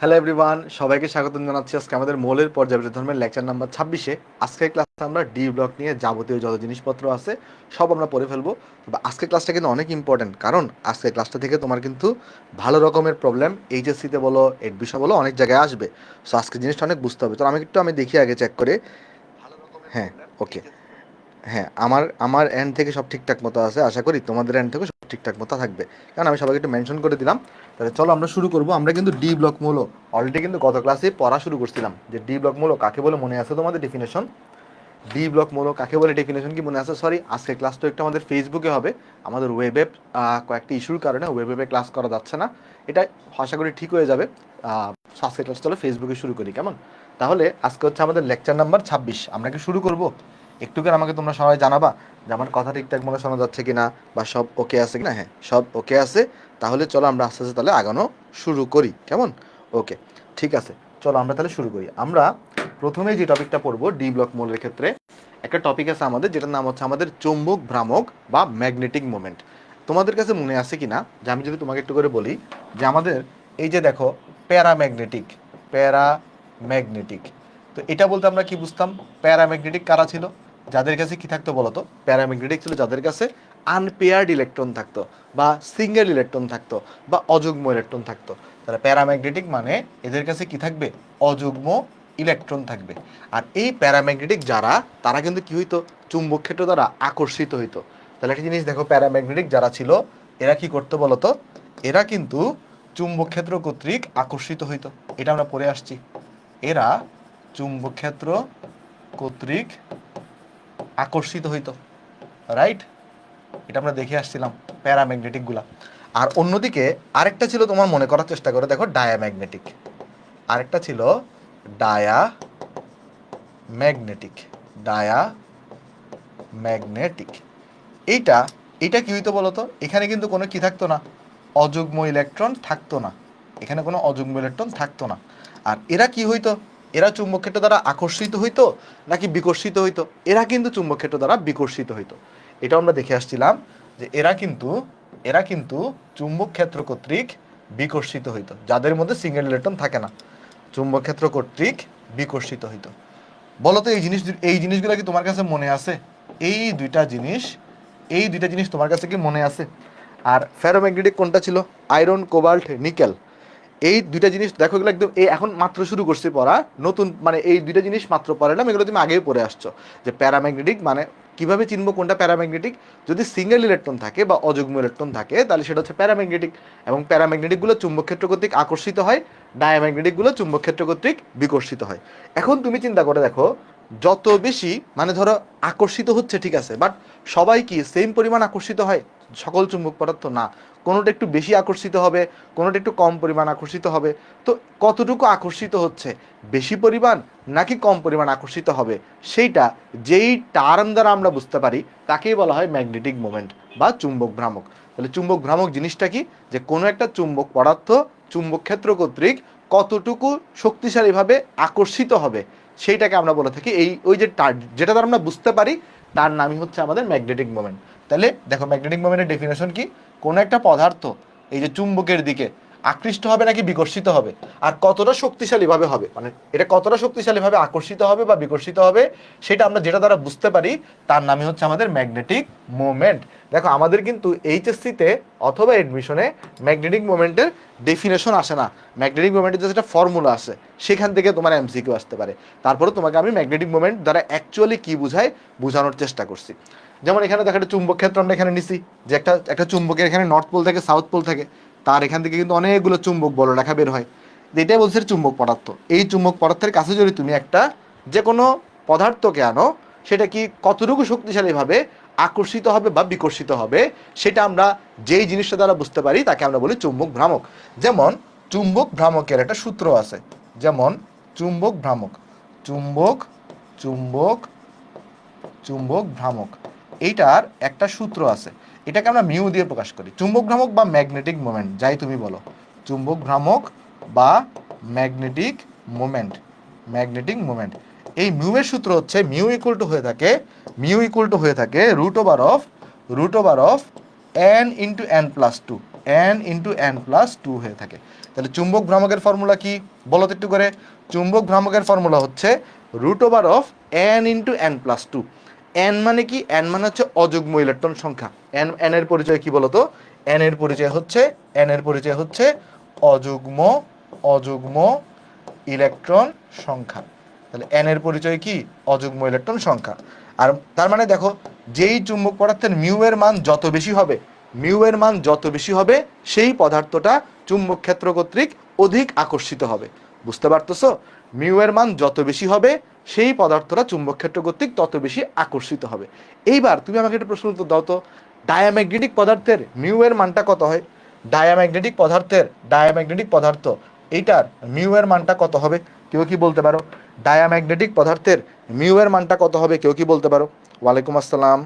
Hello everyone, সবাইকে স্বাগত জানাচ্ছি আজকে আমাদের মৌলের পর্যায়বৃত্ত ধর্মের লেকচার নাম্বার 26-এ। আজকের ক্লাসে আমরা ডি ব্লক নিয়ে যাবতীয় যত জিনিসপত্র আছে সব আমরা পড়ে ফেলবো। তবে আজকের ক্লাসটা কিন্তু অনেক ইম্পর্টেন্ট, কারণ আজকের ক্লাসটা থেকে তোমার কিন্তু ভালো রকমের প্রবলেম এইচএসসিতে বলো, এড বিষয় বলো, অনেক জায়গায় আসবে। সো আজকে জিনিসটা অনেক বুঝতে হবে। তো আমি দেখি আগে চেক করে। হ্যাঁ, ওকে। হ্যাঁ, আমার আমার এন্ড থেকে সব ঠিকঠাক মতো আছে, আশা করি তোমাদের এন্ড থেকে সব ঠিকঠাক মতো থাকবে, কারণ আমি সবাইকে একটু মেনশন করে দিলাম। তাহলে চলো আমরা শুরু করব। আমরা কিন্তু ডি ব্লক মূল অলরেডি কিন্তু গত ক্লাসে পড়া শুরু করছিলাম, যে ডি ব্লক মূল কাকে বলে মনে আছে তোমাদের ডেফিনেশন? ডি ব্লক মূল কাকে বলে ডেফিনেশন কি মনে আছে? সরি, আজকের ক্লাস তো একটু আমাদের ফেসবুকে হবে, আমাদের ওয়েবে কয়েকটি ইস্যুর কারণে ওয়েবে ক্লাস করা যাচ্ছে না। এটা আশা করি ঠিক হয়ে যাবে। আজকের ক্লাস চলো ফেসবুকে শুরু করি, কেমন? তাহলে আজকে হচ্ছে আমাদের লেকচার নাম্বার 26। আমরা কি শুরু করব? একটু করে আমাকে তোমরা সবাই জানাবা যে আমার কথা ঠিকঠাক মনে শোনা যাচ্ছে কিনা, বা সব ওকে আছে কিনা। হ্যাঁ, সব ওকে আছে। তাহলে চলো আমরা আস্তে আস্তে তাহলে আগানো শুরু করি, কেমন? ওকে, ঠিক আছে। চলো আমরা তাহলে শুরু করি। আমরা প্রথমে যে টপিকটা পড়বো ডি ব্লক মূলের ক্ষেত্রে, একটা টপিক আছে আমাদের যেটার নাম হচ্ছে আমাদের চৌম্বক ভ্রামক বা ম্যাগনেটিক মোমেন্ট। তোমাদের কাছে মনে আছে কিনা, যে আমি যদি তোমাকে একটু করে বলি যে আমাদের এই যে দেখো প্যারাম্যাগনেটিক, প্যারাম্যাগনেটিক, তো এটা বলতে আমরা কি বুঝতাম? প্যারাম্যাগনেটিক কারা ছিল? যাদের কাছে কি থাকতো বলতো? প্যারাম্যাগনেটিক ছিল যাদের কাছে আনপেয়ার্ড ইলেকট্রন থাকতো, বা সিঙ্গেল ইলেকট্রন থাকতো, বা অযুগ্ম ইলেকট্রন থাকতো। তাহলে প্যারাম্যাগনেটিক মানে এদের কাছে কি থাকবে? অযুগ্ম ইলেকট্রন থাকবে। আর এই প্যারাম্যাগনেটিক যারা, তারা কিন্তু কি হইতো? চুম্বক ক্ষেত্র দ্বারা আকর্ষিত হইতো। তাহলে একটা জিনিস দেখো, প্যারাম্যাগনেটিক যারা ছিল এরা কি করতো বলতো? এরা কিন্তু চুম্বক ক্ষেত্র কর্তৃক আকর্ষিত হইতো। এটা আমরা পড়ে আসছি। এরা চুম্বক ক্ষেত্র কর্তৃক আকর্ষিত হইতো, রাইট? এটা আমরা দেখে আসছিলাম প্যারাম্যাগনেটিক গুলা। আর অন্যদিকে আরেকটা ছিল, তোমার মনে করার চেষ্টা করে দেখো, ডায়াম্যাগনেটিক। আরেকটা ছিল ডায়াম্যাগনেটিক, ডায়াম্যাগনেটিক। এইটা এটা কি হইতো বলতো? এখানে কিন্তু কোনো কি থাকতো না? অযুগ্ম ইলেকট্রন থাকতো না। এখানে কোনো অযুগ্ম ইলেকট্রন থাকতো না। আর এরা কি হইতো? এরা চুম্বক ক্ষেত্র দ্বারা আকর্ষিত হইতো নাকি বিকর্ষিত হইতো? এরা কিন্তু চুম্বক ক্ষেত্র দ্বারা বিকর্ষিত হইতো। এটা আমরা দেখে আসছিলাম যে এরা কিন্তু চুম্বক ক্ষেত্র কর্তৃক বিকর্ষিত হইতো, যাদের মধ্যে সিঙ্গেল ইলেকট্রন থাকে না। চুম্বক ক্ষেত্র কর্তৃক বিকর্ষিত হইতো। বলো তো এই জিনিসগুলো কি তোমার কাছে মনে আছে? এই দুইটা জিনিস এই দুইটা জিনিস তোমার কাছে কি মনে আছে? আর ফেরোম্যাগনেটিক কোনটা ছিল? Iron, cobalt, nickel. এই দুইটা জিনিস দেখো, এগুলো একদম এই এখন মাত্র শুরু করছি পড়া, নতুন মানে এই দুইটা জিনিস মাত্র পড়ালাম, এগুলো তুমি আগেই পড়ে আসছো। যে প্যারাম্যাগনেটিক মানে কিভাবে চিনবো কোনটা প্যারাম্যাগনেটিক? যদি সিঙ্গেল ইলেকট্রন থাকে বা অযুগ্ম ইলেকট্রন থাকে, তাহলে সেটা হচ্ছে প্যারাম্যাগনেটিক। এবং প্যারাম্যাগনেটিকগুলো চুম্বক ক্ষেত্র কর্তৃক আকর্ষিত হয়, ডায়াম্যাগনেটিকগুলো চুম্বক ক্ষেত্র কর্তৃক বিকর্ষিত হয়। এখন তুমি চিন্তা করে দেখো, যত বেশি মানে ধরো আকর্ষিত হচ্ছে, ঠিক আছে, বাট সবাই কি সেম পরিমাণ আকর্ষিত হয়? সকল চুম্বক পদার্থ না, কোনোটা একটু বেশি আকর্ষিত হবে, কোনোটা একটু কম পরিমাণ আকর্ষিত হবে। তো কতটুকু আকর্ষিত হচ্ছে, বেশি পরিমাণ নাকি কম পরিমাণ আকর্ষিত হবে, সেইটা যেই টার্ম দ্বারা আমরা বুঝতে পারি তাকেই বলা হয় ম্যাগনেটিক মোমেন্ট বা চুম্বক ভ্রামক। তাহলে চুম্বক ভ্রামক জিনিসটা কি? যে কোনো একটা চুম্বক পদার্থ চুম্বক ক্ষেত্র কর্তৃক কতটুকু শক্তিশালীভাবে আকর্ষিত হবে, সেইটাকে আমরা বলে থাকি এই ওই যে যেটা দ্বারা আমরা বুঝতে পারি তার নামই হচ্ছে আমাদের ম্যাগনেটিক মোমেন্ট। তাহলে দেখো, ম্যাগনেটিক মোমেন্টের ডেফিনেশন কি? কোনো একটা পদার্থ এই যে চুম্বকের দিকে আকৃষ্ট হবে নাকি বিকর্ষিত হবে, আর কতটা শক্তিশালীভাবে হবে, মানে এটা কতটা শক্তিশালীভাবে আকর্ষিত হবে বা বিকর্ষিত হবে, সেটা আমরা যেটা দ্বারা বুঝতে পারি তার নামই হচ্ছে আমাদের ম্যাগনেটিক মোমেন্ট। দেখো, আমাদের কিন্তু এইচএসসিতে অথবা এডমিশনে ম্যাগনেটিক মোমেন্টের ডেফিনেশন আসে না, ম্যাগনেটিক মোমেন্টের যে একটা ফর্মুলা আছে সেখান থেকে তোমার এমসিকিউ আসতে পারে। তারপরে তোমাকে আমি ম্যাগনেটিক মোমেন্ট দ্বারা অ্যাকচুয়ালি কি বুঝায় বোঝানোর চেষ্টা করছি। যেমন এখানে দেখো, একটা চুম্বক ক্ষেত্র আমরা এখানে নিছি, যে একটা একটা চুম্বকের এখানে নর্থ পোল থেকে সাউথ পোল থাকে, তার এখান থেকে কিন্তু অনেকগুলো চুম্বক বড় রেখা বের হয়। এটাই বলছে চুম্বক পদার্থ। এই চুম্বক পদার্থের কাছে যদি তুমি একটা যে কোনো পদার্থকে আনো, সেটা কি কতটুকু শক্তিশালীভাবে আকর্ষিত হবে বা বিকর্ষিত হবে, সেটা আমরা যেই জিনিসটা দ্বারা বুঝতে পারি তাকে আমরা বলি চুম্বক ভ্রামক। যেমন চুম্বক ভ্রামকের একটা সূত্র আছে, যেমন চুম্বক ভ্রামক, চুম্বক চুম্বক চুম্বক ভ্রামক, এইটার একটা সূত্র আছে। এটাকে আমরা মিউ দিয়ে প্রকাশ করি। চুম্বক ভ্রামক বা ম্যাগনেটিক মোমেন্ট যাই তুমি বলো, চুম্বক ভ্রামক বা ম্যাগনেটিক মোমেন্ট, ম্যাগনেটিক মোমেন্ট, এই মিউয়ের সূত্র হচ্ছে মিউ ইকুয়াল টু হয়ে থাকে root over of n into n plus two, n into n plus two হয়ে থাকে। তাহলে চুম্বক ভ্রামকের ফর্মুলা কি বলো তো একটু করে। চুম্বক ভ্রামকের ফর্মুলা হচ্ছে √n × n+2। n মানে কি? n মানে হচ্ছে অযুগ্ম ইলেকট্রন সংখ্যা। n এর পরিচয় কি বলতো? n এর পরিচয় হচ্ছে অযুগ্ম অযুগ্ম ইলেকট্রন সংখ্যা। তাহলে n এর পরিচয় কি? অযুগ্ম ইলেকট্রন সংখ্যা। আর তার মানে দেখো, যেই চুম্বক পদার্থের মিউ এর মান যত বেশি হবে সেই পদার্থটা চুম্বক ক্ষেত্র কর্তৃক অধিক আকর্ষিত হবে। বুঝতে পারতেছো? মিউ এর মান যত বেশি হবে সেই পদার্থটা চুম্বক ক্ষেত্র কর্তৃক তত বেশি আকর্ষিত হবে। এইবার তুমি আমাকে একটা প্রশ্ন উত্তর দাও তো, ডায়াম্যাগনেটিক পদার্থের মিউ এর মানটা কত হয়? ডায়াম্যাগনেটিক পদার্থ এইটার মিউ এর মানটা কত হবে? কেউ কি বলতে পারো? ডায়াম্যাগনেটিক পদার্থের মিউ এর মানটা কত হবে? কেউ কি বলতে পারো? ওয়ালাইকুম আসসালাম।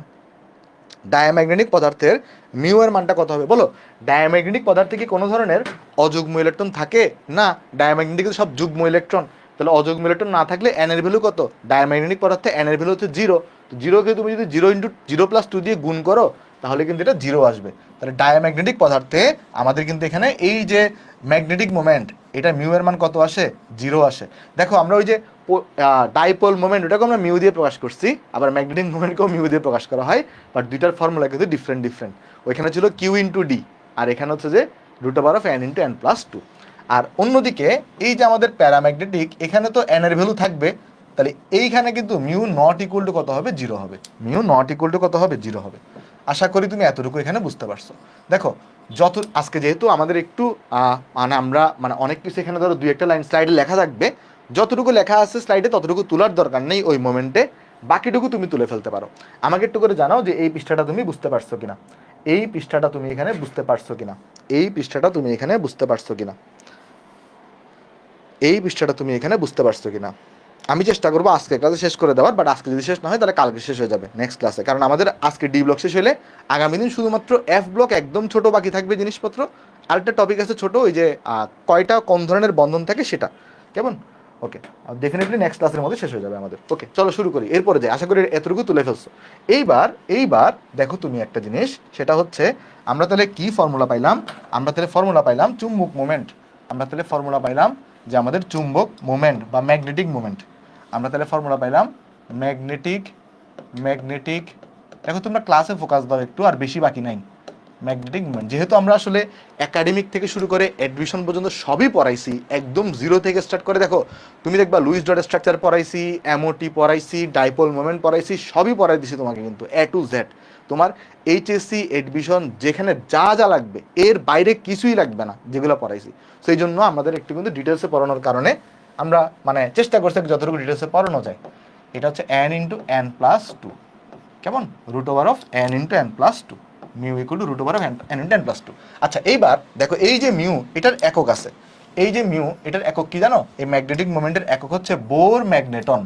ডায়াম্যাগনেটিক পদার্থের মিউ এর মানটা কত হবে বলো? ডায়াম্যাগনেটিক পদার্থে কি কোনো ধরনের অযুগ্ম ইলেকট্রন থাকে? না, ডায়াম্যাগনেটিক সব যুগ্ম ইলেকট্রন। তাহলে অযুগ্ম ইলেকট্রন না থাকলে এন এর ভ্যালু কত? ডায়াম্যাগনেটিক পদার্থে এন এর ভ্যালু হচ্ছে 0। তো 0কে তুমি যদি 0 × 0+2 দিয়ে গুণ করো তাহলে কিন্তু এটা 0 আসবে। তাহলে ডায়াম্যাগনেটিক পদার্থে আমাদের কিন্তু এখানে এই যে ম্যাগনেটিক মোমেন্ট, এটা মিউ এর মান কত আসে? 0 আসে। দেখো আমরা ওই যে ডাইপোল মোমেন্ট, ওটাকে আমরা মিউ দিয়ে প্রকাশ করছি, আবার ম্যাগনেটিক মোমেন্টকেও মিউ দিয়ে প্রকাশ করা হয়, বাট দুইটার ফর্মুলা কিন্তু ডিফারেন্ট। ওইখানে ছিল Q × D, আর এখানে হচ্ছে যে √n × n+2। আর অন্যদিকে এই যে আমাদের প্যারাম্যাগনেটিক, এখানে তো n এর ভ্যালু থাকবে, তাহলে এইখানে কিন্তু মিউ নট ইকুয়াল টু কত হবে? 0 হবে। মিউ নট ইকুয়াল টু কত হবে? 0 হবে। আশা করি তুমি এতটুকু এখানে বুঝতে পারছো। দেখো, আজকে যেহেতু আমাদের একটু আমরা অনেক কিছু এখানে ধরো 2-1টা লাইন স্লাইডে লেখা থাকবে, যতটুকু লেখা আছে স্লাইডে ততটুকু তোলার দরকার নেই ওই মোমেন্টে, বাকিটুকু তুমি তুলে ফেলতে পারো। আমাকে একটু করে জানাও যে এই পৃষ্ঠাটা তুমি বুঝতে পারছো কিনা, এই পৃষ্ঠাটা তুমি এখানে বুঝতে পারছো কিনা, এই পৃষ্ঠাটা তুমি এখানে বুঝতে পারছো কিনা, এই পৃষ্ঠাটা তুমি এখানে বুঝতে পারছো কিনা। আমি চেষ্টা করবো আজকে ক্লাসে শেষ করে দেওয়ার, বাট আজকে যদি শেষ না হয় তাহলে কালকে শেষ হয়ে যাবে নেক্সট ক্লাসে, কারণ আমাদের আজকে ডি ব্লক শেষ হলে আগামী দিন শুধুমাত্র এফ ব্লক একদম ছোট বাকি থাকবে জিনিসপত্র। আরেকটা টপিক আছে ছোট, ওই যে কয়টা কোন ধরনের বন্ধন থাকে সেটা। কেমন? ওকে, ডেফিনেটলি নেক্সট ক্লাসের মধ্যে শেষ হয়ে যাবে আমাদের। ওকে, চলো শুরু করি। এরপরে যাই, আশা করি এতটুকু তুলে ফেলছো। এইবার দেখো তুমি একটা জিনিস, সেটা হচ্ছে আমরা তাহলে কি ফর্মুলা পাইলাম? আমরা তাহলে ফর্মুলা পাইলাম চুম্বক মোমেন্ট। আমরা তাহলে ফর্মুলা পাইলাম যে আমাদের চুম্বক মোমেন্ট বা ম্যাগনেটিক মোমেন্ট। আমরা তাহলে ফর্মুলা পাইলাম ম্যাগনেটিক। দেখো তোমরা ক্লাসে ফোকাস দাও একটু, আর বেশি বাকি নাই। ম্যাগনেটিক মোমেন্ট, যেহেতু আমরা আসলে একাডেমিক থেকে শুরু করে অ্যাডমিশন পর্যন্ত সবই পড়াইছি, একদম জিরো থেকে স্টার্ট করে। দেখো তুমি দেখবা লুইস ডট স্ট্রাকচার পড়াইছি, এমওটি পড়াইছি, ডাইপোল মোমেন্ট পড়াইছি, সবই পড়াই দিছি তোমাকে কিন্তু A to Z। তোমার এইচএসসি এডমিশন যেখানে যা যা লাগবে এর বাইরে কিছুই লাগবে না যেগুলো পড়াইছি। সেই জন্য আমাদের একটু কিন্তু ডিটেলসে পড়ানোর কারণে আমরা চেষ্টা করছি যতটুকু ডিটেলসে পড়ানো যায়। এটা হচ্ছে n × n+2। কেমন? √n × n+2, mu equal to √n × n+2। আচ্ছা, এইবার দেখো এই যে মিউ, এটার একক আছে। এই যে মিউ, এটার একক কি জানো? এই ম্যাগনেটিক মোমেন্টের একক হচ্ছে বোর ম্যাগনেটন।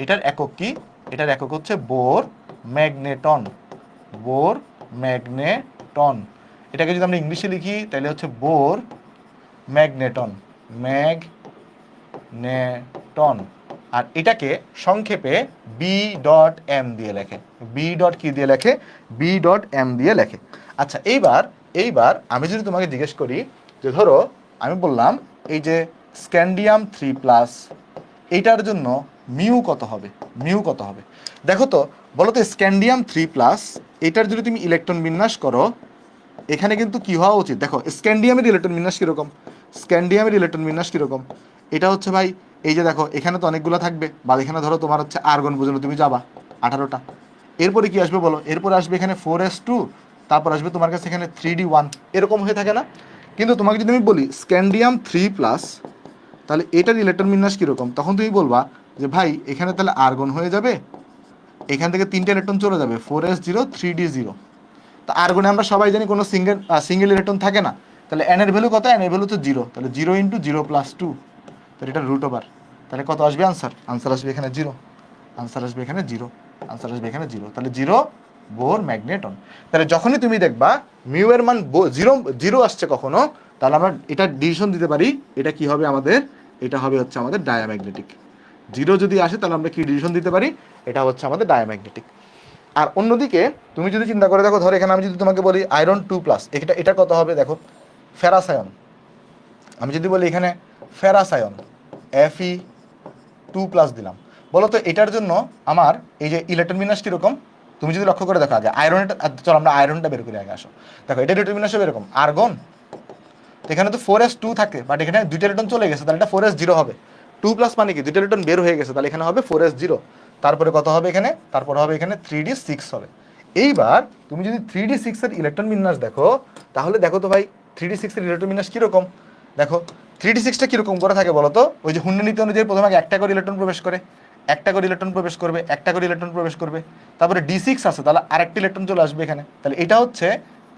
এটার একক কি? এটার একক হচ্ছে বোর ম্যাগনেটন। Bohr magneton. এটাকে যদি আমরা ইংলিশে লিখি তাহলে হচ্ছে বোর ম্যাগনেটন। ম্যাগনেটন। আর এটাকে সংক্ষেপে B.M দিয়ে লেখে। কি দিয়ে লেখে? B.M দিয়ে লেখে। আচ্ছা, এইবার আমি যদি তোমাকে জিজ্ঞেস করি যে ধরো আমি বললাম এই যে স্ক্যান্ডিয়াম 3+, এইটার জন্য মিউ কত হবে? দেখো তো, বলো তো স্ক্যান্ডিয়াম 3+, এটার যদি তুমি ইলেকট্রন বিন্যাস করো, এখানে কিন্তু কি হওয়া উচিত? দেখো স্ক্যান্ডিয়ামের ইলেকট্রন বিন্যাস কিরকম? এটা হচ্ছে ভাই, এই যে দেখো এখানে তো অনেকগুলো থাকবে, বা এখানে ধরো তোমার হচ্ছে আর্গন পর্যন্ত তুমি যাবা 18টা। এরপরে কি আসবে বলো? এরপরে আসবে এখানে 4s2, তারপর আসবে তোমার কাছে এখানে 3d1, এরকম হয়ে থাকে না? কিন্তু তোমাকে যদি আমি বলি স্ক্যান্ডিয়াম 3+, তাহলে এটার ইলেকট্রন বিন্যাস কীরকম, তখন তুমি বলবা যে ভাই এখানে তাহলে আর্গন হয়ে যাবে, এখান থেকে 3টে ইলেকট্রন চলে যাবে, 4s0 3d0। তো আর্গনে আমরা সবাই জানি কোনো সিঙ্গেল ইলেকট্রন থাকে না। তাহলে এন এর ভ্যালু কত? এন এর ভ্যালু তো 0। তাহলে 0 × 0+2, তাহলে এটা √। তাহলে কত আসবে আনসার আসবে এখানে 0। তাহলে 0 বোর ম্যাগনেটন। তাহলে যখনই তুমি দেখবা মিউ এর মান 0 আসছে কখনো, তাহলে আমরা এটা ডিসিশন দিতে পারি এটা কি হবে আমাদের? এটা হবে হচ্ছে আমাদের ডায়াম্যাগনেটিক। 0 যদি আসে তাহলে আমরা কি ডিসিশন দিতে পারি? এটা হচ্ছে আমাদের ডায়াম্যাগনেটিক। আর অন্যদিকে তুমি যদি চিন্তা করে দেখো, ধরো এখানে আমি যদি তোমাকে বলি আয়রন 2+, এটা কত হবে? দেখো ফেরাস আয়ন। আমি যদি বলি এখানে ফেরাস আয়ন Fe2+ দিলাম, বলো তো এটার জন্য আমার এই যে ইলেকট্রন বিন্যাস কীরকম? তুমি যদি লক্ষ্য করে দেখো আগে আয়রনটা, চলো আমরা আয়রনটা বের করি আগে, আসো দেখো এটা ইলেকট্রন বিন্যাস এরকম, আর্গন তো এখানে তো 4s2 থাকে, বাট এখানে 2টা ইলেকট্রন চলে গেছে, তাহলে এটা 4s0 হবে। 2+ মানে কি 2টা ইলেকট্রন বের হয়ে গেছে, তাহলে এখানে হবে 4s0। তারপরে কত হবে এখানে? তারপরে হবে এখানে 3d6 হবে। এইবার তুমি যদি 3d6 এর ইলেকট্রন বিন্যাস দেখো, তাহলে দেখো তো ভাই 3d6 এর ইলেকট্রন বিন্যাস কীরকম। দেখো 3d6টা কীরকম করে থাকে বলো তো? ওই যে হুন্ডা নীতি অনুযায়ী প্রথমে একটা করে ইলেকট্রন প্রবেশ করে, একটা করে ইলেকট্রন প্রবেশ করবে, একটা করে ইলেকট্রন প্রবেশ করবে, তারপরে d6 আছে, তাহলে আরেকটা ইলেকট্রন চলে আসবে এখানে, তাহলে এটা হচ্ছে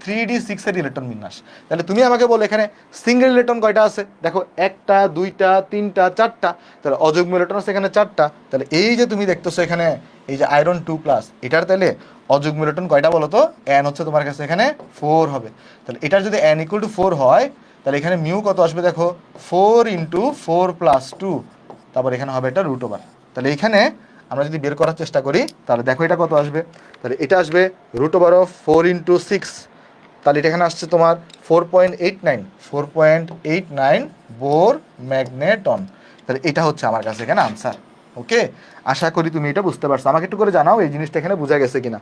3d6 এর ইলেকট্রন বিন্যাস। তাহলে তুমি আমাকে বলো এখানে সিঙ্গেল ইলেকট্রন কয়টা আছে? দেখো একটা, দুইটা, তিনটা, চারটা, তাহলে অযুগ্ম ইলেকট্রন আছে এখানে চারটা। তাহলে এই যে তুমি দেখতেছো এখানে এই যে আয়রন 2+, এটার তাহলে অযুগ্ম ইলেকট্রন কয়টা বলো তো? n হচ্ছে তোমার কাছে এখানে 4 হবে। তাহলে এটার যদি n = 4 হয়, তাহলে এখানে মিউ কত আসবে দেখো, 4 × 4 + 2, তারপর এখানে হবে এটা √। তাহলে এখানে আমরা যদি বের করার চেষ্টা করি, তাহলে দেখো এটা কত আসবে, তাহলে এটা আসবে √4 × 6, তাহলে এটা এখানে আসছে তোমার 4.89 বোর ম্যাগনেটন। তাহলে এটা হচ্ছে আমার কাছে এখানে আনসার। ওকে, আশা করি তুমি এটা বুঝতে পারছো। আমাকে একটু করে জানাও এই জিনিসটা এখানে বোঝা গেছে কিনা,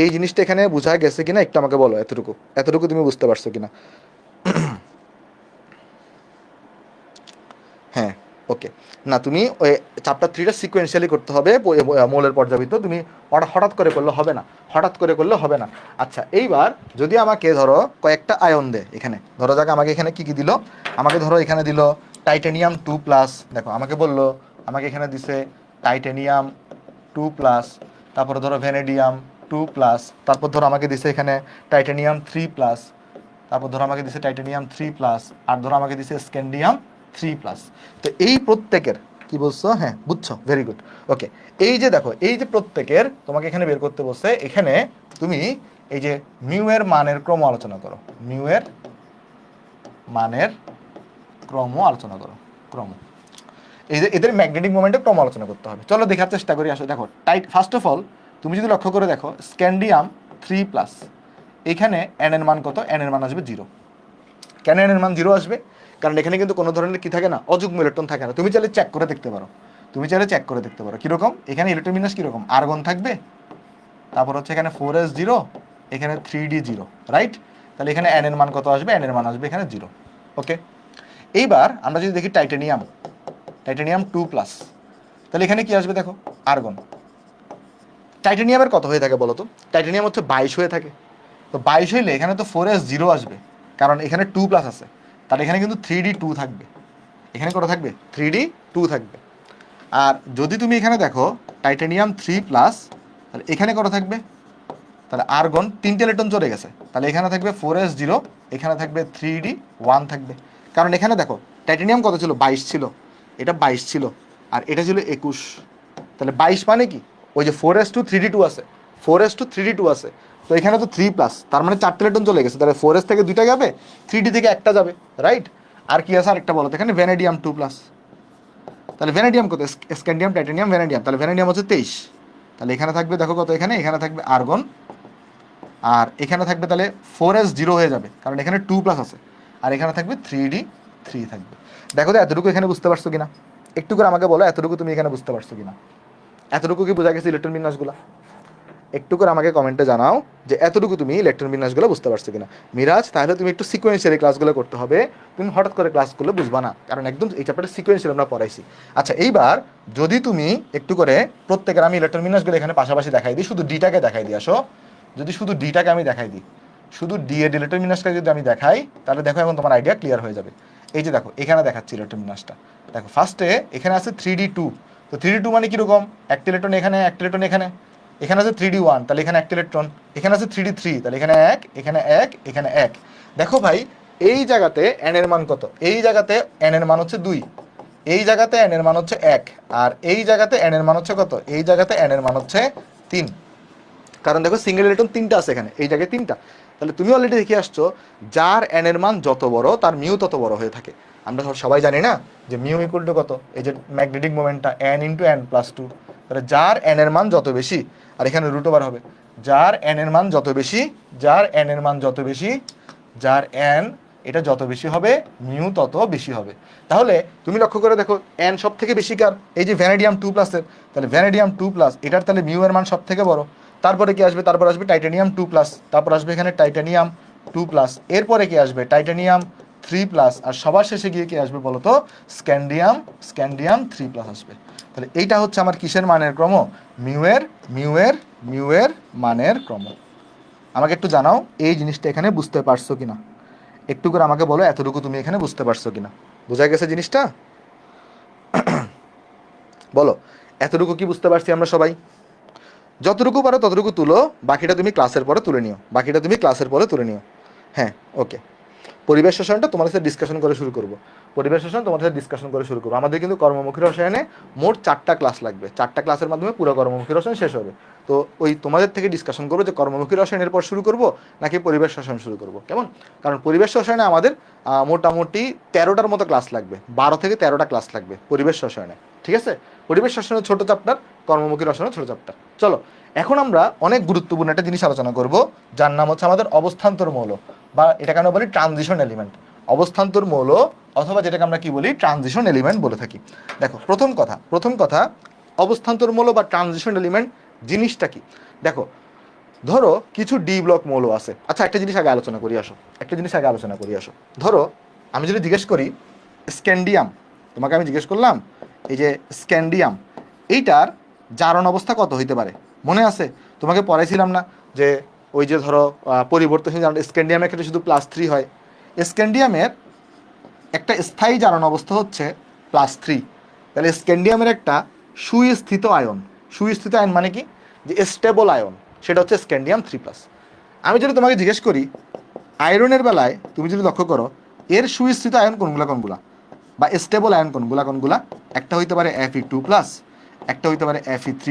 এই জিনিসটা এখানে বোঝা গেছে কিনা একটু আমাকে বলো, এতটুকু এতটুকু তুমি বুঝতে পারছো কিনা। হ্যাঁ, ওকে। না তুমি ওই চ্যাপ্টার 3টা সিকোয়েন্সিয়ালি করতে হবে, মৌলের পর্যাবৃত্ত তুমি হঠাৎ করে করলে হবে না, হঠাৎ করে করলে হবে না। আচ্ছা, এইবার যদি আমাকে ধরো কয়েকটা আয়ন দেয়, এখানে ধরো যাক আমাকে এখানে কি কি দিল, আমাকে ধরো এখানে দিল টাইটানিয়াম 2+, দেখো আমাকে বললো, আমাকে এখানে দিছে টাইটানিয়াম 2+, তারপরে ধরো ভ্যানেডিয়াম 2+, তারপর ধরো আমাকে দিছে এখানে টাইটানিয়াম 3+, তারপর ধরো আমাকে দিছে টাইটানিয়াম 3+, আর ধরো আমাকে দিছে স্ক্যান্ডিয়াম 3+। তো এই প্রত্যেকের কি বলছো? হ্যাঁ বুঝছো, ভেরি গুড। ওকে, এই যে দেখো এই যে প্রত্যেকের তোমাকে এখানে বের করতে বলছে, এখানে তুমি এই যে মিউ এর মানের ক্রম আলোচনা করো, মিউ এর মানের ক্রম আলোচনা করো, ক্রম, এই যে এদের ম্যাগনেটিক মোমেন্টের ক্রম আলোচনা করতে হবে। চলো দেখার চেষ্টা করি। আসো দেখো ফার্স্ট অফ অল তুমি যদি লক্ষ্য করে দেখো স্ক্যান্ডিয়াম 3+, এখানে n এর মান কত? n এর মান আসবে 0। কেন n এর মান 0 আসবে? কারণ এখানে কিন্তু কোনো ধরনের কি থাকে না, অযুগ্ম ইলেকট্রন থাকে না। তুমি চাইলে চেক করে দেখতে পারো, তুমি চাইলে চেক করে দেখতে পারো কীরকম এখানে ইলেকট্রন বিন্যাস কীরকম, আর্গন থাকবে, তারপর হচ্ছে এখানে 4s0, এখানে 3d0, রাইট? তাহলে এখানে n এর মান কত আসবে? n এর মান আসবে এখানে 0। ওকে, এইবার আমরা যদি দেখি টাইটানিয়াম, টাইটানিয়াম 2+, তাহলে এখানে কি আসবে দেখো, আর্গন। টাইটানিয়ামের কত হয়ে থাকে বলো তো? টাইটানিয়াম হচ্ছে 22 হয়ে থাকে। তো 22 হইলে এখানে তো 4s0 আসবে, কারণ এখানে 2+ আছে, তাহলে এখানে কিন্তু 3d2 থাকবে। এখানে কত থাকবে? 3d2 থাকবে। আর যদি তুমি এখানে দেখো টাইটানিয়াম 3+, তাহলে এখানে কত থাকবে? তাহলে আর্গন 3টে ইলেকট্রন চলে গেছে, তাহলে এখানে থাকবে 4s0, এখানে থাকবে 3d1 থাকবে। কারণ এখানে দেখো টাইটানিয়াম কত ছিল? 22 ছিল, এটা 22 ছিল, আর এটা ছিল 21। তাহলে 22 মানে কি, ওই যে 4s2 3d2 আছে, 4s2 3d2 আছে, তো এখানে তো 3+, তার মানে 4টে ইলেকট্রন চলে গেছে, তাহলে 4s থেকে 2টা যাবে, 3d থেকে একটা যাবে, রাইট? আর কি আছে আরেকটা বলো তো, এখানে ভ্যানেডিয়াম 2+, তাহলে ভ্যানেডিয়াম কত? স্ক্যান্ডিয়াম, টাইটানিয়াম, ভ্যানেডিয়াম, তাহলে ভ্যানেডিয়াম হচ্ছে 23। তাহলে এখানে থাকবে দেখো কত, এখানে এখানে থাকবে আর্গন, আর এখানে থাকবে তাহলে 4s0 হয়ে যাবে, কারণ এখানে 2+ আছে, আর এখানে থাকবে 3d3 থাকবে। দেখো তো এতটুকু এখানে বুঝতে পারছো কিনা, একটু করে আমাকে বলো এতটুকু তুমি এখানে বুঝতে পারছো কিনা, এতটুকু কি বোঝা গেছে ইলেকট্রন বিন্যাসগুলো? একটু করে আমাকে কমেন্টে জানাও যে এতটুকু তুমি ইলেকট্রন বিন্যাসগুলো বুঝতে পারছো কিনা। মিরাজ, তাহলে তুমি একটু সিকোয়েন্সিয়ালি ক্লাসগুলো করতে হবে, তুমি হঠাৎ করে ক্লাসগুলো বুঝবা না, কারণ একদম এই চ্যাপ্টারটা সিকোয়েন্সিয়ালি আমরা পড়াইছি। আচ্ছা, এইবার যদি তুমি একটু করে প্রত্যেকের আমি ইলেকট্রন বিন্যাসগুলো এখানে পাশাপাশি দেখাই দিই, শুধু ডিটাকে দেখাই দিই। আসো, যদি শুধু ডিটাকে আমি দেখাই দিই, শুধু ডি এর ইলেকট্রন বিন্যাসটা যদি আমি দেখাই, তাহলে দেখো এখন তোমার আইডিয়া ক্লিয়ার হয়ে যাবে। এই যে দেখো এখানে দেখাচ্ছি ইলেকট্রন বিন্যাসটা, দেখো ফার্স্টে এখানে আছে 3d2। তো 3d2 মানে কীরকম, একটা ইলেকট্রন এখানে, একটা ইলেকট্রন এখানে, এখানে আছে 3d1, তাহলে এখানে একটা ইলেকট্রন, এখানে আছে 3d3, তাহলে এখানে এক, এখানে এক, এখানে এক। দেখো ভাই এই জায়গাতে n এর মান কত? এই জায়গাতে n এর মান হচ্ছে 2, এই জায়গাতে n এর মান হচ্ছে 1, আর এই জায়গাতে n এর মান হচ্ছে কত? এই জায়গাতে n এর মান হচ্ছে 3। কারণ দেখো সিঙ্গেল ইলেকট্রন 3টা আছে এখানে, এই জায়গায় 3টা। তাহলে তুমি অলরেডি দেখে আসছো যার n এর মান যত বড় তার মিউ তত বড় হয়ে থাকে। আমরা সবাই জানি না যে মিউ ইকুয়াল টু কত, এই যে ম্যাগনেটিক মোমেন্টটা n × n+2। তাহলে যার n এর মান যত বেশি, আর এখানে √ওভার হবে, যার n এর মান যত বেশি, যার n এর মান যত বেশি, যার n এটা যত বেশি হবে মিউ তত বেশি হবে। তাহলে তুমি লক্ষ্য করে দেখো এন সব থেকে বেশি কার, এই যে ভ্যানাডিয়াম 2+এর, তাহলে ভ্যানাডিয়াম 2+, এটার তাহলে মিউ এর মান সব থেকে বড়। তারপরে কি আসবে? তারপর আসবে টাইটানিয়াম 2+, তারপর আসবে এখানে টাইটানিয়াম 2+, এরপরে কি আসবে? টাইটানিয়াম 3+, আর সবার শেষে গিয়ে কি আসবে বলো তো? স্ক্যান্ডিয়াম 3+ আসবে। তাহলে এইটা হচ্ছে আমার কিসের মানের ক্রম? মিউ এর মানের ক্রম। আমাকে একটু জানাও এই জিনিসটা এখানে বুঝতে পারছো কিনা, একটু করে আমাকে বলো এতটুকু তুমি এখানে বুঝতে পারছো কিনা। বোঝা গেছে জিনিসটা? বলো এতটুকু কি বুঝতে পারছি আমরা সবাই? যতটুকু পারো ততটুকু তুলো, বাকিটা তুমি ক্লাসের পরে তুলে নিও। হ্যাঁ, ওকে। পরিবেশ রসায়নটা তোমাদের সাথে ডিসকাশন করে শুরু করবো। আমাদের কিন্তু কর্মমুখী রসায়নে মোট 4টা ক্লাস লাগবে, 4টা ক্লাসের মাধ্যমে পুরো কর্মমুখী রসায়ন শেষ হবে। তো ওই তোমাদের থেকে ডিসকাশন করবো যে কর্মমুখী রসায়নের পর শুরু করবো নাকি পরিবেশ রসায়ন শুরু করবো, কেমন? কারণ পরিবেশ রসায়নে আমাদের মোটামুটি 13টার মতো ক্লাস লাগবে, 12 থেকে 13টা ক্লাস লাগবে পরিবেশ রসায়নে, ঠিক আছে? পরিবেশ রসায়নের ছোট চ্যাপ্টার, কর্মমুখী রসায়নের ছোট চ্যাপ্টার। চলো এখন আমরা অনেক গুরুত্বপূর্ণ একটা জিনিস আলোচনা করব, যার নাম হচ্ছে আমাদের অবস্থান্তর মৌল, বা এটাকে আমরা বলি ট্রানজিশন এলিমেন্ট। অবস্থান্তর মৌল অথবা যেটাকে আমরা কি বলি? ট্রানজিশন এলিমেন্ট বলে থাকি। দেখো প্রথম কথা অবস্থান্তর মৌল বা ট্রানজিশন এলিমেন্ট জিনিসটা কি? দেখো ধরো কিছু ডি ব্লক মৌল আছে। আচ্ছা একটা জিনিস আগে আলোচনা করি আসো। ধরো আমি যদি জিজ্ঞেস করি স্ক্যান্ডিয়াম, তোমাকে আমি জিজ্ঞেস করলাম এই যে স্ক্যান্ডিয়াম, এইটার জারণ অবস্থা কত হইতে পারে? মনে আছে তোমাকে পড়াইছিলাম না যে ওই যে ধরো পরিবর্তনশীল জারণ স্ক্যান্ডিয়ামের ক্ষেত্রে শুধু +3 হয়। স্ক্যান্ডিয়ামের একটা স্থায়ী জারণ অবস্থা হচ্ছে +3। তাহলে স্ক্যান্ডিয়ামের একটা সুস্থিত আয়ন মানে কি? যে স্টেবল আয়ন, সেটা হচ্ছে স্ক্যান্ডিয়াম 3+। আমি যদি তোমাকে জিজ্ঞেস করি আয়রনের বেলায়, তুমি যদি লক্ষ্য করো এর সুস্থিত আয়ন কোনগুলা বা স্টেবল আয়ন কোনগুলা, একটা হইতে পারে Fe2+, একটা হইতে পারে Fe3+,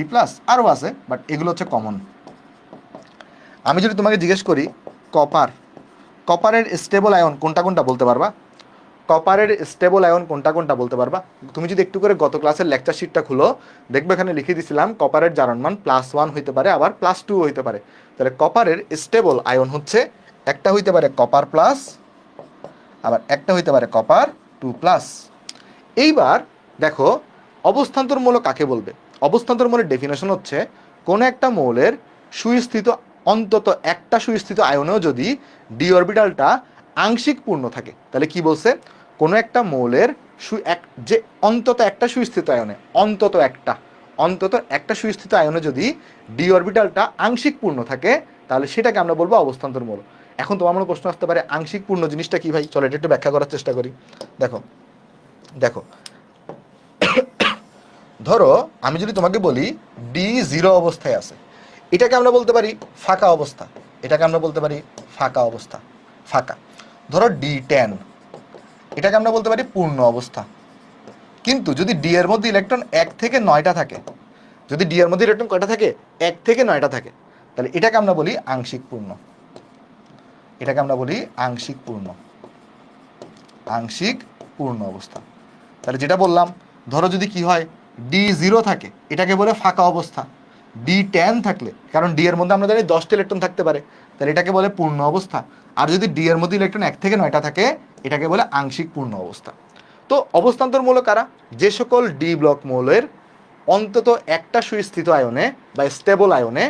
আরও আছে, বাট এগুলো হচ্ছে কমন। আমি যদি তোমাকে জিজ্ঞেস করি কপারের স্টেবল আয়ন কোনটা বলতে পারবা? তুমি যদি একটু করে গত ক্লাসের লেকচার শিটটা খুলো, দেখবে এখানে লিখে দিয়েছিলাম কপারের জারণ মান +1 হইতে পারে, আবার +2 হইতে পারে। তাহলে কপারের স্টেবল আয়ন হচ্ছে একটা হইতে পারে কপার প্লাস, আবার একটা হইতে পারে কপার 2+। এইবার দেখো অবস্থান্তর মৌল কাকে বলবে? অবস্থান্তর মৌলের ডেফিনেশন হচ্ছে কোন একটা মৌলের সুস্থিত অন্তত একটা সুস্থিত আয়নেও যদি ডি অরবিটালটা আংশিক পূর্ণ থাকে। তাহলে কি বলছে? কোন একটা মৌলের যে অন্তত একটা সুস্থিত আয়নে, অন্তত একটা সুস্থিত আয়নে যদি ডি অরবিটালটা আংশিক পূর্ণ থাকে, তাহলে সেটাকে আমরা বলবো অবস্থান্তর মৌল। এখন তোমার মনে প্রশ্ন আসতে পারে আংশিক পূর্ণ জিনিসটা কি ভাই? চলো এটা একটু ব্যাখ্যা করার চেষ্টা করি। দেখো ধরো আমি যদি তোমাকে বলি D0 অবস্থায় আছে, এটাকে আমরা বলতে পারি ফাঁকা অবস্থা। ধরো D10, এটাকে আমরা বলতে পারি পূর্ণ অবস্থা। কিন্তু যদি ডি এর মধ্যে ইলেকট্রন 1 থেকে 9টা থাকে, কয়টা থাকে? 1 থেকে 9টা থাকে, তাহলে এটাকে আমরা বলি আংশিক পূর্ণ। আংশিক পূর্ণ অবস্থা। তাহলে যেটা বললাম, ধরো যদি কি হয় D0 থাকে, এটাকে বলে ফাঁকা অবস্থা। D10 থাকলে, কারণ ডি এর মধ্যে আমরা জানি 10টা ইলেকট্রন থাকতে পারে, তাহলে এটাকে বলে পূর্ণ অবস্থা। আর যদি ডি এর মধ্যে ইলেকট্রন 1 থেকে 9টা থাকে, এটাকে বলে আংশিক পূর্ণ অবস্থা। তো অবস্থান্তর মৌল কারা? যে সকল ডি ব্লক মৌলের অন্তত একটা সুস্থিত আয়নে বা স্টেবল আয়নে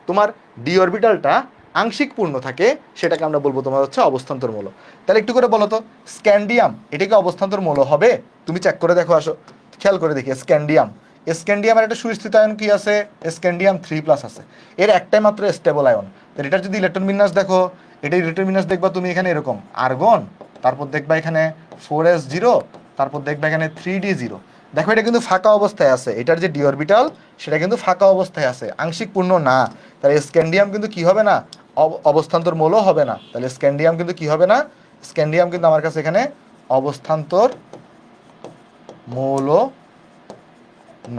তোমার ডি অরবিটালটা আংশিক পূর্ণ থাকে, সেটাকে আমরা বলবো তোমার হচ্ছে অবস্থান্তর মৌল। তাহলে একটু করে বলো তো, স্ক্যান্ডিয়াম এটা কি অবস্থান্তর মৌল হবে? তুমি চেক করে দেখো, আসো খেয়াল করে দেখি। স্ক্যান্ডিয়ামের একটা সুস্থিত আয়ন কি আছে? স্ক্যান্ডিয়াম 3+ আছে, এর একটাই মাত্র স্টেবল আয়ন। তাহলে এটার যদি ইলেকট্রন বিন্যাস দেখো, এটার ইলেকট্রন বিন্যাস দেখবা তুমি এখানে এরকম আর্গন, তারপর দেখবা এখানে 4s0, তারপর দেখবা এখানে 3d0। দেখো এটা কিন্তু ফাঁকা অবস্থায় আছে, এটার যে ডি অরবিটাল সেটা কিন্তু ফাঁকা অবস্থায় আছে, আংশিক পূর্ণ না। তাহলে স্ক্যান্ডিয়াম কিন্তু কি হবে না? অবস্থান্তর মৌল হবে না। তাহলে স্ক্যান্ডিয়াম কিন্তু কি হবে না? স্ক্যান্ডিয়াম কিন্তু আমার কাছে এখানে অবস্থান্তর মৌল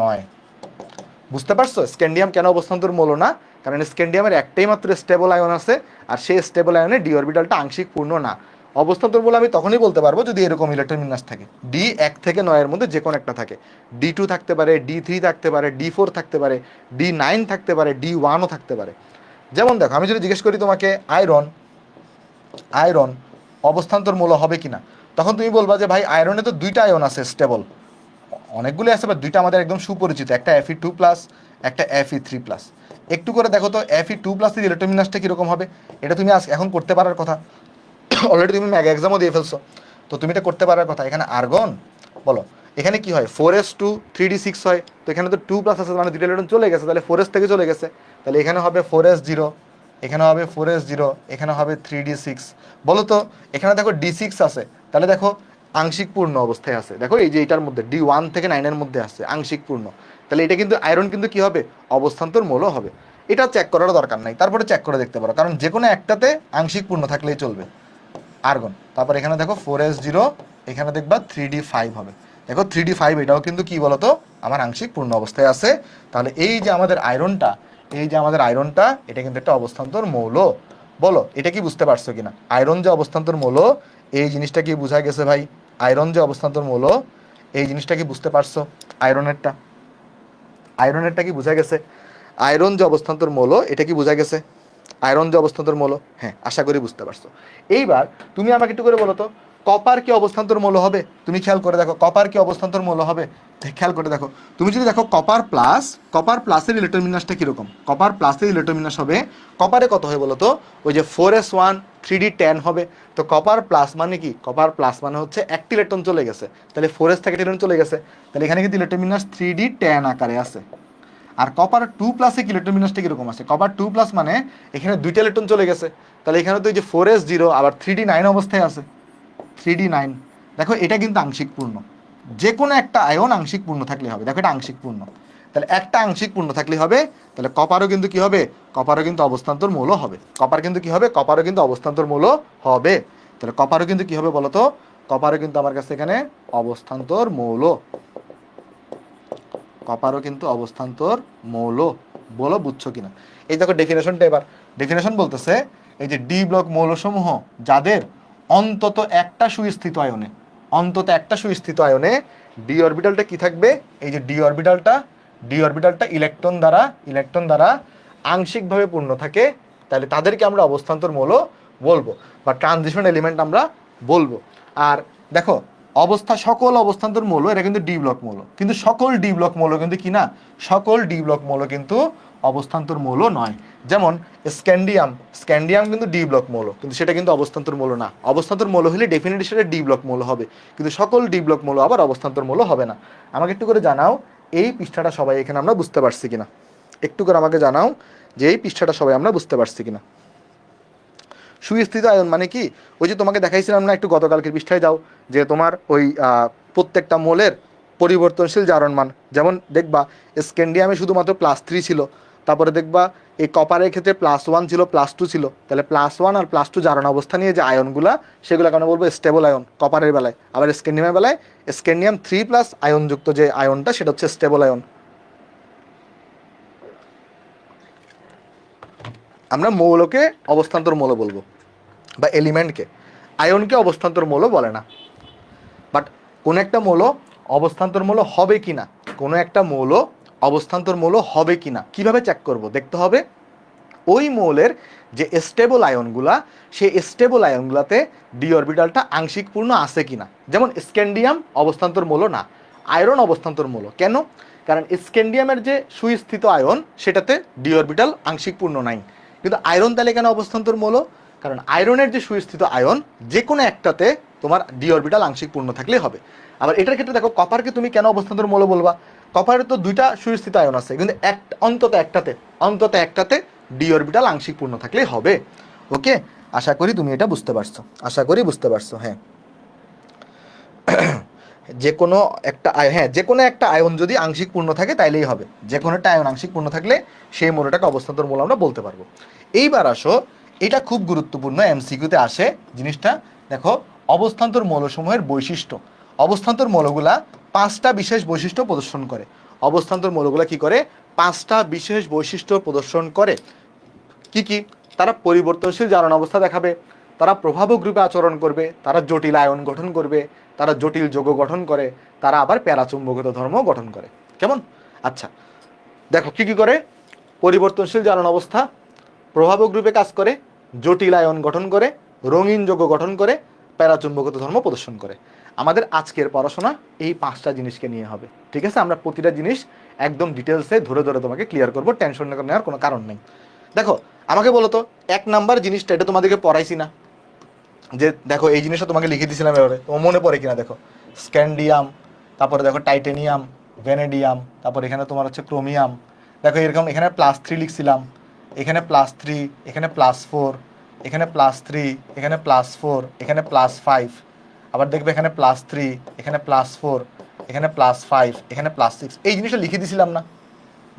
নয়। বুঝতে পারছো স্ক্যান্ডিয়াম কেন অবস্থান্তর মৌল না? কারণ স্ক্যান্ডিয়ামের একটাই মাত্র স্টেবল আয়ন আছে, আর সেই স্টেবল আয়নে ডি অরবিটালটা আংশিক পূর্ণ না। অবস্থান্তর মৌল আমি তখনই বলতে পারবো যদি এরকম ইলেকট্রন বিন্যাস থাকে, ডি 1 থেকে 9 এর মধ্যে যে কোনো একটা থাকে। D2 থাকতে পারে, D3 থাকতে পারে, D4 থাকতে পারে, D9 থাকতে পারে, D1ও থাকতে পারে। যেমন দেখো আমি যদি জিজ্ঞেস করি তোমাকে আয়রন অবস্থান্তর মৌল হবে কিনা। তখন তুমি বলবা যে ভাই আয়রনে তো দুইটা আয়ন আছে স্টেবল, অনেকগুলো আছে বাট দুইটা আমাদের একদম সুপরিচিত, একটা Fe2+, একটা Fe3+। একটু করে দেখো তো Fe2+ এর ইলেকট্রন বিন্যাসটা কীরকম হবে। এটা তুমি এখন করতে পারার কথা, অলরেডি তুমি ম্যাগ এক্সামও দিয়ে ফেলছো, তো তুমি এটা করতে পারার কথা। এখানে আর্গন বলো, এখানে কি হয় 4s2 3d6 হয়, তো এখানে তো 2+ আছে মানে দুটো ইলেকট্রন চলে গেছে, তাহলে 4s থেকে চলে গেছে, তাহলে এখানে হবে 4s0, এখানে হবে 4s0, এখানে হবে 3d6। বলো তো এখানে দেখো d6 আছে, তাহলে দেখো আংশিক পূর্ণ অবস্থায় আছে, দেখো এই যে এটার মধ্যে D1 থেকে 9-এর মধ্যে আছে আংশিক পূর্ণ, তাহলে এটা কিন্তু আয়রন কিন্তু কি হবে, অবস্থান্তর মৌল হবে। এটা চেক করার দরকার নাই, তারপরে চেক করে দেখতে পারো, কারণ যে কোনো একটাতে আংশিক পূর্ণ থাকলেই চলবে। আর্গন, তারপর এখানে দেখো 4s0, এখানে দেখবা 3d5 হবে, দেখো 3d5 এটাও কিন্তু কি বলতো আমার আংশিক পূর্ণ অবস্থায় আছে। তাহলে এই যে আমাদের আয়রনটা, এই যে আমাদের আয়রনটা, এটা কিন্তু একটা অবস্থান্তর মৌল। বলো এটা কি বুঝতে পারছো কিনা, আয়রন যে অবস্থান্তর মৌল, এই জিনিসটা কি বোঝা গেছে ভাই, আয়রন যে অবস্থান্তর মৌল, এই জিনিসটা কি বুঝতে পারছো, আয়রনেরটা, আয়রনেরটা কি বোঝা গেছে, আয়রন যে অবস্থান্তর মৌল এটা কি বোঝা গেছে, আয়রন যে অবস্থান্তর মৌল, হ্যাঁ আশা করি বুঝতে পারছো। এইবার তুমি আমাকে একটু করে বলো তো কপার কি অবস্থান্তর মৌল হবে, তুমি খেয়াল করে দেখো কপার কি অবস্থান্তর মৌল হবে, খেয়াল করে দেখো। তুমি যদি দেখো কপার প্লাসের ইলেকট্রন বিন্যাসটা কিরকম, কপার প্লাসের ইলেকট্রন বিন্যাস হবে, কপারে কত হয় বলো তো, ওই যে 4s1 3d10 হবে। তো কপার প্লাস মানে কি, কপার প্লাস মানে হচ্ছে একটি ইলেকট্রন চলে গেছে, তাহলে 4s থেকে ইলেকট্রন চলে গেছে, তাহলে এখানে কিন্তু ইলেকট্রন বিন্যাস 3d10 আকারে আছে। আর কপার 2+ ইলেকট্রন বিন্যাসটা কিরকম আছে, কপার 2+ মানে এখানে দুইটা ইলেকট্রন চলে গেছে, তাহলে এখানে তো এই যে 4s0 আবার 3d9 অবস্থায় আছে, 3d9। দেখো এটা কিন্তু আংশিক পূর্ণ, যে কোনো একটা আয়ন আংশিক পূর্ণ থাকলে হবে, দেখো এটা আংশিক পূর্ণ, তাহলে একটা আংশিক পূর্ণ থাকলে হবে, তাহলে কপারও কিন্তু কি হবে, কপারও কিন্তু অবস্থান্তর মৌল হবে, কপার কিন্তু কি হবে, কপারও কিন্তু অবস্থান্তর মৌল হবে। তাহলে কপারও কিন্তু কি হবে বলতো, কপারও কিন্তু আমার কাছে এখানে অবস্থান্তর মৌল, কপারও কিন্তু অবস্থান্তর মৌল। বলো বুঝছো কিনা। এই দেখো ডেফিনেশনটা, এবার ডেফিনেশন বলতেছে এই যে ডি ব্লক মৌলসমূহ যাদের অন্তত একটা সুস্থিত আয়নে, অন্তত একটা সুস্থিত আয়নে ডি অরবিটালটা কি থাকবে, এই যে ডি অরবিটালটা ইলেকট্রন দ্বারা আংশিকভাবে পূর্ণ থাকে, তাহলে তাদেরকে আমরা অবস্থান্তর মৌল বলবো বা ট্রানজিশন এলিমেন্ট আমরা বলবো। আর দেখো সকল অবস্থান্তর মৌল এটা কিন্তু ডি ব্লক মৌল, কিন্তু সকল ডি ব্লক মৌল কিন্তু কি না, সকল ডি ব্লক মৌল কিন্তু অবস্থান্তর মৌল নয়। যেমন স্ক্যান্ডিয়াম কিন্তু ডি ব্লক মৌল, কিন্তু সেটা কিন্তু অবস্থান্তর মৌল না, অবস্থান্তর মৌল হলে ডেফিনেটলি সেটা ডি ব্লক মৌল হবে, কিন্তু সকল ডি ব্লক মৌল আবার অবস্থান্তর মৌল হবে না। আমাকে একটু করে জানাও এই পৃষ্ঠাটা সবাই এখানে আমরা বুঝতে পারছি কিনা, একটু করে আমাকে জানাও যে এই পৃষ্ঠাটা সবাই আমরা বুঝতে পারছি কিনা। সুস্থিত আয়ন মানে কি, ওই যে তোমাকে দেখাইছিলাম না একটু গতকালকের পৃষ্ঠায় যাও, যে তোমার ওই প্রত্যেকটা মোলের পরিবর্তনশীল জারণ মান, যেমন দেখবা স্ক্যান্ডিয়ামে শুধুমাত্র +3 ছিল, তারপরে দেখবা এই কপারের ক্ষেত্রে +1 ছিল, +2 ছিল, তাহলে +1 আর +2 জারণ অবস্থা নিয়ে যে আয়নগুলা, সেগুলো কেন বলবো স্টেবল আয়ন কপারের বেলায়, আবার স্ক্যান্ডিয়ামের বেলায় স্ক্যান্ডিয়াম 3+ আয়নযুক্ত যে আয়নটা সেটা হচ্ছে স্টেবল আয়ন। আমরা মৌলকে অবস্থান্তর মৌল বলবো বা এলিমেন্টকে, আয়নকে অবস্থান্তর মৌল বলে না। বাট কোন একটা মৌল অবস্থান্তর মৌল হবে কিনা, কোনো একটা মৌল অবস্থান্তর মৌল হবে কিনা কিভাবে চেক করব, দেখতে হবে ওই মৌলের যে স্টেবল আয়নগুলা, সেই স্টেবল আয়নগুলাতে ডি অরবিটালটা আংশিক পূর্ণ আছে কিনা। যেমন স্ক্যান্ডিয়াম অবস্থান্তর মৌল না, আয়রন অবস্থান্তর মৌল। কেন, কারণ স্ক্যান্ডিয়ামের যে সুস্থিত আয়ন সেটাতে ডি অরবিটাল আংশিক পূর্ণ নাই, কিন্তু আয়রন তাহলে কেন অবস্থান্তর মৌল, কারণ আয়রনের যে সুস্থিত আয়ন যে কোনো একটাতে তোমার ডি অরবিটাল আংশিক পূর্ণ থাকলে হবে। আবার এটার ক্ষেত্রে দেখো কপারকে তুমি কেন অবস্থান্তর মৌল বলবা, কপারের তো দুইটা সুস্থিত আয়ন আছে, কিন্তু অন্তত একটাতে ডি অরবিটাল আংশিক পূর্ণ থাকলেই হবে। ওকে, আশা করি তুমি এটা বুঝতে পারছো, আশা করি বুঝতে পারছো। হ্যাঁ, যে কোনো একটা আয়ন যদি আংশিক পূর্ণ থাকে তাইলেই হবে, যে কোনো একটা আয়ন আংশিক পূর্ণ থাকলে সেই মৌলটাকে অবস্থান্তর মৌল আমরা বলতে পারবো। এইবার আসো, এটা খুব গুরুত্বপূর্ণ, এমসিকিউতে আসে জিনিসটা। দেখো অবস্থান্তর মৌলসমূহের বৈশিষ্ট্য, অবস্থান্তর মৌলগুলা 5টা বিশেষ বৈশিষ্ট্য প্রদর্শন করে। অবস্থান্তর মৌলগুলা কি করে, 5টা বিশেষ বৈশিষ্ট্য প্রদর্শন করে। কি কি, তারা পরিবর্তনশীল জারণ অবস্থা দেখাবে, তারা প্রভাবক রূপে আচরণ করবে, তারা জটিল আয়ন গঠন করবে, তারা জটিল যৌগ গঠন করে, তারা আবার প্যারাচুম্বকীয় ধর্ম গঠন করে। কেমন, আচ্ছা দেখো কি কি করে, পরিবর্তনশীল জারণ অবস্থা, প্রভাবক রূপে কাজ করে, জটিল আয়ন গঠন করে, রঙিন যৌগ গঠন করে, প্যারাচুম্বকত্ব ধর্ম প্রদর্শন করে। আমাদের আজকের পড়াশোনা এই 5টা জিনিসকে নিয়ে হবে, ঠিক আছে? আমরা প্রতিটা জিনিস একদম ডিটেলসে ধরে ধরে তোমাকে ক্লিয়ার করবো, টেনশন নেওয়ার কোনো কারণ নেই। দেখো আমাকে বলো তো 1 নাম্বার জিনিসটা, এটা তোমাদেরকে পড়াইছি না? যে দেখো এই জিনিসটা তোমাকে লিখে দিয়েছিলাম, এবারে তোমার মনে পড়ে কিনা দেখো। স্ক্যান্ডিয়াম, তারপরে দেখো টাইটেনিয়াম, ভ্যানেডিয়াম, তারপর এখানে তোমার হচ্ছে ক্রোমিয়াম। দেখো এরকম এখানে +3 লিখছিলাম, এখানে +3, এখানে +4, এখানে +3, এখানে +4, এখানে +5, আবার দেখবে এখানে +3, এখানে +4, এখানে +5, এখানে +6। এই জিনিসটা লিখে দিয়েছিলাম না?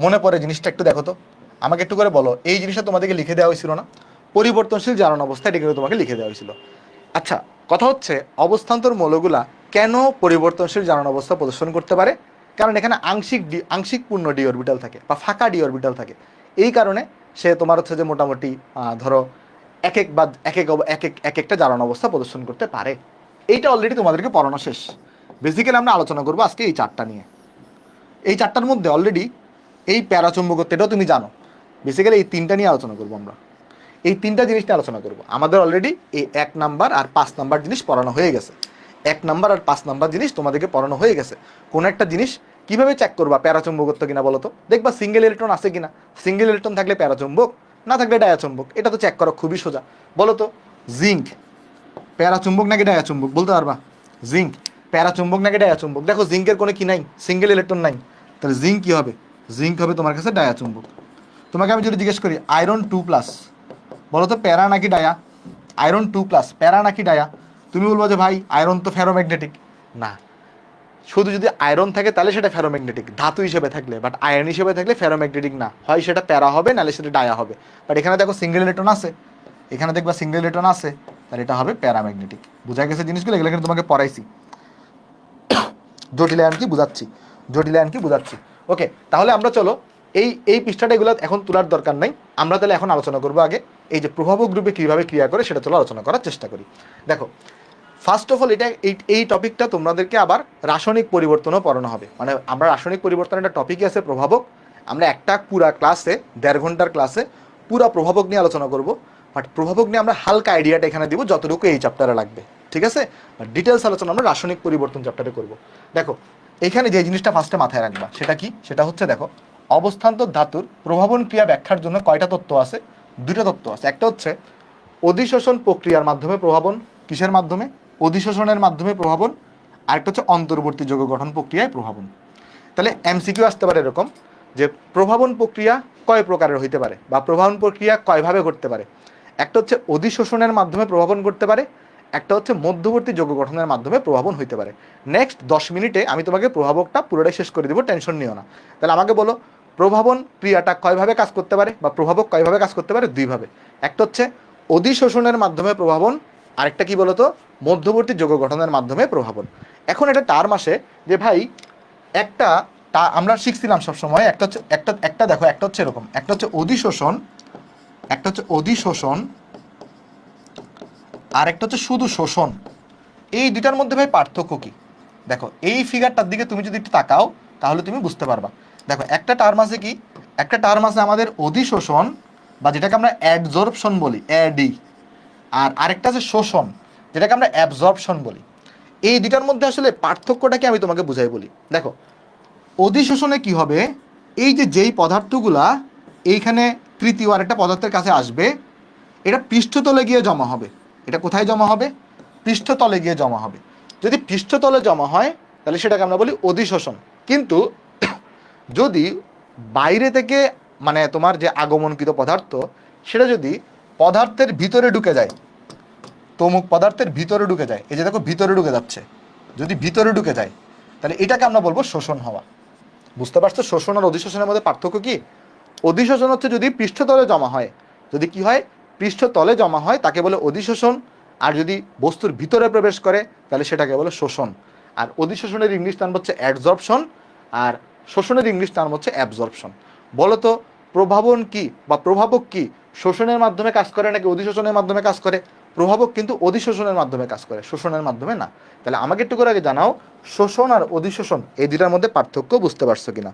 মনে পড়ে জিনিসটা? একটু দেখো তো, আমাকে একটু করে বলো। এই জিনিসটা তোমাদেরকে লিখে দেওয়া হয়েছিল না? পরিবর্তনশীল জারণ অবস্থা, এটা কিন্তু তোমাকে লিখে দেওয়া হয়েছিল। আচ্ছা, কথা হচ্ছে অবস্থান্তর মৌলগুলা কেন পরিবর্তনশীল জারণ অবস্থা প্রদর্শন করতে পারে? কারণ এখানে আংশিক পূর্ণ ডি অরবিটাল থাকে বা ফাঁকা ডি অরবিটাল থাকে। এই কারণে সে তোমার হচ্ছে যে মোটামুটি ধরো এক একটা জারণ অবস্থা প্রদর্শন করতে পারে। এইটা অলরেডি তোমাদেরকে পড়ানো শেষ। বেসিক্যালি আমরা আলোচনা করবো আজকে এই 4টা নিয়ে। এই 4টার মধ্যে অলরেডি এই প্যারাচুম্বকত্ব, এটাও তুমি জানো। বেসিক্যালি এই 3টা নিয়ে আলোচনা করবো আমরা। এই 3টা জিনিস নিয়ে আলোচনা করবো। আমাদের অলরেডি এই 1 নাম্বার আর 5 নাম্বার জিনিস পড়ানো হয়ে গেছে। 1 নাম্বার আর 5 নাম্বার জিনিস তোমাদেরকে পড়ানো হয়ে গেছে। কোনো একটা জিনিস কিভাবে চেক করবা প্যারাচুম্বকত্ব কিনা বলো তো? দেখবা সিঙ্গেল ইলেকট্রন আছে কিনা। সিঙ্গেল ইলেকট্রন থাকলে প্যারাচুম্বক, না থাকলে ডায়াচুম্বক। এটা তো চেক করা খুবই সোজা। বলো তো জিঙ্ক প্যারাচুম্বক নাকি ডায়াচুম্বক? বলতে পারবা? জিঙ্ক প্যারাচুম্বক নাকি ডায়াচুম্বক? দেখো জিঙ্কের কোনো কি নাই, সিঙ্গেল ইলেকট্রন নাই, তাহলে জিঙ্ক কি হবে? জিঙ্ক হবে তোমার কাছে ডায়াচুম্বক। তোমাকে আমি যদি জিজ্ঞেস করি আয়রন 2+, বলো তো প্যারা নাকি ডায়া? আয়রন 2+, প্যারা নাকি ডায়া? তুমি বলবো যে ভাই আয়রন তো ফেরোম্যাগনেটিক। না, শুধু যদি আয়রন থাকে তাহলে সেটা ফেরোম্যাগনেটিক ধাতু হিসেবে থাকলে, বাট আয়রন হিসেবে থাকলে ফেরোম্যাগনেটিক না, হয় সেটা প্যারা হবে নাহলে সেটা ডায়া হবে। বাট এখানে দেখো সিঙ্গেল ইলেকট্রন আছে, এখানে দেখবা সিঙ্গেল ইলেকট্রন আছে, তাহলে এটা হবে প্যারাম্যাগনেটিক। বুঝা গেছে জিনিসগুলো? এগুলো কিন্তু তোমাকে পড়াইছি, জটিলায়ন কি বুঝাচ্ছি, জটিলায়ন কি বুঝাচ্ছি। ওকে, তাহলে আমরা চলো এই এই পৃষ্ঠাটা এগুলো এখন তোলার দরকার নাই। আমরা তাহলে এখন আলোচনা করবো আগে এই যে প্রভাবক গ্রুপে কীভাবে ক্রিয়া করে সেটা চলো আলোচনা করার চেষ্টা করি। দেখো ফার্স্ট অফ অল এটা এই টপিকটা তোমাদেরকে আবার রাসায়নিক পরিবর্তনও পড়ানো হবে। মানে আমরা রাসায়নিক পরিবর্তনের একটা টপিকই আছে প্রভাবক। আমরা একটা পুরা ক্লাসে 1.5 ঘন্টার ক্লাসে পুরা প্রভাবক নিয়ে আলোচনা করব। বাট প্রভাবক নিয়ে আমরা হালকা আইডিয়াটা এখানে দিব যতটুকু এই চ্যাপ্টারে লাগবে, ঠিক আছে? ডিটেলস আলোচনা আমরা রাসায়নিক পরিবর্তন চ্যাপ্টারে করব। দেখো এখানে যে জিনিসটা ফার্স্টে মাথায় রাখবা সেটা কি? সেটা হচ্ছে দেখো অবস্থান্তর ধাতুর প্রভাবন ক্রিয়া ব্যাখ্যার জন্য কয়টা তত্ত্ব আছে? 2টা তত্ত্ব আছে। একটা হচ্ছে অধিশোষণ প্রক্রিয়ার মাধ্যমে প্রভাবন। কিসের মাধ্যমে? অধিশোষণের মাধ্যমে প্রভাবন। আরেকটা হচ্ছে অন্তর্বর্তী যৌগ গঠন প্রক্রিয়ায় প্রভাবন। তাহলে এমসিকিউ আসতে পারে এরকম যে প্রভাবন প্রক্রিয়া কয় প্রকারের হইতে পারে বা প্রভাবন প্রক্রিয়া কয়ভাবে ঘটতে পারে? একটা হচ্ছে অধিশোষণের মাধ্যমে প্রভাবন করতে পারে, একটা হচ্ছে মধ্যবর্তী যৌগ গঠনের মাধ্যমে প্রভাবন হইতে পারে। নেক্সট 10 মিনিটে আমি তোমাকে প্রভাবকটা পুরোটাই শেষ করে দেবো, টেনশন নিও না। তাহলে আমাকে বলো প্রভাবন ক্রিয়াটা কয়ভাবে কাজ করতে পারে বা প্রভাবক কয়ভাবে কাজ করতে পারে? 2ভাবে। একটা হচ্ছে অধিশোষণের মাধ্যমে প্রভাবন, আরেকটা কি বলতো? মধ্যবর্তী যৌগ গঠনের মাধ্যমে প্রভাবন। এখন এটা টার্ম আসে যে ভাই একটা আমরা শিখছিলাম সবসময় একটা হচ্ছে একটা দেখো একটা হচ্ছে এরকম, একটা হচ্ছে অধিশোষণ, একটা হচ্ছে অধিশোষণ, আর একটা হচ্ছে শুধু শোষণ। এই দুটার মধ্যে ভাই পার্থক্য কি? দেখো এই ফিগারটার দিকে তুমি যদি একটু তাকাও তাহলে তুমি বুঝতে পারবা। দেখো একটা টার্ম আছে কি? একটা টার্ম আছে আমাদের অধিশোষণ বা যেটাকে আমরা অ্যাডজর্পশন বলি, অ্যাডি। আর আরেকটা আছে শোষণ, যেটাকে আমরা অ্যাবজর্পশন বলি। এই দুটার মধ্যে আসলে পার্থক্যটাকে আমি তোমাকে বুঝাই বলি। দেখো অধিশোষণে কি হবে? এই যে যেই পদার্থগুলা এইখানে তৃতীয় আরেকটা পদার্থের কাছে আসবে, এটা পৃষ্ঠতলে গিয়ে জমা হবে। এটা কোথায় জমা হবে? পৃষ্ঠতলে গিয়ে জমা হবে। যদি পৃষ্ঠতলে জমা হয় তাহলে সেটাকে আমরা বলি অধিশোষণ। কিন্তু যদি বাইরে থেকে মানে তোমার যে আগমনকৃত পদার্থ সেটা যদি পদার্থের ভিতরে ঢুকে যায়, তমুক পদার্থের ভিতরে ঢুকে যায়, এই যে দেখো ভিতরে ঢুকে যাচ্ছে, যদি ভিতরে ঢুকে যায় তাহলে এটাকে আমরা বলবো শোষণ হওয়া। বুঝতে পারছো শোষণ আর অধিশোষণের মধ্যে পার্থক্য কি? অধিশোষণ হচ্ছে যদি পৃষ্ঠতলে জমা হয়, যদি কি হয়? পৃষ্ঠতলে জমা হয় তাকে বলে অধিশোষণ। আর যদি বস্তুর ভিতরে প্রবেশ করে তাহলে সেটাকে বলে শোষণ। আর অধিশোষণের ইংলিশ টার্ম হচ্ছে অ্যাডজর্পশন, আর শোষণের ইংলিশ টার্ম হচ্ছে অ্যাবজর্পশন। বলো তো প্রভাবন কি বা প্রভাবক কি? শোষণের মাধ্যমে কাজ করে নাকি অধিশোষণের মাধ্যমে কাজ করে? প্রভাবক কিন্তু অধিশোষণের মাধ্যমে কাজ করে, শোষণের মাধ্যমে না। তাহলে আমাকে একটু করে আগে জানাও শোষণ আর অধিশোষণ এই দুটার মধ্যে পার্থক্য বুঝতে পারছো কিনা?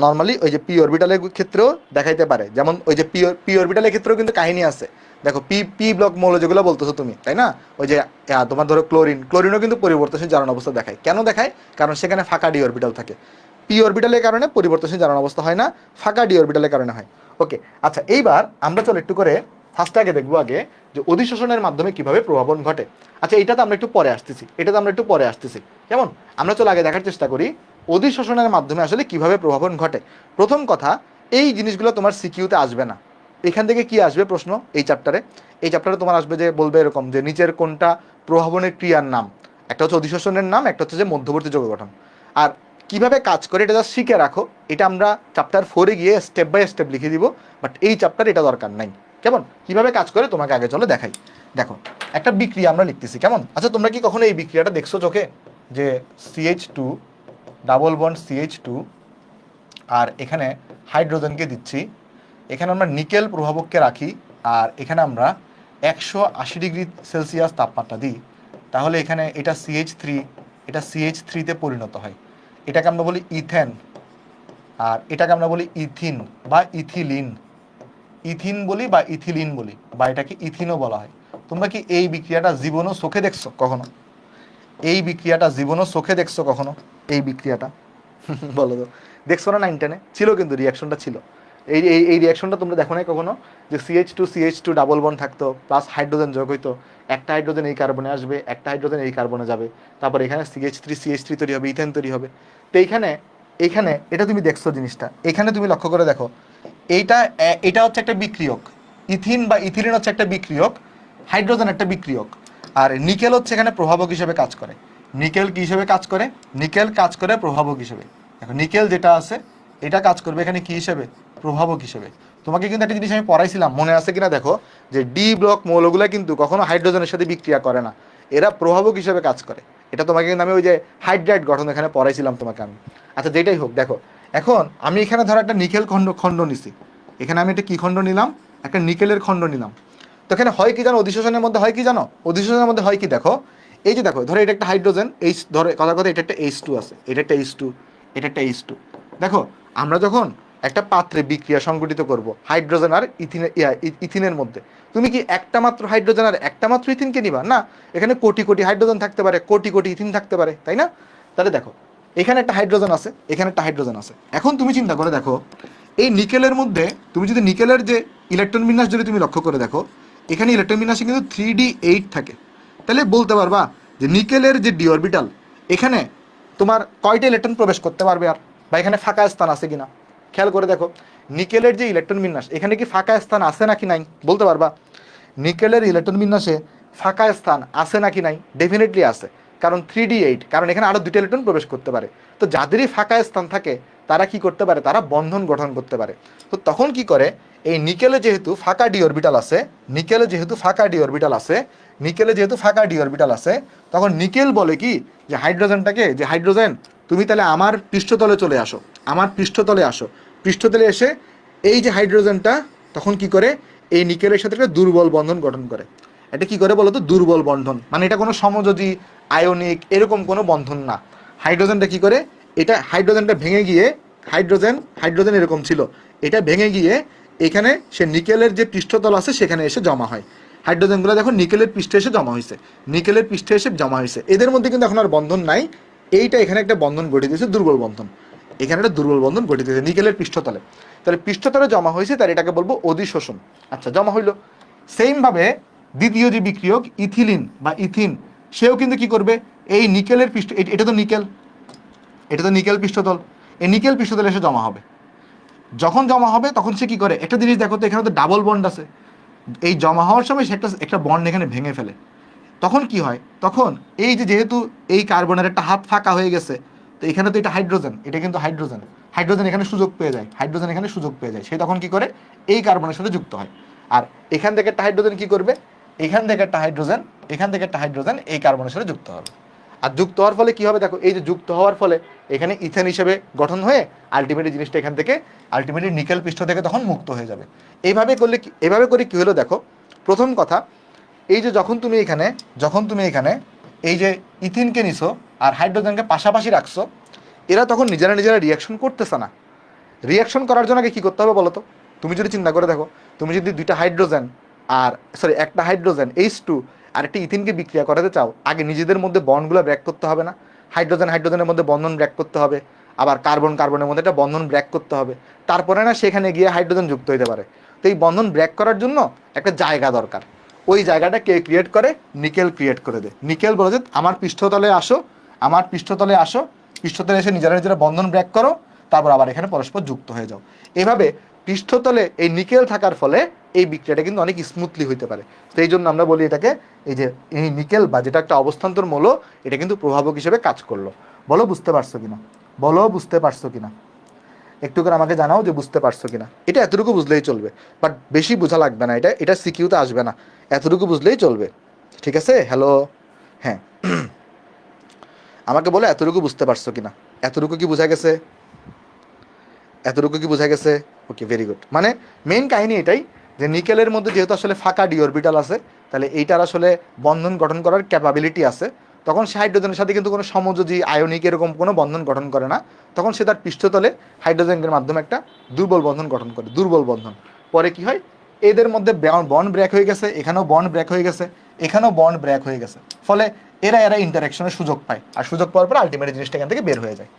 নর্মালি ওই যে পি অরবিটালের ক্ষেত্রেও দেখাইতে পারে, যেমন ওই যে পি অরবিটালের ক্ষেত্রেও কিন্তু কাহিনী আছে দেখো পি পি ব্লক মৌল যেগুলো বলতেছো তুমি, তাই না? ওই যে তোমার ধরো ক্লোরিনও কিন্তু পরিবর্তনশীল জারণ অবস্থা দেখায়। কেন দেখায়? কারণ সেখানে ফাঁকা ডি অরবিটাল থাকে। পি অরবিটালের কারণে পরিবর্তনশীল জারণ অবস্থা হয় না, ফাঁকা ডি অরবিটালের কারণে হয়। ওকে, আচ্ছা এইবার আমরা চলো একটু করে ফার্স্টে আগে দেখবো আগে যে অধিশোষণের মাধ্যমে কিভাবে প্রভাবন ঘটে। আচ্ছা এটা তো আমরা একটু পরে আসতেছি, কেমন? আমরা চলো আগে দেখার চেষ্টা করি অধিশোষণের মাধ্যমে আসলে কিভাবে প্রভাবন ঘটে। প্রথম কথা, এই জিনিসগুলো তোমার সিকিউতে আসবে না। এখান থেকে কি আসবে প্রশ্ন এই চ্যাপ্টারে তোমার আসবে যে বলবে এরকম যে নিচের কোনটা প্রভাবনের ক্রিয়ার নাম। একটা হচ্ছে অধিশোষণের নাম, একটা হচ্ছে যে মধ্যবর্তী যৌগ গঠন। আর কিভাবে কাজ করে এটা জাস্ট শিখে রাখো, এটা আমরা চ্যাপ্টার 4-এ গিয়ে স্টেপ বাই স্টেপ লিখে দিব, বাট এই চ্যাপ্টারে এটা দরকার নাই। কেমন? কিভাবে কাজ করে তোমাকে আগে চলো দেখাই। দেখো একটা বিক্রিয়া আমরা লিখতেছি, কেমন? আচ্ছা তোমরা কি কখনো এই বিক্রিয়াটা দেখছো চোখে, যে CH2 ডাবল বন্ড CH2 আর এখানে হাইড্রোজেনকে দিচ্ছি, এখানে আমরা নিকেল প্রভাবককে রাখি, আর এখানে আমরা 180 ডিগ্রি সেলসিয়াস তাপমাত্রা দিই, তাহলে এখানে এটা CH3, এটা CH3-তে পরিণত হয়। এটাকে আমরা বলি ইথেন, আর এটাকে আমরা বলি ইথিন বা ইথিলিন। ইথিন বলি বা ইথিলিন বলি, বা এটাকে ইথিনও বলা হয়। তোমরা কি এই বিক্রিয়াটা জীবনও চোখে দেখছো কখনো? কখনো এই বিক্রিয়াটা? বলো তো, দেখছো না? 9-10-এ ছিল কিন্তু রিয়াকশনটা ছিল। এই রিয়াকশনটা তোমরা দেখো নাই কখনো, যে CH2 ডাবল বন্ড থাকতো, প্লাস হাইড্রোজেন যোগ হইতো, একটা হাইড্রোজেন এই কার্বনে আসবে, একটা হাইড্রোজেন এই কার্বনে যাবে, তারপর এখানে CH3 তৈরি হবে, ইথেন তৈরি হবে। তো এইখানে এইখানে এটা তুমি দেখছো জিনিসটা, এখানে তুমি লক্ষ্য করে দেখো, এটা হচ্ছে একটা বিক্রিয়ক, ইথিন বা ইথিলিন হচ্ছে একটা বিক্রিয়ক, হাইড্রোজেন একটা বিক্রিয়ক, আর নিকেল হচ্ছে এখানে প্রভাবক হিসেবে কাজ করে। নিকেল কি হিসেবে কাজ করে? নিকেল কাজ করে প্রভাবক হিসেবে। দেখো নিকেল যেটা আছে এটা কাজ করবে এখানে কি হিসেবে? প্রভাবক হিসেবে। তোমাকে কিন্তু একটা জিনিস আমি পড়াইছিলাম, মনে আছে কিনা দেখো, যে ডি ব্লক মৌলগুলা কিন্তু কখনো হাইড্রোজেনের সাথে বিক্রিয়া করে না, এরা প্রভাবক হিসেবে কাজ করে। এটা তোমাকে কিন্তু আমি ওই যে হাইড্রাইড গঠন এখানে পড়াইছিলাম তোমাকে আমি। আচ্ছা যেটাই হোক, দেখো এখন আমি এখানে ধরো একটা নিকেল খণ্ড খণ্ড নিছি, এখানে আমি একটা কি খণ্ড নিলাম? একটা নিকেলের খণ্ড নিলাম। তো এখানে হয় কি জানো? অধিশোষণের মধ্যে হয় কি জানো? অধিশোষণের মধ্যে হয় কি দেখো, এই যে দেখো, ধরো এটা একটা হাইড্রোজেন এইচ, ধরো কথা কথা এটা একটা H2 আছে, এটা একটা H2, এটা একটা H2। দেখো আমরা যখন একটা পাত্রে বিক্রিয়া সংঘটিত করব হাইড্রোজেন আর ইথিনের মধ্যে, তুমি কি একটা মাত্র হাইড্রোজেন আর একটা মাত্র ইথিনকে নিবা? না, এখানে কোটি কোটি হাইড্রোজেন থাকতে পারে, কোটি কোটি ইথিন থাকতে পারে, তাই না? তাহলে দেখো এখানে একটা হাইড্রোজেন আছে, এখানে একটা হাইড্রোজেন আছে। এখন তুমি চিন্তা করে দেখো, এই নিকেলের মধ্যে তুমি যদি নিকেলের যে ইলেকট্রন বিন্যাস যদি তুমি লক্ষ্য করে দেখো, এখানে ইলেকট্রন বিন্যাসে কিন্তু 3d8 থাকে। তাহলে বলতে পারবা যে নিকেলের যে ডি অরবিটাল, এখানে তোমার কয়টা ইলেকট্রন প্রবেশ করতে পারবে, আর বা এখানে ফাঁকা স্থান আছে কিনা খেয়াল করে দেখো। নিকেলের যে ইলেকট্রন বিন্যাস, এখানে কি ফাঁকা স্থান আছে নাকি নাই বলতে পারবা? নিকেলের ইলেকট্রন বিন্যাসে ফাঁকা স্থান আছে নাকি নাই? ডেফিনেটলি আছে, কারণ 3d8, কারণ এখানে আরও দুটো ইলেকট্রন প্রবেশ করতে পারে। তো যাদেরই ফাঁকা স্থান থাকে তারা কি করতে পারে? তারা বন্ধন গঠন করতে পারে। তো তখন কি করে, এই নিকেলে যেহেতু ফাঁকা ডি অরবিটাল আছে, তখন নিকেল বলে কি, যে হাইড্রোজেনটাকে, যে হাইড্রোজেন তুমি তাহলে আমার পৃষ্ঠতলে চলে আসো, পৃষ্ঠতলে এসে এই যে হাইড্রোজেনটা তখন কি করে, এই নিকেলের সাথে একটা দুর্বল বন্ধন গঠন করে। এটা কি করে বলো তো? দুর্বল বন্ধন, মানে এটা কোনো সমযোজী আয়নিক এরকম কোনো বন্ধন না। হাইড্রোজেনটা কি করে, এটা হাইড্রোজেনটা ভেঙে গিয়ে, হাইড্রোজেন এরকম ছিল, এটা ভেঙে গিয়ে এখানে সে নিকেলের যে পৃষ্ঠতল আছে সেখানে এসে জমা হয়। হাইড্রোজেনগুলো দেখো নিকেলের পৃষ্ঠে এসে জমা হয়েছে, এদের মধ্যে কিন্তু এখন আর বন্ধন নাই। এইটা এখানে একটা বন্ধন গঠিত হয়েছে, দুর্বল বন্ধন, এখানে একটা দুর্বল বন্ধন গঠিত হয়েছে নিকেলের পৃষ্ঠতলে। তাহলে পৃষ্ঠতলে জমা হয়েছে, তার এটাকে বলবো অধিশোষণ। আচ্ছা জমা হইলো। সেমভাবে দ্বিতীয় যে বিক্রিয়ক ইথিলিন বা ইথিন, সেও কিন্তু কি করবে, এই নিকেলের পৃষ্ঠ, এটা তো নিকেল পৃষ্ঠতল, এই নিকেল পৃষ্ঠতলে এসে জমা হবে। যখন জমা হবে তখন সে কি করে, একটা জিনিস দেখো তো, এখানে তো ডাবল বন্ড আছে, এই জমা হওয়ার সময় সে একটা বন্ড এখানে ভেঙে ফেলে। তখন কি হয়, তখন এই যে যেহেতু এই কার্বনের একটা হাত ফাঁকা হয়ে গেছে, তো এখানে তো এটা হাইড্রোজেন, এটা কিন্তু হাইড্রোজেন এখানে সুযোগ পেয়ে যায়, সে তখন কি করে, এই কার্বনের সাথে যুক্ত হয়। আর এখান থেকে একটা হাইড্রোজেন কি করবে, এখান থেকে একটা হাইড্রোজেন এই কার্বনের সাথে যুক্ত হবে। আর যুক্ত হওয়ার ফলে কি হবে দেখো, এই যে যুক্ত হওয়ার ফলে এখানে ইথেন হিসেবে গঠন হয়ে আলটিমেটলি জিনিসটা এখান থেকে আলটিমেটলি নিকেল পৃষ্ঠ থেকে তখন মুক্ত হয়ে যাবে। এইভাবে করে কি হলো দেখো, প্রথম কথা, এই যে যখন তুমি এখানে এই যে ইথিনকে নিছো আর হাইড্রোজেনকে পাশাপাশি রাখছো, এরা তখন নিজেরা রিয়াকশন করতেছে না। রিয়াকশন করার জন্য আগে কী করতে হবে বলো তো? তুমি যদি চিন্তা করে দেখো, তুমি যদি দুইটা হাইড্রোজেন আর সরি একটা হাইড্রোজেন H2 আর একটা ইথিনকে বিক্রিয়া করাতে চাও, আগে নিজেদের মধ্যে বন্ডগুলো ব্রেক করতে হবে না? হাইড্রোজেন হাইড্রোজেনের মধ্যে বন্ধন ব্রেক করতে হবে, আবার কার্বন কার্বনের মধ্যে একটা বন্ধন ব্রেক করতে হবে, তারপরে না সেখানে গিয়ে হাইড্রোজেন যুক্ত হতে পারে। তো এই বন্ধন ব্রেক করার জন্য একটা জায়গা দরকার। ওই জায়গাটা কে ক্রিয়েট করে? নিকেল ক্রিয়েট করে দেয়। নিকেল বলে যে আমার পৃষ্ঠতলে আসো, আমার পৃষ্ঠতলে আসো, পৃষ্ঠতলে এসে নিজেরা নিজেরা বন্ধন ব্রেক করো, তারপর আবার এখানে পরস্পর যুক্ত হয়ে যাও। এভাবে পৃষ্ঠতলে এই নিকেল থাকার ফলে এই বিক্রিয়াটা কিন্তু অনেক স্মুথলি হইতে পারে। তো এই জন্য আমরা বলি এটাকে এই যে এই নিকেল বা যেটা একটা অবস্থান্তর মৌল, এটা কিন্তু প্রভাবক হিসেবে কাজ করলো। বলো বুঝতে পারছো কিনা? বলো বুঝতে পারছো কিনা? একটু করে আমাকে জানাও যে বুঝতে পারছো কিনা। এটা এতটুকু বুঝলেই চলবে, বাট বেশি বোঝা লাগবে না, এটা এটা সিকিউতে আসবে না, এতটুকু বুঝলেই চলবে। ঠিক আছে? হ্যালো, হ্যাঁ, আমাকে বলো এতটুকু বুঝতে পারছো কিনা। এতটুকু কি বোঝা গেছে? এতটুকু কি বোঝা গেছে? ওকে, ভেরি গুড। মানে মেইন কাহিনী এটাই যে নিকেলের মধ্যে যেহেতু আসলে ফাঁকা ডি অরবিটাল আছে, তাহলে এইটার আসলে বন্ধন গঠন করার ক্যাপাবিলিটি আছে। তখন সে হাইড্রোজেনের সাথে কিন্তু কোনো সমযোজী আয়নিক এরকম কোনো বন্ধন গঠন করে না। তখন সে তার পৃষ্ঠতলে হাইড্রোজেনের মাধ্যমে একটা দুর্বল বন্ধন গঠন করে, দুর্বল বন্ধন। পরে কি হয়? এদের মধ্যে বন্ড ব্রেক হয়ে গেছে, এখানেও বন্ড ব্রেক হয়ে গেছে, এখানেও বন্ড ব্রেক হয়ে গেছে, ফলে এরা এরা ইন্টারাকশনের সুযোগ পায়, আর সুযোগ পাওয়ার পর আলটিমেটলি জিনিসটা এখান থেকে বের হয়ে যায়।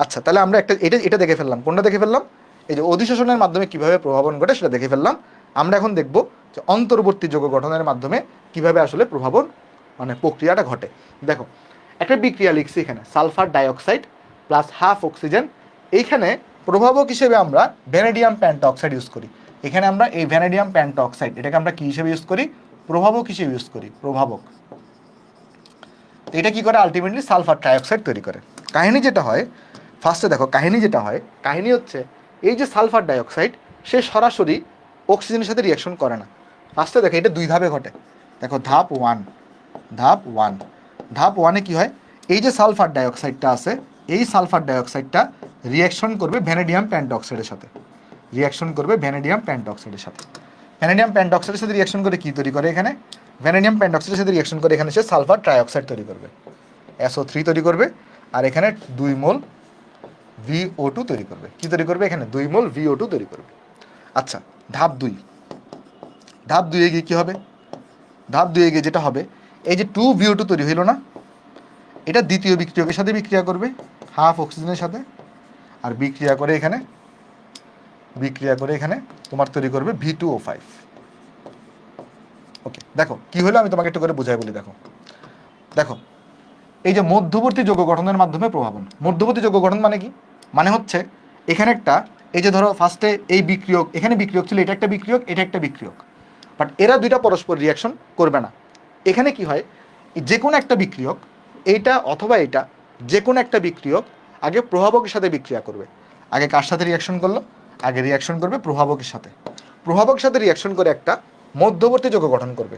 আচ্ছা, তাহলে আমরা একটা এটা এটা দেখে ফেললাম। কোনটা দেখে ফেললাম? এই যে অধিশোষণের মাধ্যমে কিভাবে প্রভাবন ঘটে সেটা দেখে ফেললাম। আমরা এখন দেখব যে অন্তর্বর্তী যৌগ গঠনের মাধ্যমে কিভাবে আসলে প্রভাবন মানে প্রক্রিয়াটা ঘটে। দেখো, একটা বিক্রিয়া লিখছি এখানে, sulphur dioxide plus half oxygen. এইখানে প্রভাবক হিসেবে আমরা ভ্যানাডিয়াম পেন্টঅক্সাইড ইউজ করি। এখানে আমরা এই ভ্যানাডিয়াম পেন্টঅক্সাইড এটাকে আমরা কি হিসেবে ইউজ করি? প্রভাবক হিসেবে ইউজ করি, প্রভাবক। তো এটা কি করে? আলটিমেটলি সালফার ট্রাইঅক্সাইড তৈরি করে। কাহিনী যেটা হয়, ফার্স্টে দেখো কাহিনী যেটা হয়, কাহিনী হচ্ছে এই যে সালফার ডাইঅক্সাইড সে সরাসরি অক্সিজেনের সাথে রিয়াকশন করে না। ফার্স্টে দেখো এটা দুই ধাপে ঘটে। দেখো ধাপ ওয়ান, ধাপ ওয়ান, ধাপ ওয়ানে কি হয়? এই যে সালফার ডাইঅক্সাইডটা আছে, এই সালফার ডাইঅক্সাইডটা রিয়াকশন করবে ভ্যানাডিয়াম পেন্টঅক্সাইডের সাথে, রিয়াকশন করবে ভ্যানাডিয়াম পেন্টঅক্সাইডের সাথে। ভ্যানাডিয়াম পেন্টঅক্সাইডের সাথে রিয়াকশন করে কি তৈরি করে? এখানে ভ্যানাডিয়াম পেন্টঅক্সাইডের সাথে রিয়াকশন করে এখানে সে সালফার ট্রাইঅক্সাইড তৈরি করবে, SO3 তৈরি করবে, আর এখানে 2 মোল VO2 তৈরি করবে। কি তৈরি করবে? এখানে 2 মোল VO2 তৈরি করবে। আচ্ছা, ধাপ 2, ধাপ 2 এ গিয়ে কী হবে? ধাপ 2 এ গিয়ে যেটা হবে, এই যে 2 VO2 তৈরি হইল না, এটা দ্বিতীয় বিক্রিয়কের সাথে বিক্রিয়া করবে হাফ অক্সিজেনের সাথে, আর বিক্রিয়া করে এখানে তোমার তৈরি করবে V2O5। ওকে, দেখো কি হলো, আমি তোমাকে একটু করে বুঝাই বলি। দেখো দেখো এই যে মধ্যবর্তী যৌগ গঠনের মাধ্যমে প্রভাবন, মধ্যবর্তী যৌগ গঠন মানে কি? মানে হচ্ছে এখানে একটা, এই যে ধরো ফার্স্টে এই বিক্রিয়ক, এখানে বিক্রিয়ক ছিল, এটা একটা বিক্রিয়ক, এটা একটা বিক্রিয়ক, বাট এরা দুইটা পরস্পর রিয়াকশন করবে না। এখানে কি হয়? যে কোনো একটা বিক্রিয়ক, এইটা অথবা এটা, যে কোনো একটা বিক্রিয়ক আগে প্রভাবকের সাথে বিক্রিয়া করবে। আগে কার সাথে রিয়াকশন করলো? আগে রিয়াকশন করবে প্রভাবকের সাথে। প্রভাবকের সাথে রিয়াকশন করে একটা মধ্যবর্তী যৌগ গঠন করবে,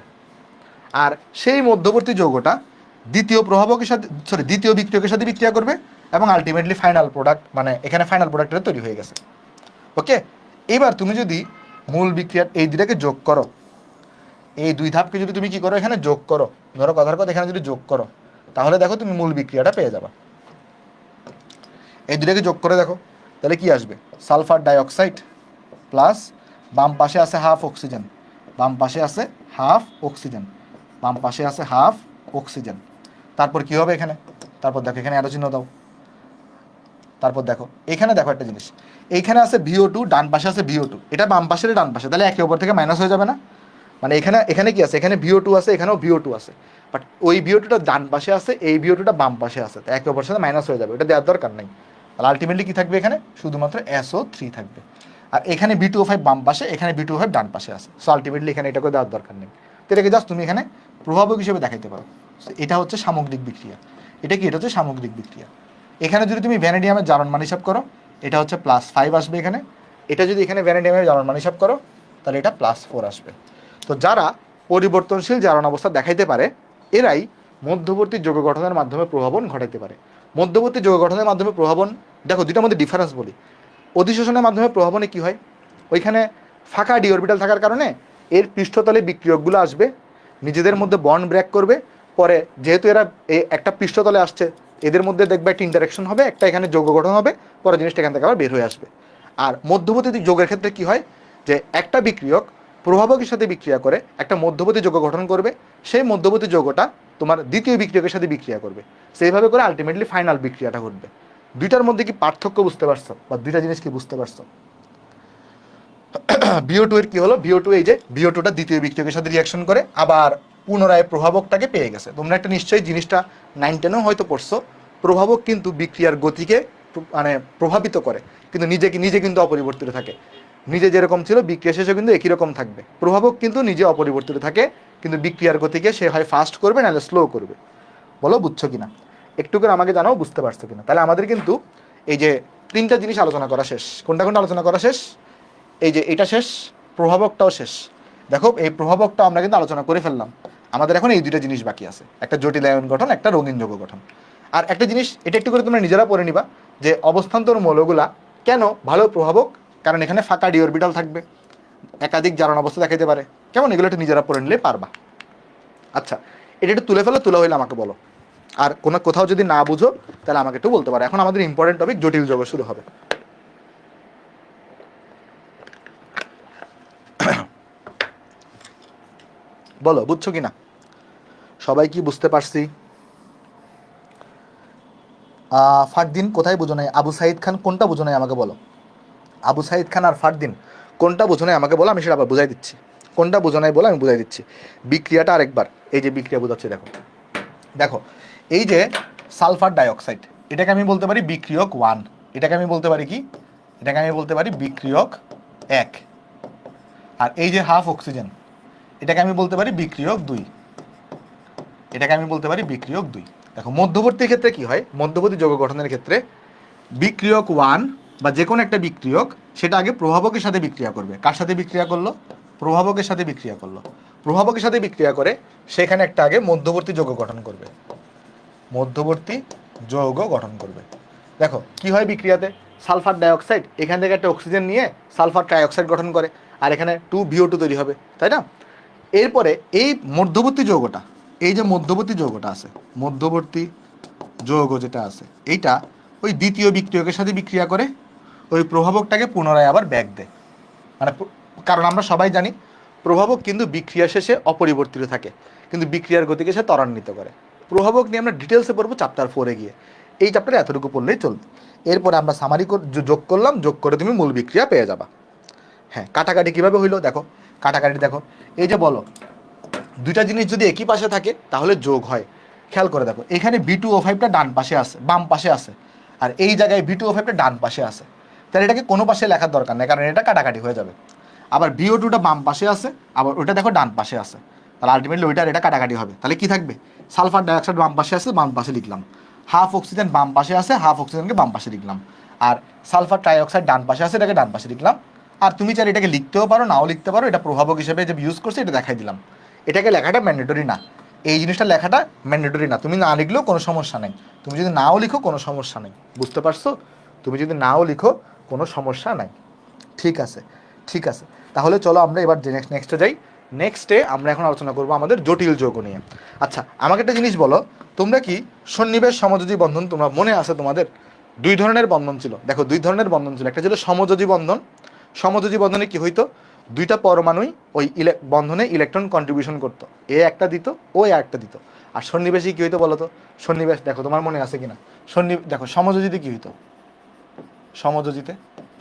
আর সেই মধ্যবর্তী যৌগটা দ্বিতীয় প্রভাবকের সাথে দ্বিতীয় বিক্রিয়কের সাথে বিক্রিয়া করবে, এবং আলটিমেটলি ফাইনাল প্রোডাক্ট, মানে এখানে ফাইনাল প্রোডাক্টটা তৈরি হয়ে গেছে। ওকে, এবার তুমি যদি মূল বিক্রিয়ার এই দুটাকে যোগ করো, এই দুই ধাপকে যদি তুমি কি করো? এখানে যোগ করো, ধরো কথার কথা এখানে যদি যোগ করো, তাহলে দেখো তুমি মূল বিক্রিয়াটা পেয়ে যাবা। এই দুটাকে যোগ করে দেখো, তাহলে কি আসবে? সালফার ডাইঅক্সাইড প্লাস বাম পাশে আছে হাফ অক্সিজেন, বাম পাশে আছে হাফ অক্সিজেন, বাম পাশে আছে হাফ অক্সিজেন। তারপর কি হবে এখানে? তারপর দেখো এখানে অ্যারো চিহ্ন দাও। তারপর দেখো এখানে, দেখো একটা জিনিস, এইখানে আছে VO2, ডান পাশে আছে VO2, এটা বাম পাশের ডান পাশে, তাহলে একে অপর থেকে মাইনাস হয়ে যাবে না? মানে এখানে এখানে কি আছে? এখানে VO2 আছে, এখানেও VO2 আছে, বাট ওই VO2টা ডান পাশে আছে, এই VO2টা বাম পাশে আছে, তো একে অপরের সাথে মাইনাস হয়ে যাবে, এটা দেওয়ার দরকার নেই। তাহলে আলটিমেটলি কি থাকবে? এখানে শুধুমাত্র SO3 থাকবে। আর এখানে V2O5 বাম পাশে, এখানে V2O5 ডান পাশে আছে, সো আলটিমেটলি এখানে এটাকে দেওয়ার দরকার নেই। তো এটাকে জাস্ট তুমি এখানে প্রভাবক হিসেবে দেখাইতে পারো। এটা হচ্ছে সামগ্রিক বিক্রিয়া। এটা কি? এটা হচ্ছে সামগ্রিক বিক্রিয়া। এখানে যদি তুমি ভ্যানাডিয়ামের জারণ মান হিসাব করো, এটা হচ্ছে +5 আসবে এখানে। এটা যদি এখানে ভ্যানাডিয়ামের জারণ মান হিসাব করো, তাহলে এটা +4 আসবে। তো যারা পরিবর্তনশীল জারণ অবস্থা দেখাইতে পারে, এরাই মধ্যবর্তী যৌগ গঠনের মাধ্যমে প্রভাবন ঘটাইতে পারে। মধ্যবর্তী যৌগ গঠনের মাধ্যমে প্রভাবন, দেখো দুইটার মধ্যে ডিফারেন্স বলি। অধিশোষণের মাধ্যমে প্রভাবনে কি হয়? ওইখানে ফাঁকা ডি অরবিটাল থাকার কারণে এর পৃষ্ঠতলে বিক্রিয়কগুলো আসবে, নিজেদের মধ্যে বন্ড ব্রেক করবে, পরে যেহেতু এরা এই একটা পৃষ্ঠতলে আসছে, এদের মধ্যে দেখবে একটা ইন্টারাকশন হবে, একটা এখানে যৌগ গঠন হবে, পরে জিনিসটা এখান থেকে আবার বের হয়ে আসবে। আর মধ্যবর্তী যৌগের ক্ষেত্রে কি হয়? যে একটা বিক্রিয়ক প্রভাবকের সাথে বিক্রিয়া করে একটা মধ্যবর্তী যৌগ গঠন করবে, সেই মধ্যবর্তী যৌগটা তোমার দ্বিতীয় বিক্রিয়কের সাথে বিক্রিয়া করবে, সেইভাবে করে আলটিমেটলি ফাইনাল বিক্রিয়াটা ঘটবে। দুইটার মধ্যে কি পার্থক্য বুঝতে পারছো, বা দুইটা জিনিস কি বুঝতে পারছো? বিও টু এর কি হলো, বিও টু এই যে বিও টুটা দ্বিতীয় বিক্রিয়কের সাথে রিয়াকশন করে আবার পুনরায় প্রভাবকটাকে পেয়ে গেছে। তোমরা একটা নিশ্চয়ই জিনিসটা 9-10-এও হয়তো পড়ছো, প্রভাবক কিন্তু বিক্রিয়ার গতিকে মানে প্রভাবিত করে, কিন্তু নিজে কিন্তু অপরিবর্তিত থাকে। নিজে যেরকম ছিল বিক্রিয়া শেষে কিন্তু একই রকম থাকবে। প্রভাবক কিন্তু নিজে অপরিবর্তিত থাকে, কিন্তু বিক্রিয়ার গতিকে সে হয় ফাস্ট করবে নাহলে স্লো করবে। বলো বুঝছো কিনা, একটু করে আমাকে জানাও বুঝতে পারছো কিনা। তাহলে আমাদের কিন্তু এই যে তিনটা জিনিস আলোচনা করা শেষ। কোনটা কোনটা আলোচনা করা শেষ? এই যে এটা শেষ, প্রভাবকটাও শেষ। দেখো এই প্রভাবকটা আমরা কিন্তু আলোচনা করে ফেললাম, আমাদের এখন এই দুইটা জিনিস বাকি আছে, একটা জটিল আয়ন গঠন, একটা রঙিন যৌগ গঠন। আর একটা জিনিস এটা একটু করে তোমরা নিজেরা পড়ে নিবা, যে অবস্থান্তর মৌলগুলা কেন ভালো প্রভাবক, কারণ এখানে ফাঁকা ডি অরবিটাল থাকবে, একাধিক জারণ অবস্থা দেখাইতে পারে, কেমন, এগুলো একটু নিজেরা পড়ে নিলে পারবা। আচ্ছা, এটা একটু তুলে ফেলো, তুলে হইলে আমাকে বলো। আর কোনো কোথাও যদি না বুঝো তাহলে আমাকে একটু বলতে পারো। এখন আমাদের ইম্পর্টেন্ট টপিক জটিল যৌগ শুরু হবে। বলো বুঝছো কিনা, সবাই কি বুঝতে পারছি? ফারদিন কোথায় বুঝো নাই? আবু সাইদ খান কোনটা বুঝো নাই আমাকে বলো। আবু সাইদ খান আর ফারদিন কোনটা বুঝো নাই আমাকে বলো, আমি সেটা আবার বুঝাই দিচ্ছি। কোনটা বুঝো নাই বলো, আমি বুঝাই দিচ্ছি। বিক্রিয়াটা আরেকবার, এই যে বিক্রিয়া বোঝাচ্ছি, দেখো দেখো এই যে সালফার ডাইঅক্সাইড, এটাকে আমি বলতে পারি বিক্রিয়ক 1, এটাকে আমি বলতে পারি কি, এটাকে আমি বলতে পারি বিক্রিয়ক 1। আর এই যে হাফ অক্সিজেন, এটাকে আমি বলতে পারি বিক্রিয়ক 2, এটাকে আমি বলতে পারি বিক্রিয়ক 2। দেখো মধ্যবর্তী ক্ষেত্রে কি হয়, মধ্যবর্তী যৌগ গঠনের ক্ষেত্রে বিক্রিয়ক 1 বা যে কোনো একটা বিক্রিয়ক সেটা আগে প্রভাবকের সাথে বিক্রিয়া করবে। কার সাথে বিক্রিয়া করলো? প্রভাবকের সাথে বিক্রিয়া করলো। প্রভাবকের সাথে বিক্রিয়া করে সেখানে একটা আগে মধ্যবর্তী যৌগ গঠন করবে, মধ্যবর্তী যৌগ গঠন করবে। দেখো কি হয় বিক্রিয়াতে, সালফার ডাইঅক্সাইড এখান থেকে একটা অক্সিজেন নিয়ে সালফার ট্রাইঅক্সাইড গঠন করে, আর এখানে 2BO2 তৈরি হবে, তাই না? এরপরে এই মধ্যবর্তী যৌগটা, এই যে মধ্যবর্তী যৌগটা আছে, মধ্যবর্তী যৌগ যেটা আছে এইটা ওই দ্বিতীয় বিক্রিয়কের সাথে বিক্রিয়া করে ওই প্রভাবকটাকে পুনরায় আবার ব্যাক দেয়। মানে কারণ আমরা সবাই জানি প্রভাবক কিন্তু বিক্রিয়া শেষে অপরিবর্তিত থাকে, কিন্তু বিক্রিয়ার গতিকে সে ত্বরান্বিত করে। প্রভাবক নিয়ে আমরা ডিটেলসে পড়বো চ্যাপ্টার 4-এ গিয়ে, এই চ্যাপ্টারে এতটুকু পড়লেই চলবে। এরপরে আমরা সামারি যোগ করলাম, যোগ করে তুমি মূল বিক্রিয়া পেয়ে যাবা। হ্যাঁ, কাটাকাটি কীভাবে হইলো দেখো, কাটাকাটি দেখো, এই যে বলো দুইটা জিনিস যদি একই পাশে থাকে তাহলে যোগ হয়। খেয়াল করে দেখো, এখানে B2O5টা ডান পাশে আছে, বাম পাশে আছে, আর এই জায়গায় B2O5টা ডান পাশে আছে, তাহলে এটাকে কোনো পাশে লেখার দরকার নেই, কারণ এটা কাটাকাটি হয়ে যাবে। আবার BO2টা বাম পাশে আছে, আবার ওইটা দেখো ডান পাশে আছে, তাহলে আলটিমেটলি ওইটার এটা কাটাকাটি হবে। তাহলে কি থাকবে, সালফার ডাইঅক্সাইড বাম পাশে আছে, বাম পাশে লিখলাম। হাফ অক্সিজেন বাম পাশে আছে, হাফ অক্সিজেনকে বাম পাশে লিখলাম। আর সালফার ট্রাইঅক্সাইড ডান পাশে আছে, এটাকে ডান পাশে লিখলাম। আর তুমি চাইলে এটাকে লিখতেও পারো, নাও লিখতে পারো, এটা প্রভাবক হিসেবে যে ইউজ করছে এটা দেখাই দিলাম। এটাকে লেখাটা ম্যান্ডেটরি না, এই জিনিসটা লেখাটা ম্যান্ডেটরি না, তুমি না লিখলেও কোনো সমস্যা নেই, তুমি যদি নাও লিখো কোনো সমস্যা নেই, বুঝতে পারছো? তুমি যদি নাও লিখো কোনো সমস্যা নাই। ঠিক আছে, ঠিক আছে, তাহলে চলো আমরা এবার নেক্সটে যাই। নেক্সটে আমরা এখন আলোচনা করবো আমাদের জটিল যৌগ নিয়ে। আচ্ছা, আমাকে একটা জিনিস বলো, তোমরা কি সন্নিবেশ সমযোজী বন্ধন তোমরা মনে আছে তোমাদের? দুই ধরনের বন্ধন ছিল, দেখো দুই ধরনের বন্ধন ছিল, একটা ছিল সমযোজী বন্ধন। সমযোজী বন্ধনে কি হইতো, দুইটা পরমাণুই ওই বন্ধনে ইলেকট্রন কন্ট্রিবিউশন করতো, এ একটা দিত, ও একটা দিত। আর সন্নিবেশে কি হইতো বলো তো? সন্নিবেশ দেখো তোমার মনে আছে কিনা, দেখো সমযোজিতে কি হইতো, সমযোজিতে,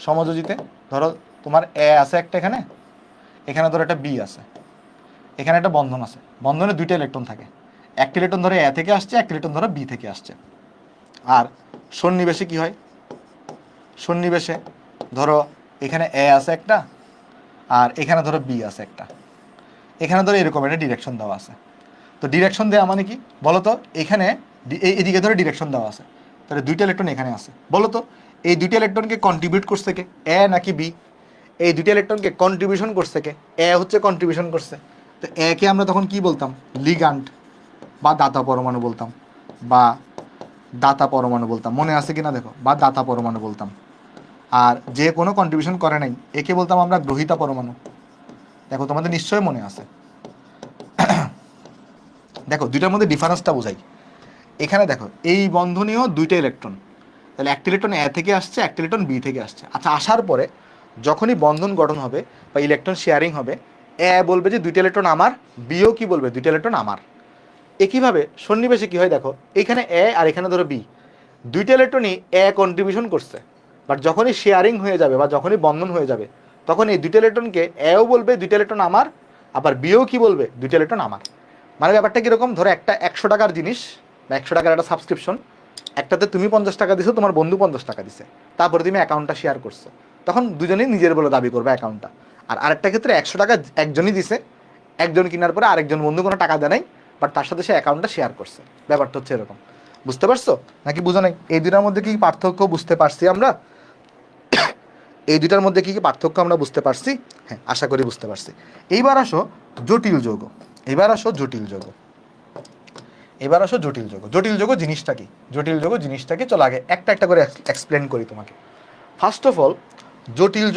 সমযোজিতে ধরো তোমার এ আছে একটা, এখানে এখানে ধরো একটা বি আছে, এখানে একটা বন্ধন আছে, বন্ধনে দুইটা ইলেকট্রন থাকে, একটা ইলেকট্রন ধরো এ থেকে আসছে, একটা ইলেকট্রন ধরো বি থেকে আসছে। আর সন্নিবেশে কি হয়, সন্নিবেশে ধরো এখানে এ আছে একটা, আর এখানে ধরো বি আছে একটা, এখানে ধরো এরকম একটা ডিরেকশন দেওয়া আছে। তো ডিরেকশন দেওয়া মানে কি বলো তো, এখানে এদিকে ধরো ডিরেকশন দেওয়া আছে, তাহলে দুইটা ইলেকট্রন এখানে আছে। বলো তো এই দুইটা ইলেকট্রনকে কন্ট্রিবিউট করছে কে, এ নাকি বি? এই দুইটা ইলেকট্রনকে কন্ট্রিবিউশন করছে কে, এ হচ্ছে কন্ট্রিবিউশন করছে। তো একে আমরা তখন কি বলতাম, লিগ্যান্ড বা দাতা পরমাণু বলতাম, বা দাতা পরমাণু বলতাম, মনে আছে কিনা দেখো, বা দাতা পরমাণু বলতাম। আর যে কোনো কন্ট্রিবিউশন করে নাই একে বলতাম আমরা গ্রহিতা পরমাণু। দেখো তোমাদের নিশ্চয়ই মনে আছে। দেখো দুইটার মধ্যে ডিফারেন্সটা বোঝাই, এখানে দেখো এই বন্ধনীয় দুইটা ইলেকট্রন, তাহলে একটা ইলেকট্রন এ থেকে আসছে, একটা ইলেকট্রন বি থেকে আসছে। আচ্ছা, আসার পরে যখনই বন্ধন গঠন হবে বা ইলেকট্রন শেয়ারিং হবে, এ বলবে যে দুইটা ইলেকট্রন আমার, বিও কি বলবে দুইটা ইলেকট্রন আমার। একইভাবে সন্নিবেশে কি হয় দেখো, এখানে এ আর এখানে ধরো বি, দুইটা ইলেকট্রনই এ কন্ট্রিবিউশন করছে, বাট যখনই শেয়ারিং হয়ে যাবে বা যখনই বন্ধন হয়ে যাবে তখন এই দুইটা ইলেকট্রনকে এও বলবে দুইটা ইলেকট্রন আমার, আবার বিও কি বলবে দুইটা ইলেকট্রন আমার। মানে ব্যাপারটা কীরকম, ধরো একটা 100 টাকার জিনিস বা 100 টাকার একটা সাবস্ক্রিপশন, একটাতে তুমি 50 টাকা দিছো, তোমার বন্ধু 50 টাকা দিছে, তারপরে তুমি অ্যাকাউন্টটা শেয়ার করছো, তখন দুজনেই নিজের বলে দাবি করবে অ্যাকাউন্টটা। আর আরেকটা ক্ষেত্রে 100 টাকা একজনই দিছে, একজন কেনার পরে আরেকজন বন্ধু কোনো টাকা দেয় নাই, বাট তার সাথে সে অ্যাকাউন্টটা শেয়ার করছে। ব্যাপারটা হচ্ছে এরকম, বুঝতে পারছো নাকি বুঝো নাই? এই দুটার মধ্যে কি পার্থক্য বুঝতে পারছি আমরা? এই দুটার মধ্যে কি কি পার্থক্য আমরা বুঝতে পারছি? হ্যাঁ, আশা করি বুঝতে পারছি। এইবার আসো জটিল যৌগ। এবার আসো জটিল যৌগ। এবার আসো জটিল যৌগ। জটিল যৌগ জিনিসটা কি? জটিল যৌগ জিনিসটা কি? চলো আগে একটা একটা করে এক্সপ্লেন করি তোমাকে। ফার্স্ট অফ অল, জটিল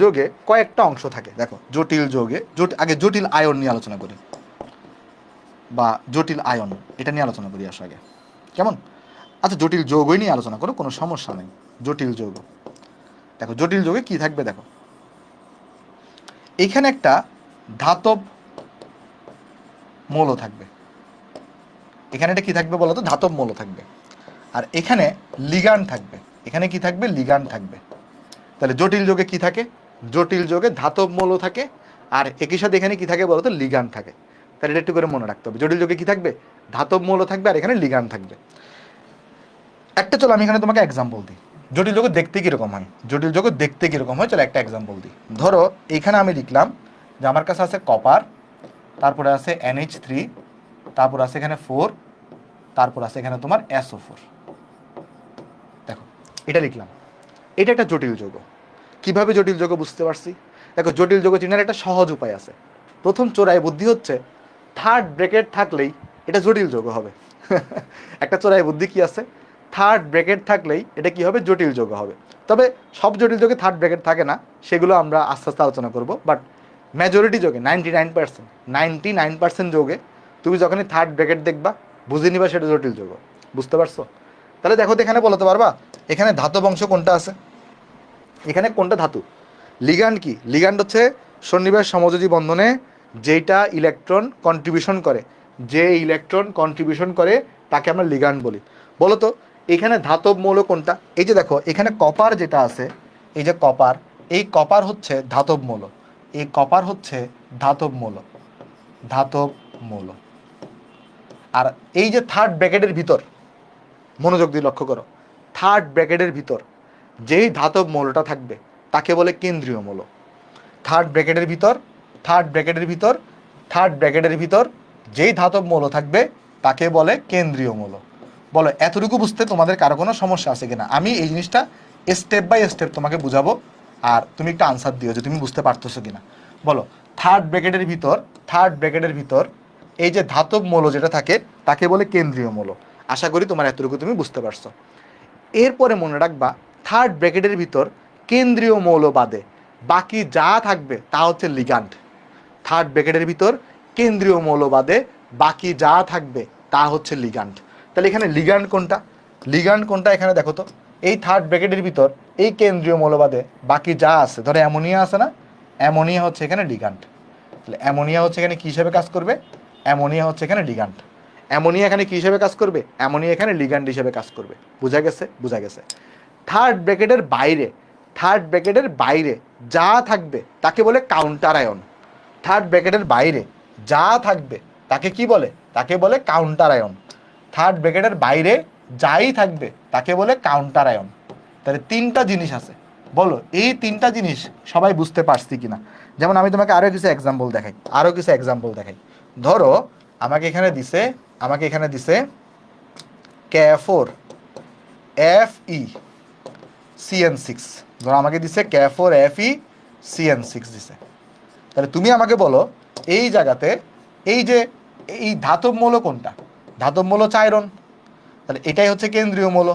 যৌগে কয়েকটা অংশ থাকে। দেখো জটিল যৌগে আগে জটিল আয়ন নিয়ে আলোচনা করি, বা জটিল আয়ন এটা নিয়ে আলোচনা করি আসো আগে, কেমন? আচ্ছা জটিল যৌগই নিয়ে আলোচনা করো, কোনো সমস্যা নেই। জটিল যৌগ, দেখো জটিল যৌগে কি থাকবে দেখো, এখানে একটা ধাতব মৌল থাকবে। এখানে এটা কি থাকবে বলো তো? ধাতব মৌল থাকবে। আর এখানে লিগান্ড থাকবে। এখানে কি থাকবে? লিগান্ড থাকবে। তাহলে জটিল যৌগে কি থাকে? জটিল যৌগে ধাতব মৌল থাকে, আর একই সাথে এখানে কি থাকে বলো তো? লিগান্ড থাকে। তাহলে এটা একটু করে মনে রাখতে হবে, জটিল যৌগে কি থাকবে? ধাতব মৌল থাকবে, আর এখানে লিগান্ড থাকবে। একটা চলো আমি এখানে তোমাকে এক্সাম্পল দিই, জটিল যৌগ দেখতে কিরকম হয়। জটিল যৌগ দেখতে কিরকম হয় চলো একটা এক্সাম্পল দিই। ধরো এইখানে আমি লিখলাম যে আমার কাছে আছে কপার, তারপরে আছে NH3, তারপর আছে এখানে 4, তারপর আছে এখানে তোমার SO4। দেখো এটা লিখলাম, এটা একটা জটিল যৌগ। কিভাবে জটিল যৌগ বুঝতে পারছি? দেখো জটিল যৌগ চিনার একটা সহজ উপায় আছে। প্রথম চোরাই বুদ্ধি হচ্ছে থার্ড ব্র্যাকেট থাকলেই এটা জটিল যৌগ হবে। একটা চোরাই বুদ্ধি কি আছে? থার্ড ব্র্যাকেট থাকলেই এটা কি হবে? জটিল যৌগ হবে। তবে সব জটিল যৌগে থার্ড ব্র্যাকেট থাকে না, সেগুলো আমরা আস্তে আস্তে আলোচনা করব। বাট মেজরিটি যৌগে 99% যৌগে তুমি যখনই থার্ড ব্র্যাকেট দেখবা বুঝে নিবা সেটা জটিল যৌগ। বুঝতে পারছো? তাহলে দেখো তো এখানে বলতে পারবা এখানে ধাতব অংশ কোনটা আছে? এখানে কোনটা ধাতু? লিগ্যান্ড কি? লিগ্যান্ড হচ্ছে সন্নিবেশ সমযোজী বন্ধনে যেটা ইলেকট্রন কন্ট্রিবিউশন করে, যে ইলেকট্রন কন্ট্রিবিউশন করে তাকে আমরা লিগ্যান্ড বলি। বলো তো এখানে ধাতব মৌল কোনটা? এই যে দেখো এখানে কপার যেটা আছে, এই যে কপার, এই কপার হচ্ছে ধাতব মৌল। এই কপার হচ্ছে ধাতব মৌল, ধাতব মৌল। আর এই যে থার্ড ব্র্যাকেটের ভিতর, মনোযোগ দিয়ে লক্ষ্য করো, থার্ড ব্র্যাকেটের ভিতর যেই ধাতব মৌলটা থাকবে তাকে বলে কেন্দ্রীয় মৌল। থার্ড ব্র্যাকেটের ভিতর, থার্ড ব্র্যাকেটের ভিতর, থার্ড ব্র্যাকেটের ভিতর যেই ধাতব মৌল থাকবে তাকে বলে কেন্দ্রীয় মৌল। বলো এতটুকু বুঝতে তোমাদের কারো কোনো সমস্যা আছে কিনা? আমি এই জিনিসটা স্টেপ বাই স্টেপ তোমাকে বুঝাবো, আর তুমি একটা আনসার দিও যে তুমি বুঝতে পারতেছো কিনা। বলো থার্ড ব্র্যাকেটের ভিতর, থার্ড ব্র্যাকেটের ভিতর এই যে ধাতব মৌল যেটা থাকে তাকে বলে কেন্দ্রীয় মৌল। আশা করি তোমার এতটুকু তুমি বুঝতে পারছো। এরপরে মনে রাখবা থার্ড ব্র্যাকেটের ভিতর কেন্দ্রীয় মৌল বাদে বাকি যা থাকবে তা হচ্ছে লিগ্যান্ড। থার্ড ব্র্যাকেটের ভিতর কেন্দ্রীয় মৌল বাদে বাকি যা থাকবে তা হচ্ছে লিগ্যান্ড। তাহলে এখানে লিগ্যান্ড কোনটা? লিগ্যান্ড কোনটা এখানে দেখো তো, এই থার্ড ব্র্যাকেটের ভিতর এই কেন্দ্রীয় মৌল বাদে বাকি যা আছে, ধরো অ্যামোনিয়া আছে না, অ্যামোনিয়া হচ্ছে এখানে লিগ্যান্ড। তাহলে অ্যামোনিয়া হচ্ছে এখানে কী হিসেবে কাজ করবে? অ্যামোনিয়া হচ্ছে এখানে লিগ্যান্ড। অ্যামোনিয়া এখানে কী হিসেবে কাজ করবে? অ্যামোনিয়া এখানে লিগ্যান্ড হিসেবে কাজ করবে। বোঝা গেছে? বোঝা গেছে। থার্ড ব্র্যাকেটের বাইরে, থার্ড ব্র্যাকেটের বাইরে যা থাকবে তাকে বলে কাউন্টার আয়ন। থার্ড ব্র্যাকেটের বাইরে যা থাকবে তাকে কি বলে? তাকে বলে কাউন্টার আয়ন। থার্ড ব্র্যাকেটের বাইরে যাই থাকবে তাকে বলে কাউন্টার আয়ন। তাহলে তিনটা জিনিস আছে। বলো এই তিনটা জিনিস সবাই বুঝতে পারছি কিনা? যেমন আমি তোমাকে আরও কিছু এক্সাম্পল দেখাই। ধরো আমাকে এখানে দিছে, K4 Fe CN6, ধরো আমাকে দিছে K4 Fe CN6 দিছে। তাহলে তুমি আমাকে বলো এই জায়গাতে এই যে এই ধাতব মৌল কোনটা? ধাতব মৌল হচ্ছে আয়রন, তাহলে এটাই হচ্ছে কেন্দ্রীয় মৌল।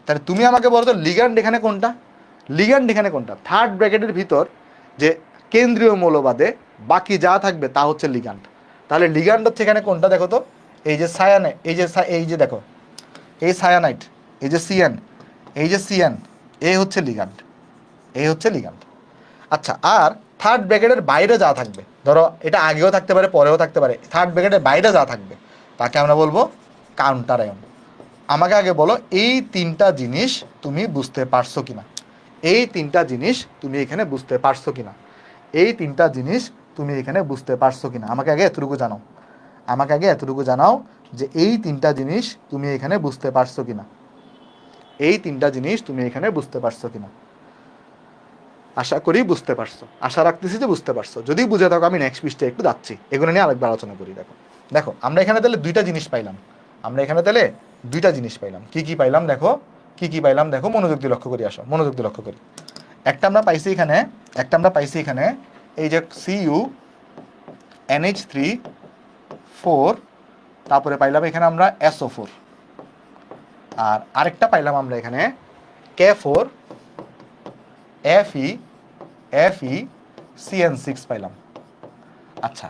তাহলে তুমি আমাকে বলো তো লিগ্যান্ড এখানে কোনটা? লিগ্যান্ড এখানে কোনটা? থার্ড ব্র্যাকেটের ভিতর যে কেন্দ্রীয় মৌল বাদে বাকি যা থাকবে তা হচ্ছে লিগ্যান্ড। তাহলে লিগ্যান্ড হচ্ছে এখানে কোনটা দেখো তো? এই যে সায়ানে, এই যে দেখো এই সায়ানাইট, এই যে সিএন, এই হচ্ছে লিগ্যান্ড, আচ্ছা, আর থার্ড ব্র্যাকেটের বাইরে যা থাকবে, ধরো এটা আগেও থাকতে পারে পরেও থাকতে পারে, থার্ড ব্র্যাকেটের বাইরে যা থাকবে তাকে আমরা বলবো কাউন্টার আয়ন। আমাকে আগে বলো এই তিনটা জিনিস তুমি বুঝতে পারছো কিনা, এই তিনটা জিনিস তুমি এখানে বুঝতে পারছো কিনা, এই তিনটা জিনিস তুমি এখানে বুঝতে পারছো কিনা, আমাকে আগে এতটুকু জানাও, আমাকে আগে এতটুকু জানাও যে এই তিনটা জিনিস তুমি এখানে বুঝতে পারছো কিনা, এই তিনটা জিনিস তুমি এখানে বুঝতে পারছো কিনা। আশা করি বুঝতে পারছো, আশা রাখতেছি যে বুঝতে পারছো। যদি বুঝে থাকো আমি নেক্সট পৃষ্ঠে একটু যাচ্ছি, এগুলো নিয়ে আরেকবার আলোচনা করি। দেখো দেখো আমরা এখানে তাহলে দুইটা জিনিস পাইলাম, আমরা এখানে তাহলে দুইটা জিনিস পাইলাম। কি কি পাইলাম দেখো, কি কি পাইলাম দেখো, মনোযোগ দিয়ে লক্ষ্য করি, আসো মনোযোগ দিয়ে লক্ষ্য করি। একটা আমরা পাইছি এখানে, একটা আমরা পাইছি এখানে এই যে Cu NH3 4, তারপরে পাইলাম এখানে আমরা SO4, আর আরেকটা পাইলাম আমরা এখানে K4 FeCN6 পাইলাম। আচ্ছা,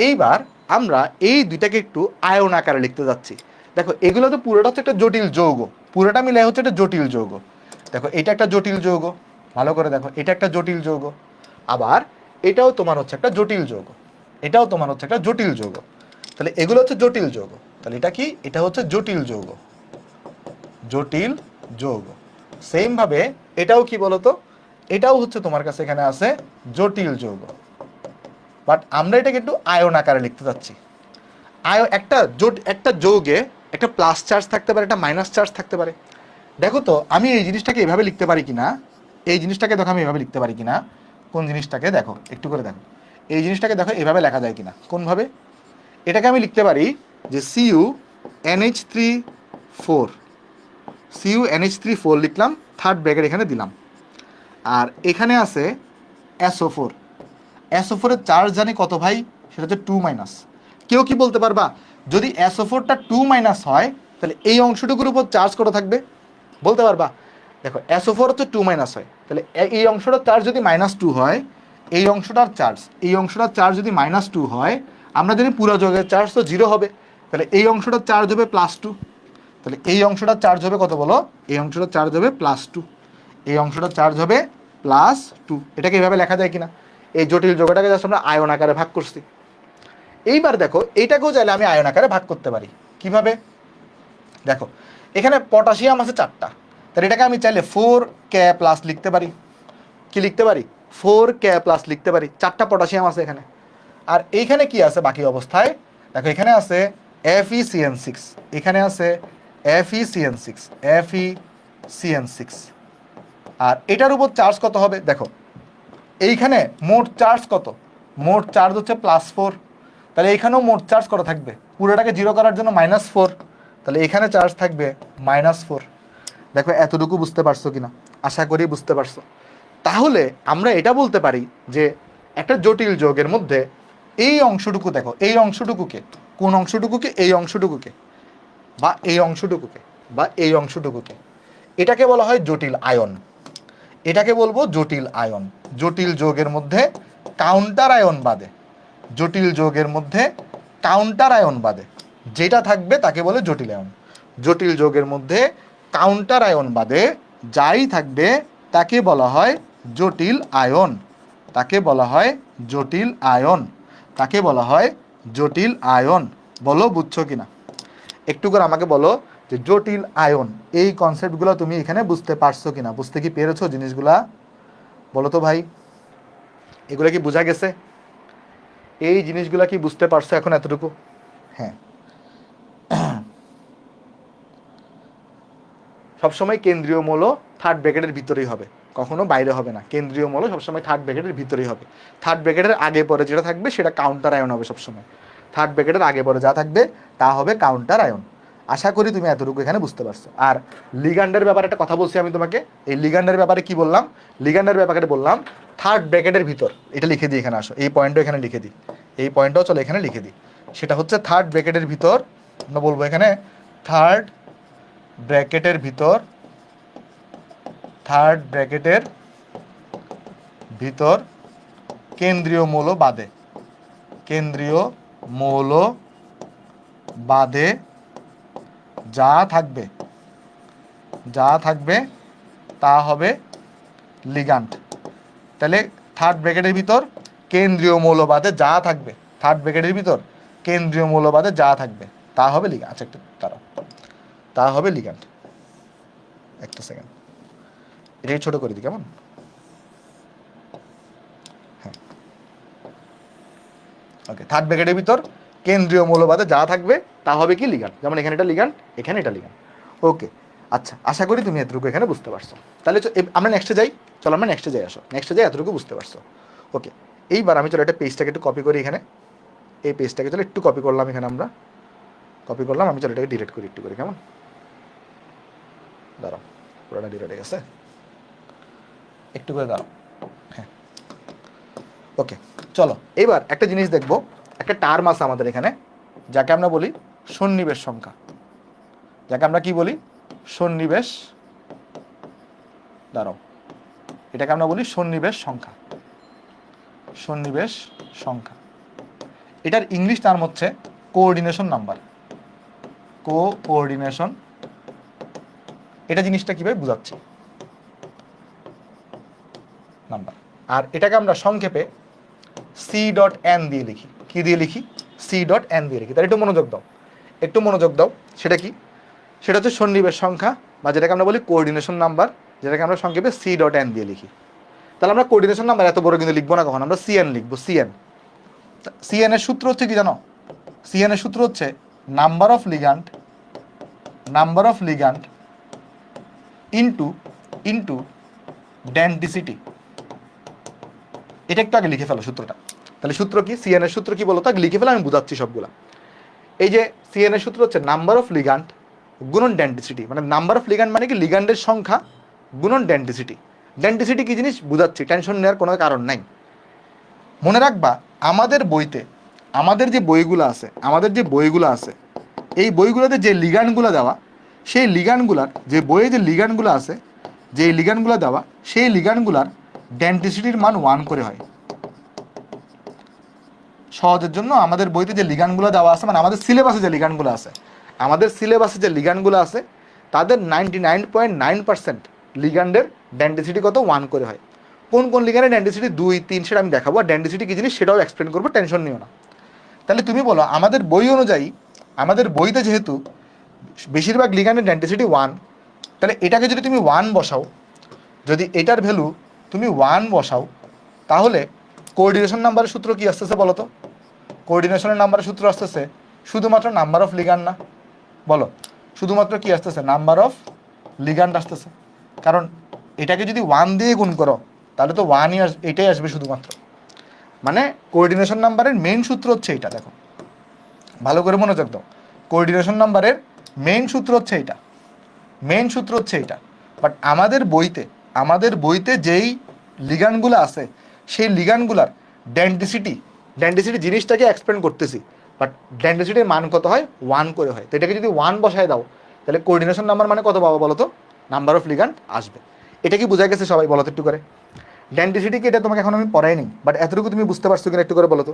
এইবার আমরা এই দুইটাকে একটু আয়ন আকারে লিখতে যাচ্ছি। দেখো এগুলো তো পুরোটা হচ্ছে একটা জটিল যৌগ, পুরোটা মিলে হচ্ছে একটা জটিল যৌগ। দেখো এটা একটা জটিল যৌগ, ভালো করে দেখো এটা একটা জটিল যৌগ, আবার এটাও তোমার হচ্ছে একটা জটিল যৌগ, এটাও তোমার হচ্ছে একটা জটিল যৌগ। তাহলে এগুলো হচ্ছে জটিল যৌগ, তাহলে এটা কি, এটা হচ্ছে জটিল যৌগ, জটিল যৌগ। সেম ভাবে এটাও কি বলতো, এটাও হচ্ছে তোমার কাছে এখানে আছে জটিল যৌগ, বাট আমরা এটাকে একটু আয়ন আকারে লিখতে যাচ্ছি। একটা যৌগে একটা প্লাস চার্জ থাকতে পারে, একটা মাইনাস চার্জ থাকতে পারে। দেখো তো আমি এই জিনিসটাকে এভাবে লিখতে পারি কিনা, এই জিনিসটাকে দেখো আমি এভাবে লিখতে পারি কিনা, কোন জিনিসটাকে দেখো একটু করে দেখো, এই জিনিসটাকে দেখো এভাবে লেখা যায় কিনা, কোনভাবে, এটাকে আমি লিখতে পারি যে CuNH3 4, CuNH3 4 লিখলাম, থার্ড ব্র্যাকেট এখানে দিলাম, আর এখানে আছে SO4, SO4 এর চার্জ জানি কত ভাই, সেটা হচ্ছে 2-। কেউ কি বলতে পারবা যদি SO4টা 2- হয় তাহলে এই অংশটুকুর উপর চার্জ কত থাকবে, বলতে পারবা? দেখো SO4 হচ্ছে 2- হয়, তাহলে এই অংশটার চার্জ যদি -2 হয়, এই অংশটার চার্জ, এই অংশটার চার্জ যদি -2 হয়, আমরা জানি পুরো যৌগের চার্জ তো 0 হবে, তাহলে এই অংশটার চার্জ হবে +2, তাহলে এই অংশটার চার্জ হবে কত বলো, এই অংশটার চার্জ হবে +2, এই অংশটার চার্জ হবে +2। এটাকে এভাবে লেখা যায় কিনা, এই জটিল যৌগটাকে জাস্ট আমরা আয়ন আকারে ভাগ করছি। এইবার দেখো এইটাকেও চাইলে আমি আয়ন আকারে ভাগ করতে পারি, কিভাবে দেখো, এখানে পটাশিয়াম আছে 4টা, তাহলে এটাকে আমি চাইলে 4K+ লিখতে পারি, কি লিখতে পারি, 4K+ লিখতে পারি, 4টা পটাশিয়াম আছে এখানে। আর এইখানে কি আছে বাকি অবস্থায়, দেখো এখানে আছে FeCN6, এখানে আছে FeCN6, FeCN6, আর এটার উপর চার্জ কত হবে দেখো, এইখানে মোট চার্জ কত, মোট চার্জ হচ্ছে +4, তাহলে এইখানেও মোট চার্জ কত থাকবে, পুরোটাকে 0 করার জন্য -4, তাহলে এখানে চার্জ থাকবে -4। দেখো এতটুকু বুঝতে পারছো কিনা, আশা করি বুঝতে পারছো। তাহলে আমরা এটা বলতে পারি যে একটা জটিল যৌগের মধ্যে এই অংশটুকু দেখো, এই অংশটুকুকে, কোন অংশটুকুকে, এই অংশটুকুকে বা এই অংশটুকুকে বা এই অংশটুকুকে, এটাকে বলা হয় জটিল আয়ন, এটাকে বলবো জটিল আয়ন। জটিল যৌগের মধ্যে কাউন্টার আয়ন বাদে, জটিল যৌগের মধ্যে কাউন্টার আয়ন বাদে যেটা থাকবে তাকে বলে জটিল আয়ন। জটিল যৌগের মধ্যে কাউন্টার আয়ন বাদে যাই থাকবে তাকে বলা হয় জটিল আয়ন, তাকে বলা হয় জটিল আয়ন, তাকে বলা হয় জটিল আয়ন। বলো বুঝছো কিনা, একটু করে আমাকে বলো যে জটিল আয়ন এই কনসেপ্টগুলো তুমি এখানে বুঝতে পারছো কিনা, বুঝতে কি পেরেছো জিনিসগুলা, বলো তো ভাই, এগুলো কি বোঝা গেছে, এই জিনিসগুলা কি বুঝতে পারছো এখন এতটুকু? হ্যাঁ, সবসময় কেন্দ্রীয় মৌল থার্ড ব্র্যাকেটের ভিতরেই হবে, কখনো বাইরে হবে না। কেন্দ্রীয় মৌল সবসময় থার্ড ব্র্যাকেটের ভিতরেই হবে, থার্ড ব্র্যাকেটের আগে পরে যেটা থাকবে সেটা কাউন্টার আয়ন হবে সবসময়, থার্ড ব্র্যাকেটের আগে পরে যা থাকবে তা হবে কাউন্টার আয়ন। আশা করি তুমি এতটুকু এখানে বুঝতে পারছো। আর লিগ্যান্ডের ব্যাপারে একটা কথা বলছি আমি তোমাকে, এই লিগ্যান্ডের ব্যাপারে কি বললাম, লিগ্যান্ডের ব্যাপারে বললাম থার্ড ব্র্যাকেটের ভিতর, এটা লিখে দিই এখানে, আসো এই পয়েন্টটা এখানে লিখে দিই, এই পয়েন্টটাও চলো এখানে লিখে দিই, সেটা হচ্ছে থার্ড ব্র্যাকেটের ভিতর, আমরা বলবো এখানে থার্ড ব্র্যাকেটের ভিতর, থার্ড ব্র্যাকেটের ভিতর কেন্দ্রীয় মৌল বাদে, কেন্দ্রীয় মৌল বাদে যা থাকবে, যা থাকবে তা হবে লিগ্যান্ড। তাহলে থার্ড ব্র্যাকেটের ভিতর কেন্দ্রীয় মৌলবাদে যা থাকবে, থার্ড ব্র্যাকেটের ভিতর কেন্দ্রীয় মৌলবাদে যা থাকবে তা হবে লিগ্যান্ড। আচ্ছা একটু দাঁড়াও, তা হবে লিগ্যান্ড। একটা সেকেন্ড, এটাই ছোট করে দিই কেমন? হ্যাঁ, ওকে। থার্ড ব্র্যাকেটের ভিতর কেন্দ্রীয় মৌলবাদে যা থাকবে তা হবে কি লিগ্যান্ড। যেমন এখানে এটা লিগ্যান্ড, এখানে এটা লিগ্যান্ড। ওকে, আচ্ছা আশা করি তুমি এতটুকু এখানে বুঝতে পারছো। তাহলে আমরা নেক্সটে যাই, চলো আমরা নেক্সটে যাই, আসো নেক্সটে যাই, এতটুকু বুঝতে পারছো। ওকে, এইবার আমি চলো একটা পেজটাকে একটু কপি করি এখানে, এই পেজটাকে চলো একটু কপি করলাম, এখানে আমরা কপি করলাম, আমি চলো এটাকে ডিলিট করি একটু করে কেমন? দাঁড়াও, পুরোটা ডিলিট হয়ে গেছে, একটু করে দাঁড়াও। হ্যাঁ, ওকে চলো এবার একটা জিনিস দেখবো, একটা টার্ম আছে আমাদের এখানে যাকে আমরা বলি সন্নিবেশ সংখ্যা, যাকে আমরা কি বলি? সন্নিবেশ, দাঁড়াও, এটাকে আমরা বলি সন্নিবেশ সংখ্যা। সন্নিবেশ সংখ্যা, এটার ইংলিশ টার্ম হচ্ছে কোঅর্ডিনেশন নাম্বার। কোঅর্ডিনেশন, এটা জিনিসটা কিভাবে বুঝাচ্ছি, নাম্বার। আর এটাকে আমরা সংক্ষেপে C.N দিয়ে লিখি। কি দিয়ে লিখি? C.N দিয়ে লিখি। তাহলে একটু মনোযোগ দাও, একটু মনোযোগ দাও। সেটা কি? সেটা হচ্ছে সন্নিবেশ সংখ্যা, বা যেটাকে আমরা বলি কোঅর্ডিনেশন নাম্বার, যেটাকে আমরা সংক্ষেপে C.N দিয়ে লিখি। তাহলে আমরা কোঅর্ডিনেশন নাম্বার এত বড় কিন্তু লিখবো না, কখন আমরা CN লিখবো। CN এর সূত্র হচ্ছে কি জানো? CN এর সূত্র হচ্ছে number of ligand, number of ligand into density. এটা একটু আগে লিখে ফেলো সূত্রটা। তাহলে সূত্র কি? CN এর সূত্র কি বলো তো, আগে লিখে ফেলো, আমি বুঝাচ্ছি সবগুলা। এই যে CN এর সূত্র হচ্ছে নাম্বার অফ লিগ্যান্ড গুণন ডেন্সিটি, মানে নাম্বার অফ লিগ্যান্ড মানে কি লিগ্যান্ডের সংখ্যা গুণন ডেন্সিটি। ডেন্সিটি কি জিনিস বুঝাচ্ছি, টেনশন নেওয়ার কোনো কারণ নাই। মনে রাখবা আমাদের বইতে, আমাদের যে বইগুলো আছে, আমাদের যে বইগুলো আছে, এই বইগুলোতে যে লিগ্যান্ডগুলো দেওয়া, সেই লিগ্যান্ডগুলার, যে বইয়ে যে লিগ্যান্ডগুলো আছে, যে লিগ্যান্ডগুলো দেওয়া, সেই লিগ্যান্ডগুলার ডেন্সিটির মান 1 করে হয়। সহজের জন্য আমাদের বইতে যে লিগ্যান্ডগুলো দেওয়া আছে, মানে আমাদের সিলেবাসে যে লিগ্যান্ডগুলো আছে, আমাদের সিলেবাসে যে লিগ্যান্ডগুলো আছে, তাদের 99.9% লিগ্যান্ডের ডেন্সিটি কত? 1 করে হয়। কোন কোন লিগ্যান্ডের ডেন্সিটি 2, 3 সেটা আমি দেখাবো, আর ডেন্সিটি কি জিনিস সেটাও এক্সপ্লেন করবো, টেনশন নিও না। তাহলে তুমি বলো, আমাদের বই অনুযায়ী, আমাদের বইতে যেহেতু বেশিরভাগ লিগ্যান্ডের ডেন্সিটি 1, তাহলে এটাকে যদি তুমি 1 বসাও, যদি এটার ভ্যালু তুমি 1 বসাও, তাহলে কোঅর্ডিনেশন নাম্বারের সূত্র কি আসতেছে বলো তো? কোঅর্ডিনেশনের নাম্বারের সূত্র আসতেছে শুধুমাত্র নাম্বার অফ লিগ্যান্ড না, বলো শুধুমাত্র কি আসতেছে? নাম্বার অফ লিগ্যান্ড আসতেছে। কারণ এটাকে যদি 1 দিয়ে গুণ করো তাহলে তো 1ই এটাই আসবে শুধুমাত্র। মানে কোঅর্ডিনেশন নাম্বারের মেইন সূত্র হচ্ছে এটা। দেখো ভালো করে মনোযোগ দাও, কোঅর্ডিনেশন নাম্বারের মেইন সূত্র হচ্ছে এটা, মেইন সূত্র হচ্ছে এটা। বাট আমাদের বইতে যেই লিগ্যান্ডগুলো আছে, সেই লিগ্যান্ডগুলার ডেন্সিটি জিনিসটাকে এক্সপ্লেন করতেছি, বাট ডেন্সিটির মান কত হয়? 1 করে হয়। তো এটাকে যদি 1 বসায় দাও, তাহলে কোঅর্ডিনেশন নাম্বার মানে কত পাবো বলো তো? নাম্বার অফ লিগ্যান্ড আসবে। এটা কি বোঝা গেছে সবাই? বলো তো একটু করে। ডেন্সিটি কি, এটা তোমাকে এখন আমি পড়াইনি, বাট এতটুকু তুমি বুঝতে পারছো কিনা একটু করে বলো তো।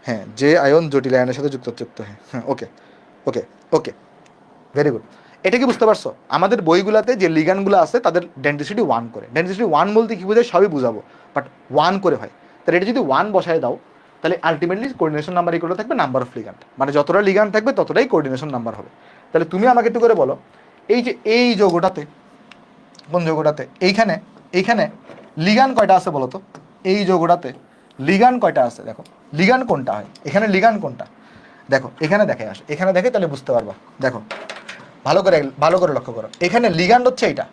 হ্যাঁ, যে আয়ন জটিল আয়নের সাথে যুক্ত। হ্যাঁ, ওকে ওকে ওকে, ভেরি গুড। এটা কি বুঝতে পারছো? আমাদের বইগুলোতে যে লিগ্যান্ডগুলো আছে তাদের ডেন্সিটি 1 করে। ডেন্সিটি 1 বলতে কি বোঝায় সবই বুঝাবো, বাট 1 করে হয়। তাহলে এটা যদি 1 বসায় দাও, তাহলে আলটিমেটলি কোঅর্ডিনেশন নাম্বার ইকুয়াল থাকবে নাম্বার অফ লিগ্যান্ড, মানে যতটা লিগ্যান্ড থাকবে ততটাই কোঅর্ডিনেশন নাম্বার হবে। তাহলে তুমি আমাকে একটু করে বলো, এই যে এই যৌগটাতে, কোন যৌগটাতে, এইখানে লিগ্যান্ড কয়টা আছে বলো তো? এই যৌগটাতে লিগ্যান্ড কয়টা আছে? দেখো লিগ্যান্ড কোনটা হয়, এখানে লিগ্যান্ড কোনটা? দেখো এখানে দেখে আসো, এখানে দেখে তাহলে বুঝতে পারবা। দেখো ভালো করে লক্ষ্য করো, এখানে লিগ্যান্ড হচ্ছে এইটা।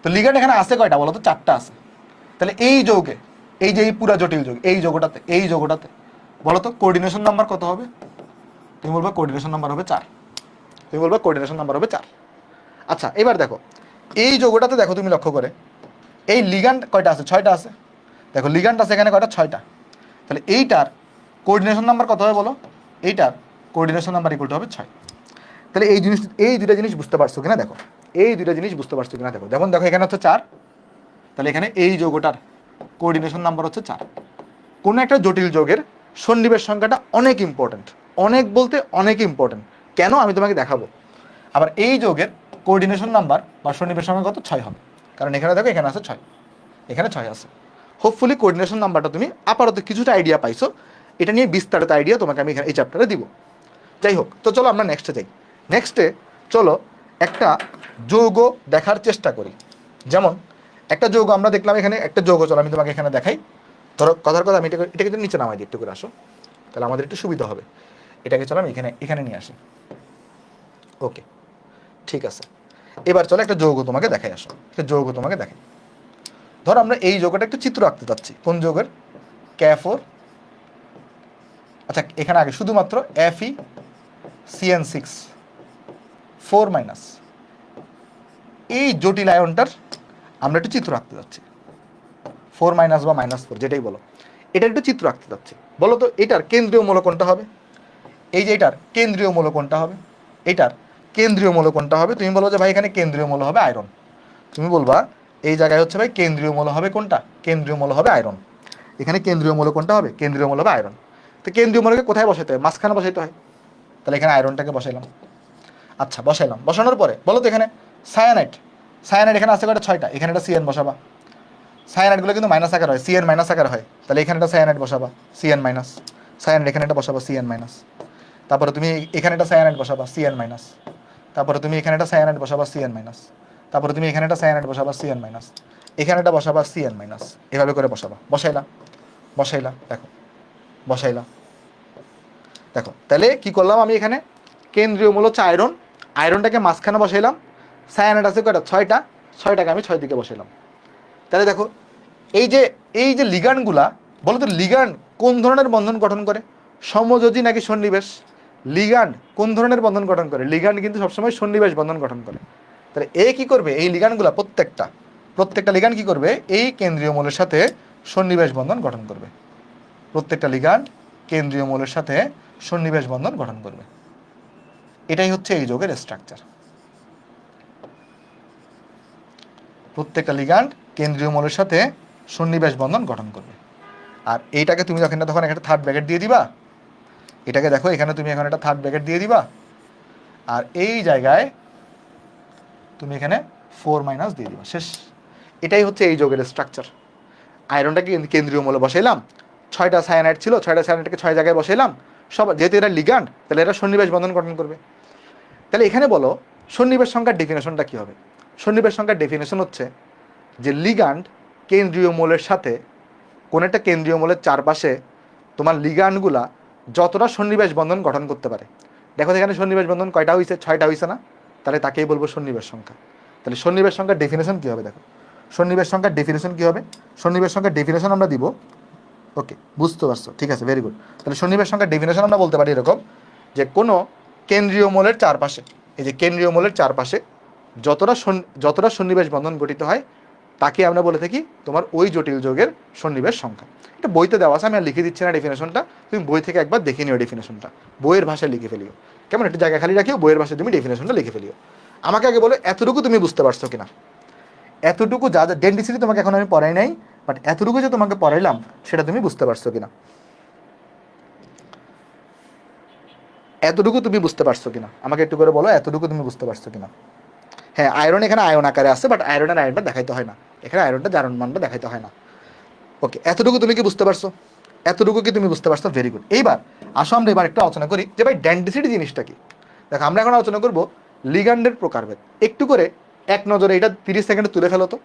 তো লিগ্যান্ড এখানে আছে কয়টা বলো তো? 4টা আছে। তাহলে এই যৌগে, এই যে এই পুরা জটিল যৌগ, এই যৌগটাতে বলো তো কোঅর্ডিনেশন নাম্বার কত হবে? তুমি বলবা কোঅর্ডিনেশন নাম্বার হবে 4। তুমি বলবা কোঅর্ডিনেশন নাম্বার হবে 4। আচ্ছা এবার দেখো এই যৌগটাতে, দেখো তুমি লক্ষ্য করে, এই লিগ্যান্ড কয়টা আছে? 6টা আছে। দেখো লিগ্যান্ড আছে এখানে কয়টা? 6টা। তাহলে এইটার কোঅর্ডিনেশন নাম্বার কত হবে বলো? এইটার কোঅর্ডিনেশন নাম্বার ইকুয়াল টু হবে 6। তাহলে এই দুইটা জিনিস বুঝতে পারছো কিনা দেখো, এই দুইটা জিনিস বুঝতে পারছো কিনা দেখো। যেমন দেখো এখানে হচ্ছে 4, তাহলে এখানে এই যৌগটার কোঅর্ডিনেশন নাম্বার হচ্ছে 4। কোনো একটা জটিল যৌগের সন্নিবেশ সংখ্যাটা অনেক ইম্পর্টেন্ট, অনেক বলতে অনেক ইম্পর্টেন্ট। কেন আমি তোমাকে দেখাবো। আবার এই যৌগের কোঅর্ডিনেশন নাম্বার বা সন্নিবেশ সংখ্যা কত? 6 হবে। কারণ এখানে দেখো এখানে আছে 6, এখানে 6 আছে। হোপফুলি কোঅর্ডিনেশন নাম্বারটা তুমি আপাতত কিছুটা আইডিয়া পাইছো, এটা নিয়ে বিস্তারিত আইডিয়া তোমাকে আমি এখানে এই চ্যাপ্টারে দিব। যাই হোক, তো চলো আমরা নেক্সটে যাই। নেক্সটে চলো একটা যৌগ দেখার চেষ্টা করি। যেমন একটা যৌগ আমরা দেখলাম এখানে, একটা যৌগ, চলো আমি তোমাকে এখানে দেখাই। ধরো কথার কথা আমি এটাকে একটু নিচে নামাই দিই, একটু করে আসো, তাহলে আমাদের একটু সুবিধা হবে। এটাকে চলো আমি এখানে এখানে নিয়ে আসি। ওকে, ঠিক আছে। এবার চলো একটা যৌগ তোমাকে দেখাই, আসো একটা যৌগ তোমাকে দেখাই। ধরো আমরা এই যৌগটা একটা চিত্র আঁকতে চাচ্ছি। কোন যৌগের? K4, আচ্ছা এখানে আগে শুধুমাত্র FeCN6 4 এই জটিল আয়নটার আমরা একটু চিত্র আঁকতে যাচ্ছি। 4 বা -4 যেটাই বলো, এটা একটু চিত্র আঁকতে যাচ্ছি। বলো তো এটার কেন্দ্রীয় মৌল কোনটা হবে? এই যে এটার কেন্দ্রীয় মৌল কোনটা হবে? এটার কেন্দ্রীয় মৌল কোনটা হবে? তুমি বলো যে ভাই এখানে কেন্দ্রীয় মৌল হবে আয়রন। তুমি বলবা এই জায়গায় হচ্ছে ভাই কেন্দ্রীয় মৌল হবে কোনটা? কেন্দ্রীয় মৌল হবে আয়রন। এখানে কেন্দ্রীয় মৌল কোনটা হবে? কেন্দ্রীয় মৌল হবে আয়রন। তো কেন্দ্রীয় মৌলকে কোথায় বসাতে হয়? মাঝখানে বসাইতে হয়। তাহলে এখানে আয়রনটাকে বসাইলাম। আচ্ছা বসাইলাম, বসানোর পরে বলো তো এখানে সায়ানাইড, সায়ানাইড এখানে আছে কয়টা? 6টা। এখানে একটা CN বসাবা। সায়ানাইডগুলো কিন্তু মাইনাস আকার হয়, CN মাইনাস আকার হয়। তাহলে এখানে একটা সায়ানাইড বসাবা, CN মাইনাস। সায়ানাইড এখানে একটা বসাবা, CN মাইনাস। তারপরে তুমি এখানে একটা সায়ানাইড বসাবা, CN মাইনাস। তারপরে তুমি এখানে একটা সায়ানাইড বসাবা, CN মাইনাস। তারপরে তুমি এখানে একটা সায়ানাইড বসাবা, CN মাইনাস। এখানে একটা বসাবা, CN মাইনাস। এভাবে করে বসাবা। বসাইলা, বসাইলা, দেখো বসাইলা, দেখো তাহলে কি করলাম আমি এখানে? কেন্দ্রীয় মূল হচ্ছে আয়রন, আয়রনটাকে মাঝখানে বসাইলাম। সায়ানাইড আছে কয়টা? 6টা। 6টাকে আমি 6 দিকে বসাইলাম। তাহলে দেখো এই যে লিগান্ডগুলা, বলো তো লিগান্ড কোন ধরনের বন্ধন গঠন করে? সমযোজী নাকি সন্নিবেশ? লিগান্ড কোন ধরনের বন্ধন গঠন করে? লিগান্ড কিন্তু সবসময় সন্নিবেশ বন্ধন গঠন করে। তাহলে এ কি করবে? এই লিগান্ডগুলা প্রত্যেকটা লিগান্ড কি করবে? এই কেন্দ্রীয় মৌলের সাথে সন্নিবেশ বন্ধন গঠন করবে। প্রত্যেকটা লিগান্ড কেন্দ্রীয় মৌলের সাথে সন্নিবেশ বন্ধন গঠন করবে। এটাই হচ্ছে এই যৌগের স্ট্রাকচার। প্রত্যেকটা লিগান্ড কেন্দ্রীয় মৌলের সাথে সন্নিবেশ বন্ধন গঠন করবে। আর এইটাকে তুমি তখন একটা থার্ড ব্র্যাকেট দিয়ে দিবা। এটাকে দেখো এখানে তুমি এখন একটা থার্ড ব্র্যাকেট দিয়ে দিবা। আর এই জায়গায় তুমি এখানে 4 দিয়ে দিবা। শেষ। এটাই হচ্ছে এই যৌগের স্ট্রাকচার। আয়রনটাকে কেন্দ্রীয় মৌল বসাইলাম, 6টা সায়ানাইড ছিল, 6টা সায়ানাইডকে 6 জায়গায় বসাইলাম। সব যেহেতু এরা লিগান্ড, তাহলে এরা সন্নিবেশ বন্ধন গঠন করবে। তাহলে এখানে বলো সন্নিবেশ সংখ্যার ডেফিনেশনটা কী হবে? সন্নিবেশ সংখ্যার ডেফিনেশন হচ্ছে যে লিগান্ড কেন্দ্রীয় মৌলের সাথে কোন একটা কেন্দ্রীয় মৌলের চারপাশে তোমার লিগান্ডগুলা যতটা সন্নিবেশ বন্ধন গঠন করতে পারে। দেখো এখানে সন্নিবেশ বন্ধন কয়টা হয়েছে? 6টা হয়েছে না? তাহলে তাকেই বলবো সন্নিবেশ সংখ্যা। তাহলে সন্নিবেশ সংখ্যার ডেফিনেশন কী হবে? দেখো সন্নিবেশ সংখ্যার ডেফিনেশন কী হবে? সন্নিবেশ সংখ্যার ডেফিনেশন আমরা দিব। ওকে, বুঝতে পারছো? ঠিক আছে, ভেরি গুড। তাহলে সন্নিবেশ সংখ্যার ডেফিনেশন আমরা বলতে পারি এরকম যে কোনো কেন্দ্রীয় মৌলের চারপাশে, এই যে কেন্দ্রীয় মৌলের চারপাশে যতটা সন্নিবেশ বন্ধন গঠিত হয় তাকে আমরা বলে থাকি তোমার ওই জটিল যৌগের সন্নিবেশ সংখ্যা। এটা বইতে দেওয়া আছে, আমি আর লিখে দিচ্ছি না ডেফিনেশনটা। তুমি বই থেকে একবার দেখে নিও ডেফিনেশনটা, বইয়ের ভাষায় লিখে ফেলিও। কেমন? একটু জায়গা খালি রাখিও, বইয়ের ভাষায় তুমি ডেফিনেশনটা লিখে ফেলিও। আমাকে আগে বলো এতটুকু তুমি বুঝতে পারছো কিনা? এতটুকু যা যা ডেন্টিসিটি তোমাকে এখন আমি পড়াই নাই, বাট এতটুকু যে তোমাকে পড়াইলাম সেটা তুমি বুঝতে পারছো কিনা? এতটুকু তুমি বুঝতে পারছো কিনা আমাকে একটু করে বলো, এতটুকু তুমি বুঝতে পারছো কিনা? হ্যাঁ, আয়রন এখানে আয়ন আকারে আছে, বাট আয়রনের আয়নটা দেখাইতে হয় না, এখানে আয়রনটা জারণ মানটা দেখাইতে হয় না। ওকে, এতটুকু তুমি কি বুঝতে পারছো? এতটুকু কি তুমি বুঝতে পারছো? Very good. এইবার আসো আমরা এবার একটু আলোচনা করি যে ভাই ডেন্টিসিটি জিনিসটা কি। দেখো আমরা এখন আলোচনা করবো লিগান্ডের প্রকারভেদ। একটু করে এক নজরে এটা 30 সেকেন্ডে তুলে ফেলো তো,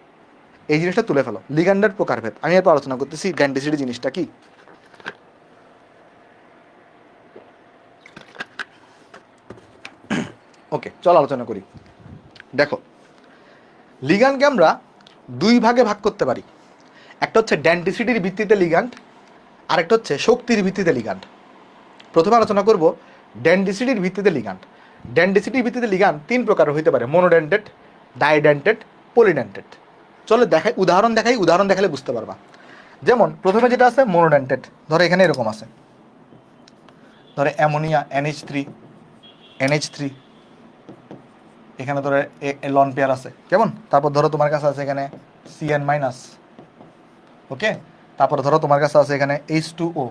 এই জিনিসটা তুলে ফেলো, লিগান্ডের প্রকারভেদ। আমি এরপর আলোচনা করতেছি ডেন্টিসিটি জিনিসটা কি। ওকে, চলো আলোচনা করি। দেখো লিগান্ডকে আমরা দুই ভাগে ভাগ করতে পারি। একটা হচ্ছে ডেন্টিসিটির ভিত্তিতে লিগান্ড, আরেকটা হচ্ছে শক্তির ভিত্তিতে লিগান্ড। প্রথমে আলোচনা করব ডেন্টিসিটির ভিত্তিতে লিগান্ড। ডেন্টিসিটির ভিত্তিতে লিগান্ড 3 প্রকার হইতে পারে: মোনোডেন্টেড, ডাইডেন্টেড, পলিডেন্টেড। চলো দেখাই, উদাহরণ দেখাই, উদাহরণ দেখালে বুঝতে পারবা। যেমন প্রথমে যেটা আছে মোনোডেন্টেড, ধরো এখানে এরকম আছে, ধরো অ্যামোনিয়া NH3, এখানে ধরো লন পেয়ার আছে, কেমন? তারপর ধরো তোমার কাছে আছে এখানে CN-, ওকে। তারপর ধরো তোমার কাছে আছে এখানে H2O,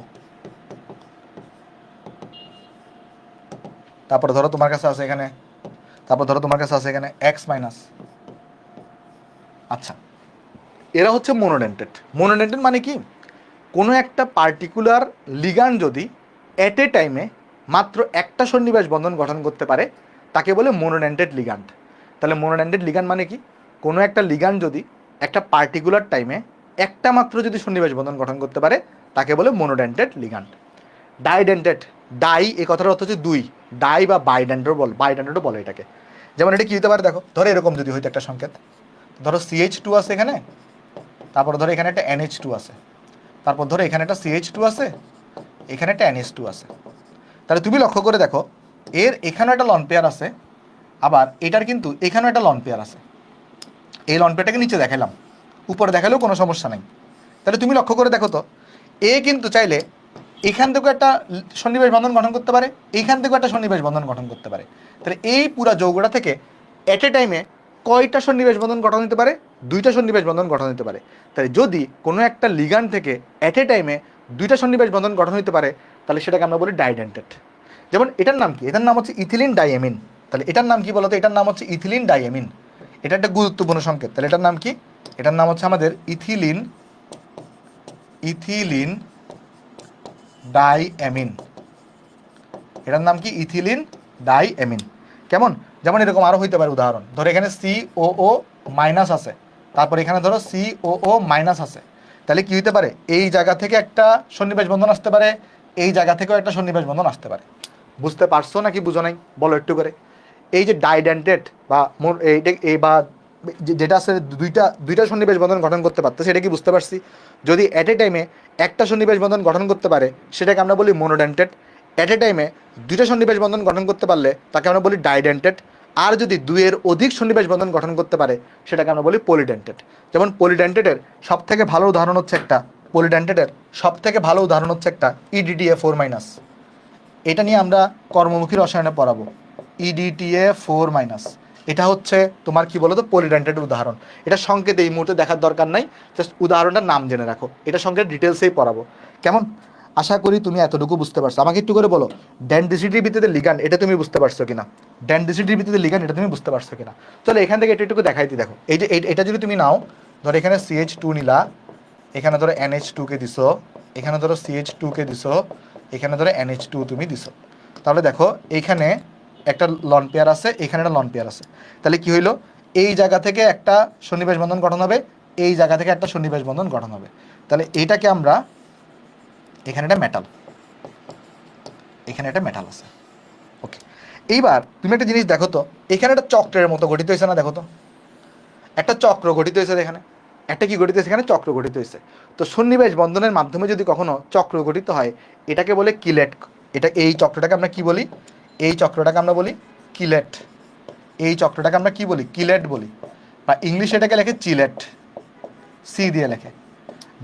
তারপর ধরো তোমার কাছে আছে এখানে, তারপর ধরো তোমার কাছে আছে এখানে X-। আচ্ছা, এরা হচ্ছে মোনোডেন্টেড। মোনোডেন্টেড মানে কি, কোনো একটা পার্টিকুলার লিগান্ড যদি এট এ টাইমে মাত্র একটা সন্নিবেশ বন্ধন গঠন করতে পারে তাকে বলে মোনোডেন্টেড লিগান্ড। তাহলে মোনোডেন্টেড লিগান্ড মানে কি, কোনো একটা লিগান্ড যদি একটা পার্টিকুলার টাইমে একটা মাত্র যদি সন্নিবেশ বন্ধন গঠন করতে পারে তাকে বলে মোনোডেন্টেড লিগান্ড। ডাইডেন্টেড, ডাই এই কথার অর্থ হচ্ছে দুই, ডাই বা বাইডেন্টেডও বলে এটাকে। যেমন এটা কি হতে পারে দেখো, ধরো এরকম যদি হইতো একটা সংকেত, ধরো CH2 আছে এখানে, তারপর ধরো এখানে একটা NH2 আছে, তারপর ধরো এখানে একটা CH2 আছে, এখানে একটা NH2 আছে। তাহলে তুমি লক্ষ্য করে দেখো এর এখানেও একটা লন পেয়ার আছে, আবার এটার কিন্তু এখানেও একটা লন পেয়ার আছে। এই লন পেয়ারটাকে নিচে দেখালাম, উপরে দেখালেও কোনো সমস্যা নাই। তাহলে তুমি লক্ষ্য করে দেখো তো, এ কিন্তু চাইলে এখান থেকেও একটা সন্নিবেশ বন্ধন গঠন করতে পারে, এইখান থেকেও একটা সন্নিবেশ বন্ধন গঠন করতে পারে। তাহলে এই পুরা যৌগটা থেকে এট এ টাইমে কয়টা সন্নিবেশ বন্ধন গঠন হতে পারে, দুইটা সন্নিবেশ বন্ধন গঠন হতে পারে। তাহলে যদি কোনো একটা লিগান্ড থেকে এট এ টাইমে দুইটা সন্নিবেশ বন্ধন গঠন হতে পারে তাহলে সেটাকে আমরা বলি ডাইডেন্টেড। যেমন এটার নাম কি, এটার নাম হচ্ছে ইথিলিন ডাইএমিন। তাহলে এটার নাম কি বলতো, এটার নাম হচ্ছে ইথিলিন ডাইএমিন। এটা একটা গুরুত্বপূর্ণ সংকেত। তাহলে এটার নাম কি, এটার নাম হচ্ছে আমাদের ইথিলিন ডাইএমিন। এটার নাম কি, ইথিলিন ডাইএমিন। কেমন, যেমন এরকম আরো হইতে পারে উদাহরণ, ধরো এখানে COO মাইনাস আছে, তারপর এখানে ধরো COO মাইনাস আছে। তাহলে কি হইতে পারে, এই জায়গা থেকে একটা সন্নিবেশ বন্ধন আসতে পারে, এই জায়গা থেকেও একটা সন্নিবেশ বন্ধন আসতে পারে। বুঝতে পারছো নাকি বুঝো নাই বলো একটু করে। এই যে ডাইডেন্টেড বা এই বা যেটা আছে দুইটা দুইটা সন্নিবেশ বন্ধন গঠন করতে পারতো সেটা কি বুঝতে পারছি। যদি এট এ টাইমে একটা সন্নিবেশ বন্ধন গঠন করতে পারে সেটাকে আমরা বলি মোনোডেন্টেড। এট এ টাইমে দুইটা সন্নিবেশ বন্ধন গঠন করতে পারলে তাকে আমরা বলি ডাইডেন্টেড। আর যদি দুইয়ের অধিক সন্নিবেশ বন্ধন গঠন করতে পারে সেটাকে আমরা বলি পলিডেন্টেড। যেমন পলিডেন্টেডের সব থেকে ভালো উদাহরণ হচ্ছে একটা, পলিডেন্টেডের সব থেকে ভালো উদাহরণ হচ্ছে একটা EDTA4-। এটা নিয়ে আমরা কর্মমুখী রসায়নে পড়াবো, EDTA4-। এটা হচ্ছে তোমার কি বলতো পলিডেন্টেডের উদাহরণ। এটা সংকেত এই মুহূর্তে দেখার দরকার নাই, জাস্ট উদাহরণটার নাম জেনে রাখো, এটা সংকেত ডিটেলসেই পড়াবো। কেমন, আশা করি তুমি এতটুকু বুঝতে পারছো। আমাকে একটু করে বলো ডেনসিটির ভিত্তিতে লিগ্যান্ড এটা তুমি বুঝতে পারছো কিনা, ডেনসিটির ভিত্তিতে লিগ্যান্ড এটা তুমি বুঝতে পারছো কিনা। চলো এখান থেকে একটু দেখাইতে দেখো। এই যে এটা যদি তুমি নাও, ধরো এখানে CH2 নিলা, এখানে ধরো NH2 কে দিছো, এখানে ধরো CH2 কে দিছো, এখানে ধরো NH2 তুমি দিছো। তাহলে দেখো এইখানে একটা লন পেয়ার আছে, এখানে একটা লন পেয়ার আছে। তাহলে কি হইলো, এই জায়গা থেকে একটা সন্নিবেশ বন্ধন গঠন হবে, এই জায়গা থেকে একটা সন্নিবেশ বন্ধন গঠন হবে। তাহলে এইটাকে আমরা, এখানে একটা মেটাল, এখানে একটা মেটাল আছে। ওকে, এইবার তুমি একটা জিনিস দেখো তো, এখানে একটা চক্রের মতো গঠিত হয়েছে না, দেখো তো একটা চক্র গঠিত হয়েছে এখানে, একটা কি গঠিত হয়েছে এখানে, চক্র গঠিত হয়েছে। তো সন্নিবেশ বন্ধনের মাধ্যমে যদি কখনো চক্র গঠিত হয় এটাকে বলে কিলেট। এটা এই চক্রটাকে আমরা কি বলি, এই চক্রটাকে আমরা বলি কিলেট। এই চক্রটাকে আমরা কি বলি, কিলেট বলি, বা ইংলিশে এটাকে লেখে চিলেট, সি দিয়ে লেখে।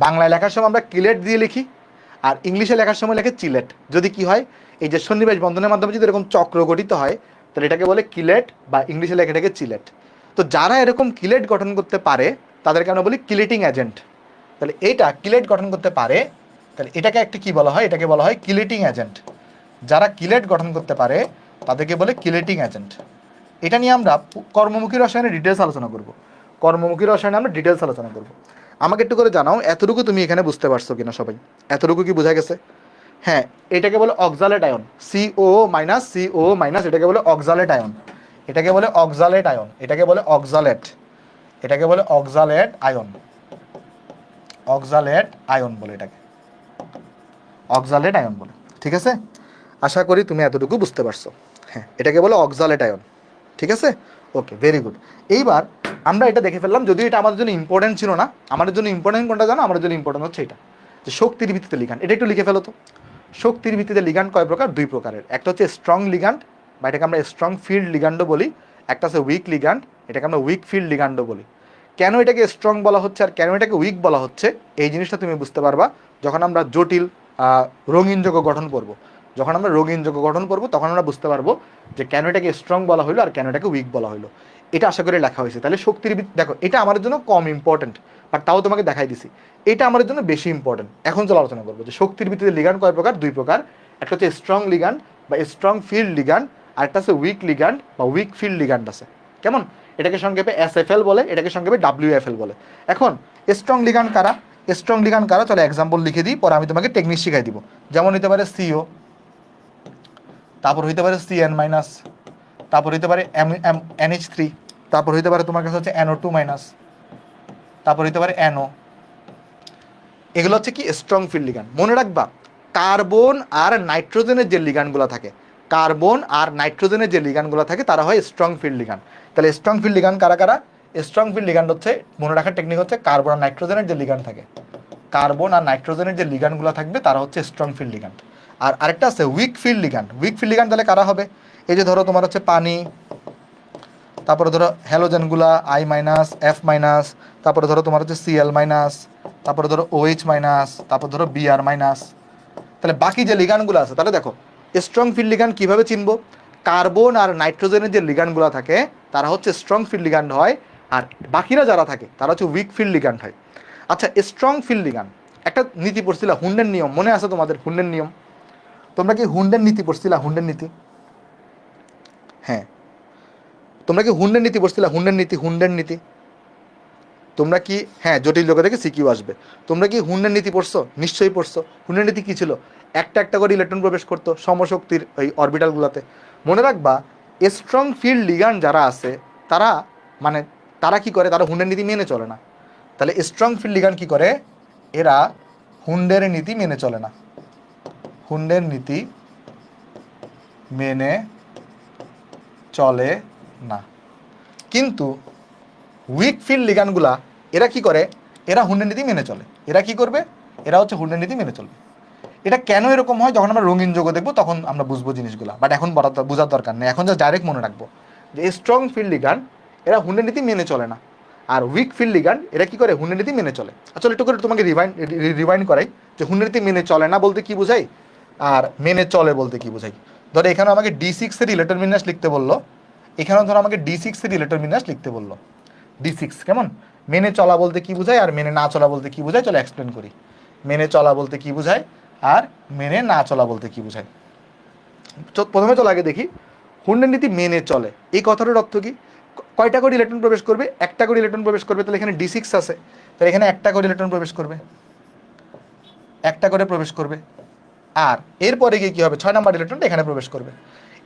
বাংলায় লেখার সময় আমরা কিলেট দিয়ে লিখি, আর ইংলিশে লেখার সময় লেখে চিলেট। যদি কি হয়, এই যে সন্নিবেশ বন্ধনের মাধ্যমে যদি এরকম চক্র গঠিত হয় তাহলে এটাকে বলে কিলেট, বা ইংলিশে লেখে এটাকে চিলেট। তো যারা এরকম কিলেট গঠন করতে পারে তাদেরকে আমরা বলি কিলেটিং এজেন্ট। তাহলে এটা কিলেট গঠন করতে পারে, তাহলে এটাকে একটা কি বলা হয়, এটাকে বলা হয় কিলেটিং এজেন্ট। যারা কিলেট গঠন করতে পারে তাদেরকে বলে কিলেটিং এজেন্ট। এটা নিয়ে আমরা কর্মমুখী রসায়নের ডিটেলস আলোচনা করব, কর্মমুখী রসায়নে আমরা ডিটেলস আলোচনা করব। আমাকে একটু করে জানাও এতটুকু তুমি এখানে বুঝতে পারছো কিনা সবাই, এতটুকু কি বোঝা গেছে? হ্যাঁ, এটাকে বলে অক্সালেট আয়ন, CO মাইনাস এটাকে বলে অক্সালেট আয়ন, এটাকে বলে অক্সালেট আয়ন, এটাকে বলে অক্সালেট, এটাকে বলে অক্সালেট আয়ন, অক্সালেট আয়ন বলে এটাকে, অক্সালেট আয়ন বলে। ঠিক আছে, আশা করি তুমি এতটুকু বুঝতে পারছো। হ্যাঁ, এটাকে বলে অক্সালেট আয়ন। ঠিক আছে, ওকে, ভেরি গুড। এইবার আমরা এটা দেখে ফেললাম, যদিও এটা আমাদের জন্য ইম্পর্টেন্ট ছিল না। আমাদের জন্য ইম্পর্টেন্ট কোনটা জানো, আমাদের জন্য ইম্পর্টেন্ট হচ্ছে এটা, যে শক্তির ভিত্তিতে লিগ্যান্ড। এটা একটু লিখে ফেলো তো, শক্তির ভিত্তিতে লিগ্যান্ড কয় প্রকার, দুই প্রকারের। একটা হচ্ছে স্ট্রং লিগ্যান্ড, বা এটাকে আমরা স্ট্রং ফিল্ড লিগ্যান্ডও বলি। একটা আছে উইক লিগ্যান্ড, এটাকে আমরা উইক ফিল্ড লিগ্যান্ডও বলি। কেন এটাকে স্ট্রং বলা হচ্ছে আর কেন এটাকে উইক বলা হচ্ছে, এই জিনিসটা তুমি বুঝতে পারবা যখন আমরা জটিল রঙিন যৌগ গঠন করব। যখন আমরা রঙিন যৌগ গঠন করব তখন আমরা বুঝতে পারবো যে কেন এটাকে স্ট্রং বলা হলো আর কেন এটাকে উইক বলা হলো। এটা আশা করি লেখা হয়েছে। তাহলে শক্তির দেখো, এটা আমাদের জন্য কম ইম্পর্টেন্ট, বাট তাও তোমাকে দেখাই দিছি। এটা আমাদের জন্য বেশি ইম্পর্টেন্ট। এখন চলো আলোচনা করবো যে শক্তির ভিত্তিতে লিগ্যান্ড কয় প্রকার, দুই প্রকার। একটা হচ্ছে স্ট্রং লিগ্যান্ড বা স্ট্রং ফিল্ড লিগ্যান্ড, আর একটা আছে উইক লিগ্যান্ড বা উইক ফিল্ড লিগ্যান্ড আছে। কেমন, এটাকে সংক্ষেপে SFL বলে, এটাকে সংক্ষেপে WFL বলে। এখন স্ট্রং লিগ্যান্ড কারা? স্ট্রং লিগ্যান্ড কারা? চলো এক্সাম্পল লিখে দিই, পরে আমি তোমাকে টেকনিক শিখাই দিব। যেমন হতে পারে CO, তারপর হইতে পারে CN মাইনাস, তারপর হইতে পারে NH3, তারপর হইতে পারে তোমার কাছে হচ্ছে NO2 মাইনাস, তারপর হইতে পারে NO। এগুলো হচ্ছে কি স্ট্রং ফিল্ড লিগ্যান্ড। মনে রাখবা কার্বন আর নাইট্রোজেনের যে লিগ্যান্ডগুলো থাকে, কার্বন আর নাইট্রোজেনের যে লিগ্যান্ডগুলো থাকে তারা হয় স্ট্রং ফিল্ড লিগ্যান্ড। তাহলে স্ট্রং ফিল্ড লিগ্যান্ড কারা কারা? স্ট্রং ফিল্ড লিগ্যান্ড হচ্ছে, মনে রাখার টেকনিক হচ্ছে কার্বন আর নাইট্রোজেনের যে লিগ্যান্ড থাকে, কার্বন আর নাইট্রোজেনের যে লিগ্যান্ডগুলো থাকবে তারা হচ্ছে স্ট্রং ফিল্ড লিগ্যান্ড। আর আরেকটা আছে week field ligand. Week field ligand তাহলে কারা হবে? এই যে ধরো তোমার হচ্ছে পানি, তারপরে ধরো হ্যালোজেনগুলা I মাইনাস F মাইনাস, তারপরে ধরো তোমার হচ্ছে Cl মাইনাস, তারপরে ধরো OH মাইনাস, তারপর ধরো Br মাইনাস। তাহলে বাকি যে লিগ্যান্ডগুলো আছে, তাহলে দেখো স্ট্রং ফিল্ড লিগ্যান্ড কীভাবে চিনবো? কার্বন আর নাইট্রোজেনের যে লিগ্যান্ডগুলো থাকে তারা হচ্ছে স্ট্রং ফিল্ড লিগ্যান্ড হয়, আর বাকিরা যারা থাকে তারা হচ্ছে উইক ফিল্ড লিগ্যান্ড হয়। আচ্ছা, স্ট্রং ফিল্ড লিগ্যান্ড, একটা নীতি পড়ছিলা হুন্ডের নিয়ম, মনে আছে তোমাদের হুন্ডের নিয়ম? তোমরা কি হুন্ডের নীতি পড়ছিলা? হুন্ডের নীতি, হ্যাঁ তোমরা কি হুন্ডের নীতি পড়ছিলা? হুন্ডের নীতি, হুন্ডের নীতি তোমরা কি, হ্যাঁ জটিল যোগ থেকে সিকিউ আসবে। তোমরা কি হুন্ডের নীতি পড়ছো? নিশ্চয়ই পড়ছো। হুন্ডের নীতি কী ছিল? একটা একটা করে ইলেকট্রন প্রবেশ করতো সমশক্তির ওই অরবিটালগুলোতে। মনে রাখবা স্ট্রং ফিল্ড লিগ্যান্ড যারা আছে তারা, মানে তারা কি করে? তারা হুন্ডের নীতি মেনে চলে না। তাহলে স্ট্রং ফিল্ড লিগ্যান্ড কি করে? এরা হুন্ডের নীতি মেনে চলে না, হুন্ডের নীতি মেনে চলে না। কিন্তু উইক ফিল্ড লিগ্যান্ডগুলা এরা কি করে? এরা হুন্ডের নীতি মেনে চলে। এরা কি করবে? এরা হচ্ছে হুন্ডের নীতি মেনে চলবে। এটা কেন এরকম হয় যখন আমরা রঙিন যৌগ দেখবো তখন আমরা বুঝবো জিনিসগুলো, বাট এখন বোঝার দরকার নেই, এখন জাস্ট ডাইরেক্ট মনে রাখবো যে স্ট্রং ফিল্ড লিগ্যান্ড এরা হুন্ডের নীতি মেনে চলে না, আর উইক ফিল্ড লিগ্যান্ড এরা কি করে? হুন্ডের নীতি মেনে চলে। আসলে একটু করে তোমাকে রিভাইন্ড করাই যে হুন্ডের নীতি মেনে চলে না বলতে কি বোঝাই আর মেনে চলে বলতে কি বোঝাই। ধরো এখানে আমাকে D6 এর ইলেকট্রন বিন্যাস লিখতে বললো, এখানেও ধরো আমাকে D6 এর ইলেকট্রন বিন্যাস লিখতে বললো। D6 কেমন? মেনে চলা বলতে কি বোঝায় আর মেনে না চলা বলতে কি বোঝায়, চলো এক্সপ্লেন করি। মেনে চলা বলতে কি বোঝায় আর মেনে না চলা বলতে কি বোঝায়। প্রথমে চলো আগে দেখি হুন্ডের নীতি মেনে চলে এই কথাটার অর্থ কি? কয়টা করে ইলেকট্রন প্রবেশ করবে? একটা করে ইলেকট্রন প্রবেশ করবে। তাহলে এখানে D6 আছে, তাহলে এখানে একটা করে ইলেকট্রন প্রবেশ করবে, একটা করে প্রবেশ করবে। আর এরপরে গিয়ে কি হবে? 6 নাম্বার ইলেকট্রনটা এখানে প্রবেশ করবে।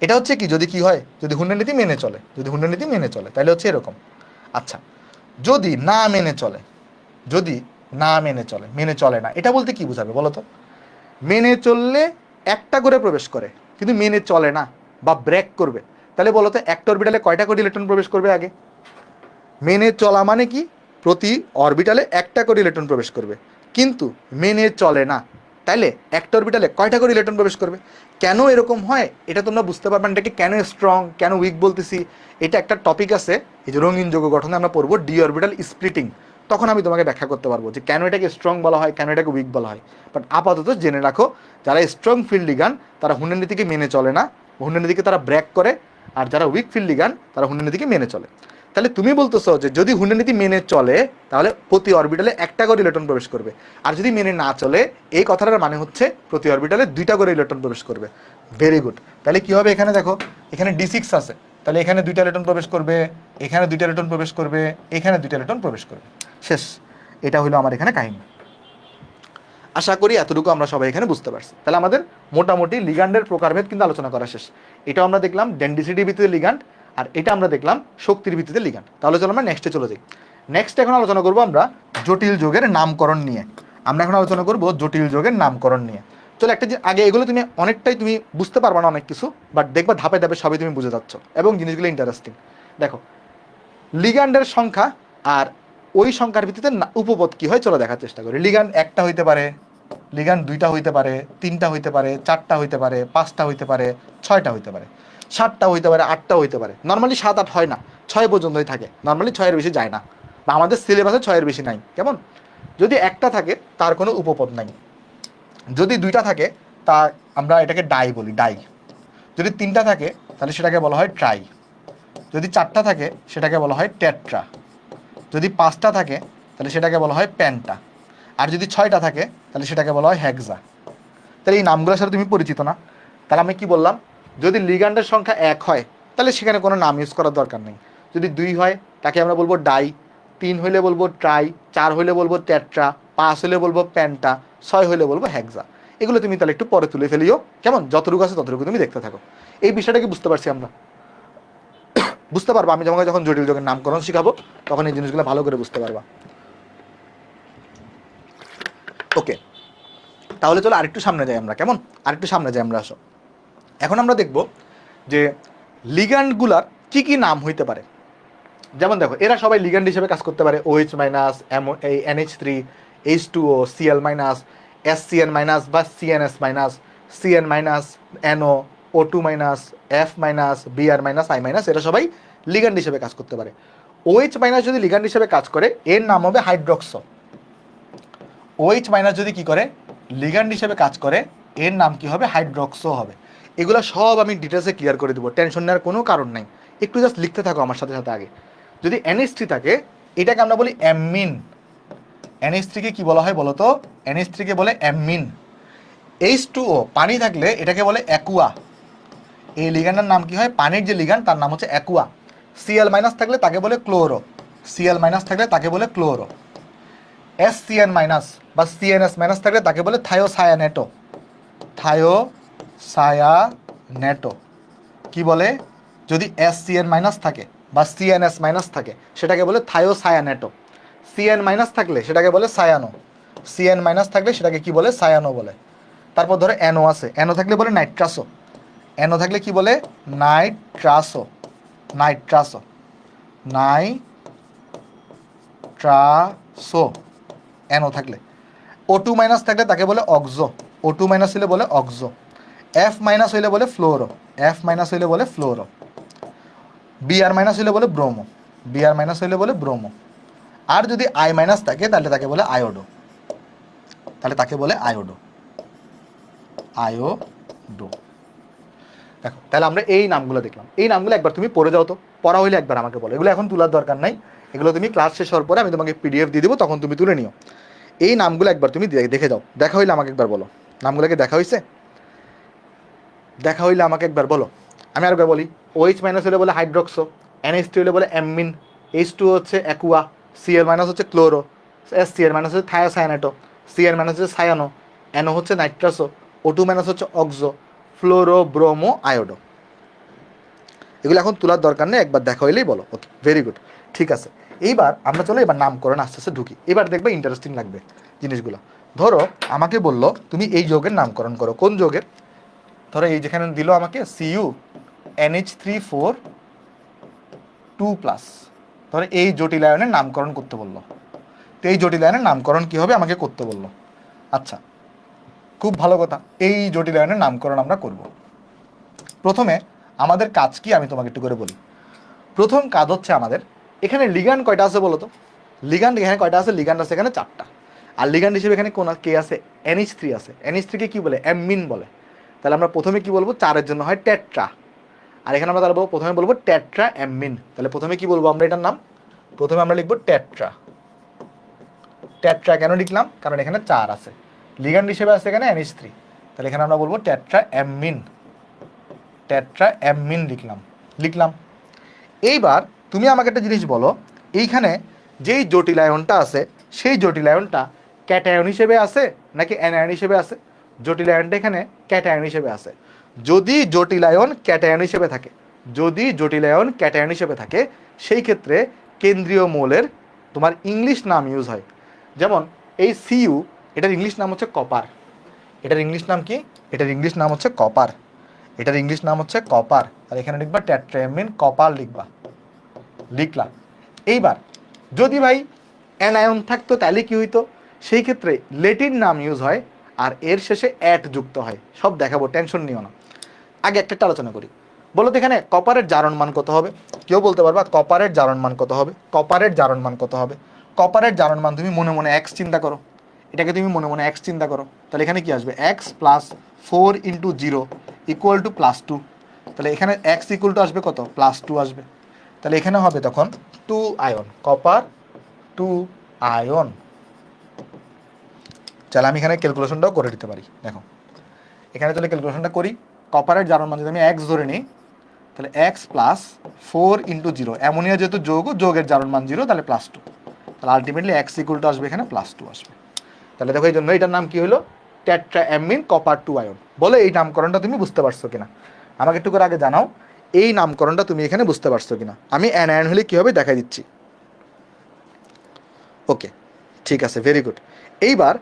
এটা হচ্ছে কি, যদি কি হয়, যদি হুন্ডের নীতি মেনে চলে, যদি হুন্ডের নীতি মেনে চলে তাহলে হচ্ছে এরকম। আচ্ছা, যদি না মেনে চলে, যদি না মেনে চলে, মেনে চলে না, এটা বলতে কি বোঝাবে বলো তো? মেনে চললে একটা করে প্রবেশ করে, কিন্তু মেনে চলে না বা ব্রেক করবে, তাহলে বলো তো একটা অরবিটালে কয়টা করে ইলেকট্রন প্রবেশ করবে আগে? মেনে চলা মানে কি? প্রতি অরবিটালে একটা করে ইলেকট্রন প্রবেশ করবে, কিন্তু মেনে চলে না, তাইলে একটা অরবিটালে কয়টা করে ইলেকট্রন প্রবেশ করবে? কেন এরকম হয় এটা তোমরা বুঝতে পারবে না। এটাকে কেন স্ট্রং কেন উইক বলতেছি, এটা একটা টপিক আছে এই যে রঙিন যৌগ গঠনে আমরা পড়বো ডি অরবিটাল স্প্লিটিং, তখন আমি তোমাকে ব্যাখ্যা করতে পারবো যে কেন এটাকে স্ট্রং বলা হয়, কেন এটাকে উইক বলা হয়। বাট আপাতত জেনে রাখো যারা স্ট্রং ফিল্ড লিগ্যান্ড তারা হুন্ডের নীতিকে মেনে চলে না, হুন্ডের নীতিকে তারা ব্রেক করে, আর যারা উইক ফিল্ড লিগ্যান্ড তারা হুন্ডের নীতিকে মেনে চলে। তাহলে তুমি বলতেছো যে যদি হুন্ডের নীতি মেনে চলে তাহলে প্রতি অরবিটালে একটা করে ইলেকট্রন প্রবেশ করবে, আর যদি মেনে না চলে এই কথাটার মানে হচ্ছে প্রতি অরবিটালে দুইটা করে ইলেকট্রন প্রবেশ করবে। Very good. তাহলে কি হবে? এখানে দেখো এখানে D6 আছে, তাহলে এখানে দুইটা ইলেকট্রন প্রবেশ করবে, এখানে দুইটা ইলেকট্রন প্রবেশ করবে, এখানে দুইটা ইলেকট্রন প্রবেশ করবে। শেষ। এটা হলো আমার এখানে কাহিনী। আশা করি এতটুকু আমরা সবাই এখানে বুঝতে পারছি। তাহলে আমাদের মোটামুটি লিগ্যান্ডের প্রকারভেদ কিন্তু আলোচনা করা শেষ। এটাও আমরা দেখলাম ডেন্সিটির ভিত্তিতে লিগ্যান্ড, আর এটা আমরা দেখলাম শক্তির ভিত্তিতে লিগ্যান্ড। তাহলে চলো আমরা নেক্সটে চলে যাই। নেক্সট এখন আলোচনা করবো আমরা জটিল যৌগের নামকরণ নিয়ে। আমরা এখন আলোচনা করবো জটিল যৌগের নামকরণ নিয়ে। চলো একটা যে আগে এগুলো তুমি অনেকটাই তুমি বুঝতে পারবা না অনেক কিছু, বাট দেখবা ধাপে ধাপে সবই তুমি বুঝে যাচ্ছ এবং জিনিসগুলো ইন্টারেস্টিং। দেখো লিগ্যান্ডের সংখ্যা আর ওই সংখ্যার ভিত্তিতে উপপদ কি হয় চলো দেখার চেষ্টা করি। লিগ্যান্ড একটা হইতে পারে, লিগ্যান্ড দুইটা হইতে পারে, তিনটা হইতে পারে, চারটা হইতে পারে, পাঁচটা হইতে পারে, ছয়টা হইতে পারে, সাতটা হইতে পারে, আটটা হইতে পারে। নর্মালি 7-8 হয় না, 6 পর্যন্তই থাকে। নর্মালি 6-এর বেশি যায় না, বা আমাদের সিলেবাসে 6-এর বেশি নাই। কেমন? যদি একটা থাকে তার কোনো উপপদ নাই, যদি দুইটা থাকে তা আমরা এটাকে ডাই বলি, ডাই। যদি তিনটা থাকে তাহলে সেটাকে বলা হয় ট্রাই, যদি চারটা থাকে সেটাকে বলা হয় টেট্রা, যদি পাঁচটা থাকে তাহলে সেটাকে বলা হয় প্যান্টা, আর যদি 6টা থাকে তাহলে সেটাকে বলা হয় হেক্সা। তাহলে এই নামগুলোর সাথে তুমি পরিচিত না? তাহলে আমি কি বললাম? যদি লিগ্যান্ডের সংখ্যা 1 হয় তাহলে সেখানে কোনো নাম ইউজ করার দরকার নেই। যদি 2 হয় তাকে আমরা বলবো ডাই, 3 হইলে বলবো ট্রাই, 4 হইলে বলবো টেট্রা, 5 হইলে বলবো প্যান্টা, 6 হইলে বলবো হেক্সা। এগুলো তুমি তাহলে একটু পরে তুলে ফেলিও, কেমন? যতটুকু আছে ততটুকু তুমি দেখতে থাকো। এই বিষয়টা কি বুঝতে পারছি আমরা? বুঝতে পারবো আমি তোমাকে যখন জটিল যোগের নামকরণ শিখাবো তখন এই জিনিসগুলো ভালো করে বুঝতে পারবা। ওকে, তাহলে চলো আরেকটু সামনে যাই আমরা, কেমন? আরেকটু সামনে যাই আমরা, আসো। এখন আমরা দেখব যে লিগ্যান্ডগুলার কি কি নাম হইতে পারে। যেমন দেখো, এরা সবাই লিগ্যান্ড হিসেবে কাজ করতে পারে। OH minus, NH3, H2O, Cl minus, SCN minus বা CNS minus, CN minus, NO, O2 minus, F minus, Br minus, I minus, এরা সবাই লিগ্যান্ড হিসেবে কাজ করতে পারে। OH মাইনাস যদি লিগ্যান্ড হিসেবে কাজ করে এর নাম হবে হাইড্রক্সো। OH মাইনাস যদি কি করে, লিগ্যান্ড হিসেবে কাজ করে, এর নাম কি হবে? হাইড্রক্সো হবে। এগুলো সব আমি ডিটেলসে ক্লিয়ার করে দেবো, টেনশন নেওয়ার কোনো কারণ নাই। একটু জাস্ট লিখতে থাকো আমার সাথে সাথে। আগে যদি NH3 থাকে এটাকে আমরা বলি অ্যামিন। NH3 কে কি বলা হয় বলো তো? NH3 কে বলে অ্যামিন। H2O পানি থাকলে এটাকে বলে অ্যাকুয়া। এই লিগ্যান্ডের নাম কি হয়? পানির যে লিগ্যান্ড তার নাম হচ্ছে অ্যাকুয়া। Cl মাইনাস থাকলে তাকে বলে ক্লোরো। Cl মাইনাস থাকলে তাকে বলে ক্লোরো। SCN মাইনাস বা CNS মাইনাস থাকলে তাকে বলে থায়োসায়ানেটো। থায়োসায়ানেটো কি বলে? যদি SCN মাইনাস থাকে বা CNS মাইনাস থাকে সেটাকে বলে থায়োসায়ানেটো। CN মাইনাস থাকলে সেটাকে বলে সায়ানো। CN মাইনাস থাকলে সেটাকে কি বলে? সায়ানো বলে। তারপর ধরো NO আছে, NO থাকলে বলে নাইট্রাসো। NO থাকলে কি বলে? নাইট্রাসো। নাইট্রাসো, নাইট্রাসো, NO থাকলে। O2 মাইনাস থাকলে তাকে বলে অক্সো। O2 মাইনাস হইলে বলে অক্সো। F মাইনাস হইলে বলে ফ্লোরো। F মাইনাস হইলে বলে ফ্লোরো। Br মাইনাস হইলে বলে ব্রোমো। Br মাইনাস হইলে বলে ব্রোমো। আর যদি I মাইনাস থাকে তাহলে তাকে বলে আয়োডো। তাহলে তাকে বলে আয়োডো। আয়োডো। দেখো, তাহলে আমরা এই নামগুলো দেখলাম। এই নামগুলো একবার তুমি পড়ে যাও তো, পড়া হইলে একবার আমাকে বলো। এগুলো এখন তোলার দরকার নাই, এগুলো তুমি ক্লাস শেষ হওয়ার পরে আমি তোমাকে PDF দিয়ে দেবো, তখন তুমি তুলে নিও। এই নামগুলো একবার তুমি দেখে যাও। দেখা হইলে আমাকে একবার বলো। নামগুলোকে দেখা হয়েছে? দেখা হইলে আমাকে একবার বলো। আমি আরেকবার বলি। OH মাইনাস হলে বলে হাইড্রক্সো, NH3 হলে বলে অ্যামিন, H2 হচ্ছে অ্যাকুয়া, Cl মাইনাস হচ্ছে ক্লোরো, SCl মাইনাস হচ্ছে থায়োসায়ানেটো, Cn মাইনাস হচ্ছে সায়ানো, NO হচ্ছে নাইট্রাসো, O2 মাইনাস হচ্ছে অক্সো, ফ্লোরো, ব্রোমো, আয়োডো। এগুলো এখন তোলার দরকার নেই, একবার দেখা হইলেই বলো। ওকে, ভেরি গুড, ঠিক আছে। এইবার আমরা চলো এবার নামকরণ আস্তে আস্তে ঢুকি। এবার দেখবে ইন্টারেস্টিং লাগবে জিনিসগুলো। ধরো আমাকে বললো তুমি এই যৌগের নামকরণ করো। কোন যৌগের? ধরো এই যেখানে দিল আমাকে CuNH3,4,2+, ধরো এই জটিল আয়নের নামকরণ করতে বললো। তো এই জটিল আয়নের নামকরণ কি হবে আমাকে করতে বললো। আচ্ছা, খুব ভালো কথা। এই জটিল আয়নের নামকরণ আমরা করব। প্রথমে আমাদের কাজ কি আমি তোমাকে একটু করে বলি। প্রথম কাজ হচ্ছে আমাদের, এখানে লিগ্যান্ড কয়টা আছে বলো তো? লিগ্যান্ড এখানে কয়টা আছে? লিগ্যান্ড আছে এখানে 4টা। আর লিগ্যান্ড হিসেবে এখানে কোন কে আছে? NH3 আছে। NH3 কে কি বলে? অ্যামিন বলে। তাহলে আমরা প্রথমে কি বলবো? 4-এর জন্য হয় টেট্রা। আর এখানে আমরা তাহলে প্রথমে বলবো টেট্রা অ্যামিন। তাহলে প্রথমে কি বলবো আমরা এটার নাম? প্রথমে আমরা লিখবো টেট্রা। টেট্রা কেন লিখলাম? কারণ এখানে 4 আছে। লিগ্যান্ড হিসেবে আছে এখানে NH3, তাহলে এখানে আমরা বলবো টেট্রা অ্যামিন। টেট্রা অ্যামিন লিখলাম। এইবার তুমি আমাকে একটা জিনিস বলো, এইখানে যেই জটিল আয়নটা আছে সেই জটিল আয়নটা ক্যাটায়ন হিসেবে আছে নাকি অ্যানায়ন হিসেবে আছে? জটিল আয়নটা এখানে ক্যাটায়ন হিসেবে আছে। যদি জটিল আয়ন ক্যাটায়ন হিসেবে থাকে, যদি জটিল আয়ন ক্যাটায়ন হিসেবে থাকে, সেই ক্ষেত্রে কেন্দ্রীয় মৌলের তোমার ইংলিশ নাম ইউজ হয়। যেমন এই Cu, এটার ইংলিশ নাম হচ্ছে কপার। এটার ইংলিশ নাম কি? এটার ইংলিশ নাম হচ্ছে কপার। এটার ইংলিশ নাম হচ্ছে কপার। আর এখানে লিখবা টেট্রাঅ্যামিন কপার লিখবা। লিখলাম। এইবার যদি ভাই অ্যানায়ন থাকতো তাহলে কি হইতো? সেই ক্ষেত্রে লেটিন নাম ইউজ হয় আর এর শেষে অ্যাট যুক্ত হয়। সব দেখাবো, টেনশন নিও না। আগে একটা আলোচনা করি। বলো তো এখানে কপারের জারণ মান কত হবে? কেউ বলতে পারবা কপারের জারণ মান কত হবে? কপারের জারণ মান কত হবে? কপারের জারণ মান তুমি মনে মনে এক্স চিন্তা করো। এটাকে তুমি মনে মনে এক্স চিন্তা করো। তাহলে এখানে কি আসবে? X plus 4 into 0 equal to +2। তাহলে এখানে এক্স ইকুয়াল টু আসবে কত? +2 আসবে। তাহলে এখানে হবে তখন 2 আয়ন, কপার 2 আয়ন। তাহলে আমি এখানে ক্যালকুলেশনটাও করে দিতে পারি। দেখো এখানে চলে ক্যালকুলেশনটা করি। কপারের জারণ মান যদি আমি এক্স ধরে নিই, তাহলে এক্স প্লাস 4 × 0, অ্যামোনিয়া যেহেতু যৌগ, যৌগের জারণ মান 0, তাহলে +2, তাহলে আলটিমেটলি এক্স ইকুয়াল টু আসবে এখানে +2 আসবে। তাহলে দেখো এই জন্য এটার নাম কি হলো, টেট্রাঅ্যামিন কপার 2 আয়ন। বলে এই নামকরণটা তুমি বুঝতে পারছো কিনা, আমাকে একটু করে আগে জানাও এই নামকরণটা তুমি এখানে বুঝতে পারছো কিনা। আমি অ্যানায়ন হলে কী হবে দেখাই দিচ্ছি। ওকে, ঠিক আছে, ভেরি গুড। এইবার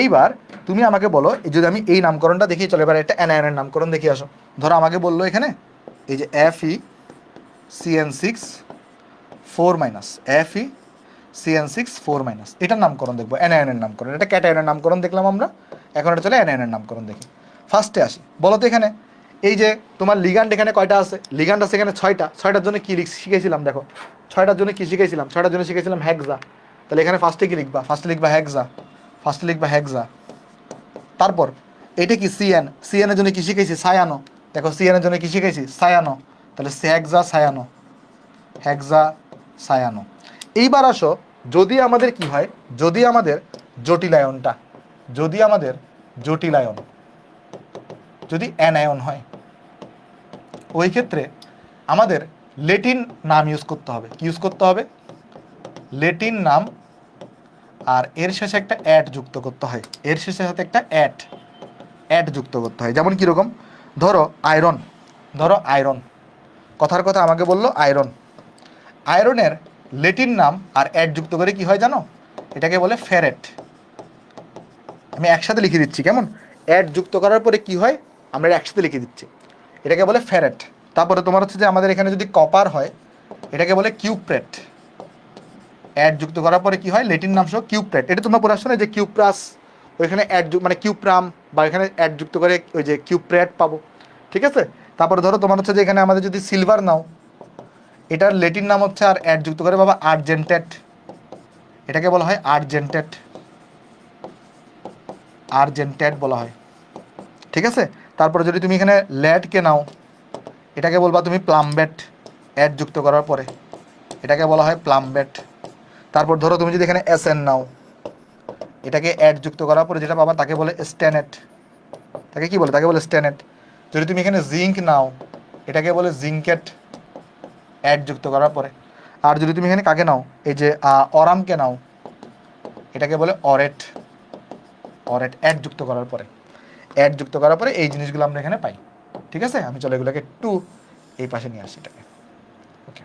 এইবার তুমি আমাকে বলো, যদি আমি এই নামকরণটা দেখি, চলে এবার একটা অ্যানায়নের নামকরণ দেখি আসো। ধরো আমাকে বললো এখানে এই যে FeCN6 4-, FeCN6 4-, এটার নামকরণ দেখবো, অ্যানায়নের নামকরণ। এটা ক্যাটায়নের নামকরণ দেখলাম আমরা, এখন এটা চলে অ্যানায়নের নামকরণ দেখি। ফার্স্টে আসি, বলো তো এখানে এই যে তোমার লিগ্যান্ড এখানে কয়টা আছে, লিগ্যান্ড আছে এখানে 6টা। 6টার জন্য কি শিখেছিলাম দেখো, 6টার জন্য কি শিখেছিলাম, 6টার জন্য শিখেছিলাম হেক্সা। তাহলে এখানে ফার্স্টে কি লিখবা, ফার্স্টে লিখবা হেক্সা, ফার্স্টে লিখবা হেক্সা। তারপর এটা কি সিএন, সিএনের জন্য কি শিখেছি, সায়ানো। দেখো সিএনের জন্য কি শিখেছি, সায়ানো, তাহলে হেক্সা সায়ানো, হেক্সা সায়ানো। এইবার আসো, যদি আমাদের কি হয়, যদি আমাদের জটিলায়নটা, যদি আমাদের জটিলায়ন যদি অ্যানায়ন হয়, ওই ক্ষেত্রে আমাদের লেটিন নাম ইউজ করতে হবে। কি ইউজ করতে হবে, লেটিন নাম, আর এর শেষে একটা অ্যাড যুক্ত করতে হয়, এর শেষে সাথে একটা অ্যাড যুক্ত করতে হয়। যেমন কীরকম, ধরো আয়রন, ধরো আয়রন, কথার কথা আমাকে বললো আয়রন, আয়রনের লেটিন নাম আর অ্যাড যুক্ত করে কি হয় জানো, এটাকে বলে ফেরেট। আমি একসাথে লিখে দিচ্ছি কেমন, অ্যাড যুক্ত করার পরে কি হয় আমরা একসাথে লিখে দিচ্ছি, এটাকে বলে ফেরেট। তারপরে তোমার হচ্ছে যে আমাদের এখানে যদি কপার হয়, এটাকে বলে কিউপ্রেট। অ্যাড যুক্ত করার পরে কি হয়, লেটিন নাম সহ কিউপ্রেট। এটা তোমরা পড়ে আসছো না যে কিউপ্রাস, ওইখানে অ্যাড মানে কিউপ্রাম, বা এখানে অ্যাড যুক্ত করে ওই যে কিউপ্রেট পাবো, ঠিক আছে। তারপরে ধরো তোমার হচ্ছে যে এখানে আমাদের যদি সিলভার নাও, এটার লেটিন নাম হচ্ছে আর অ্যাড যুক্ত করে বাবা আর্জেন্টেট, এটাকে বলা হয় আর্জেন্টেট, আর্জেন্টেট বলা হয়, ঠিক আছে। তারপরে যদি তুমি এখানে লেডকে নাও, এটাকে বলবা তুমি প্লামবেট, অ্যাড যুক্ত করার পরে এটাকে বলা হয় প্লামবেট। তারপর ধরো তুমি যদি এখানে এসএন নাও, এটাকে অ্যাড যুক্ত করার পরে যেটা পাবা তাকে বলে স্ট্যানেট, তাকে কি বলে, তাকে বলে স্ট্যানেট। যদি তুমি এখানে জিঙ্ক নাও, এটাকে বলে জিঙ্কেট, অ্যাড যুক্ত করার পরে। আর যদি তুমি এখানে কাকে নাও, এই যে অরামকে নাও, এটাকে বলে অরেট, অরেট, অ্যাড যুক্ত করার পরে, অ্যাড যুক্ত করার পরে এই জিনিসগুলো আমরা এখানে পাই, ঠিক আছে। আমি চলো এগুলোকে একটু এই পাশে নিয়ে আসি এটাকে, ওকে।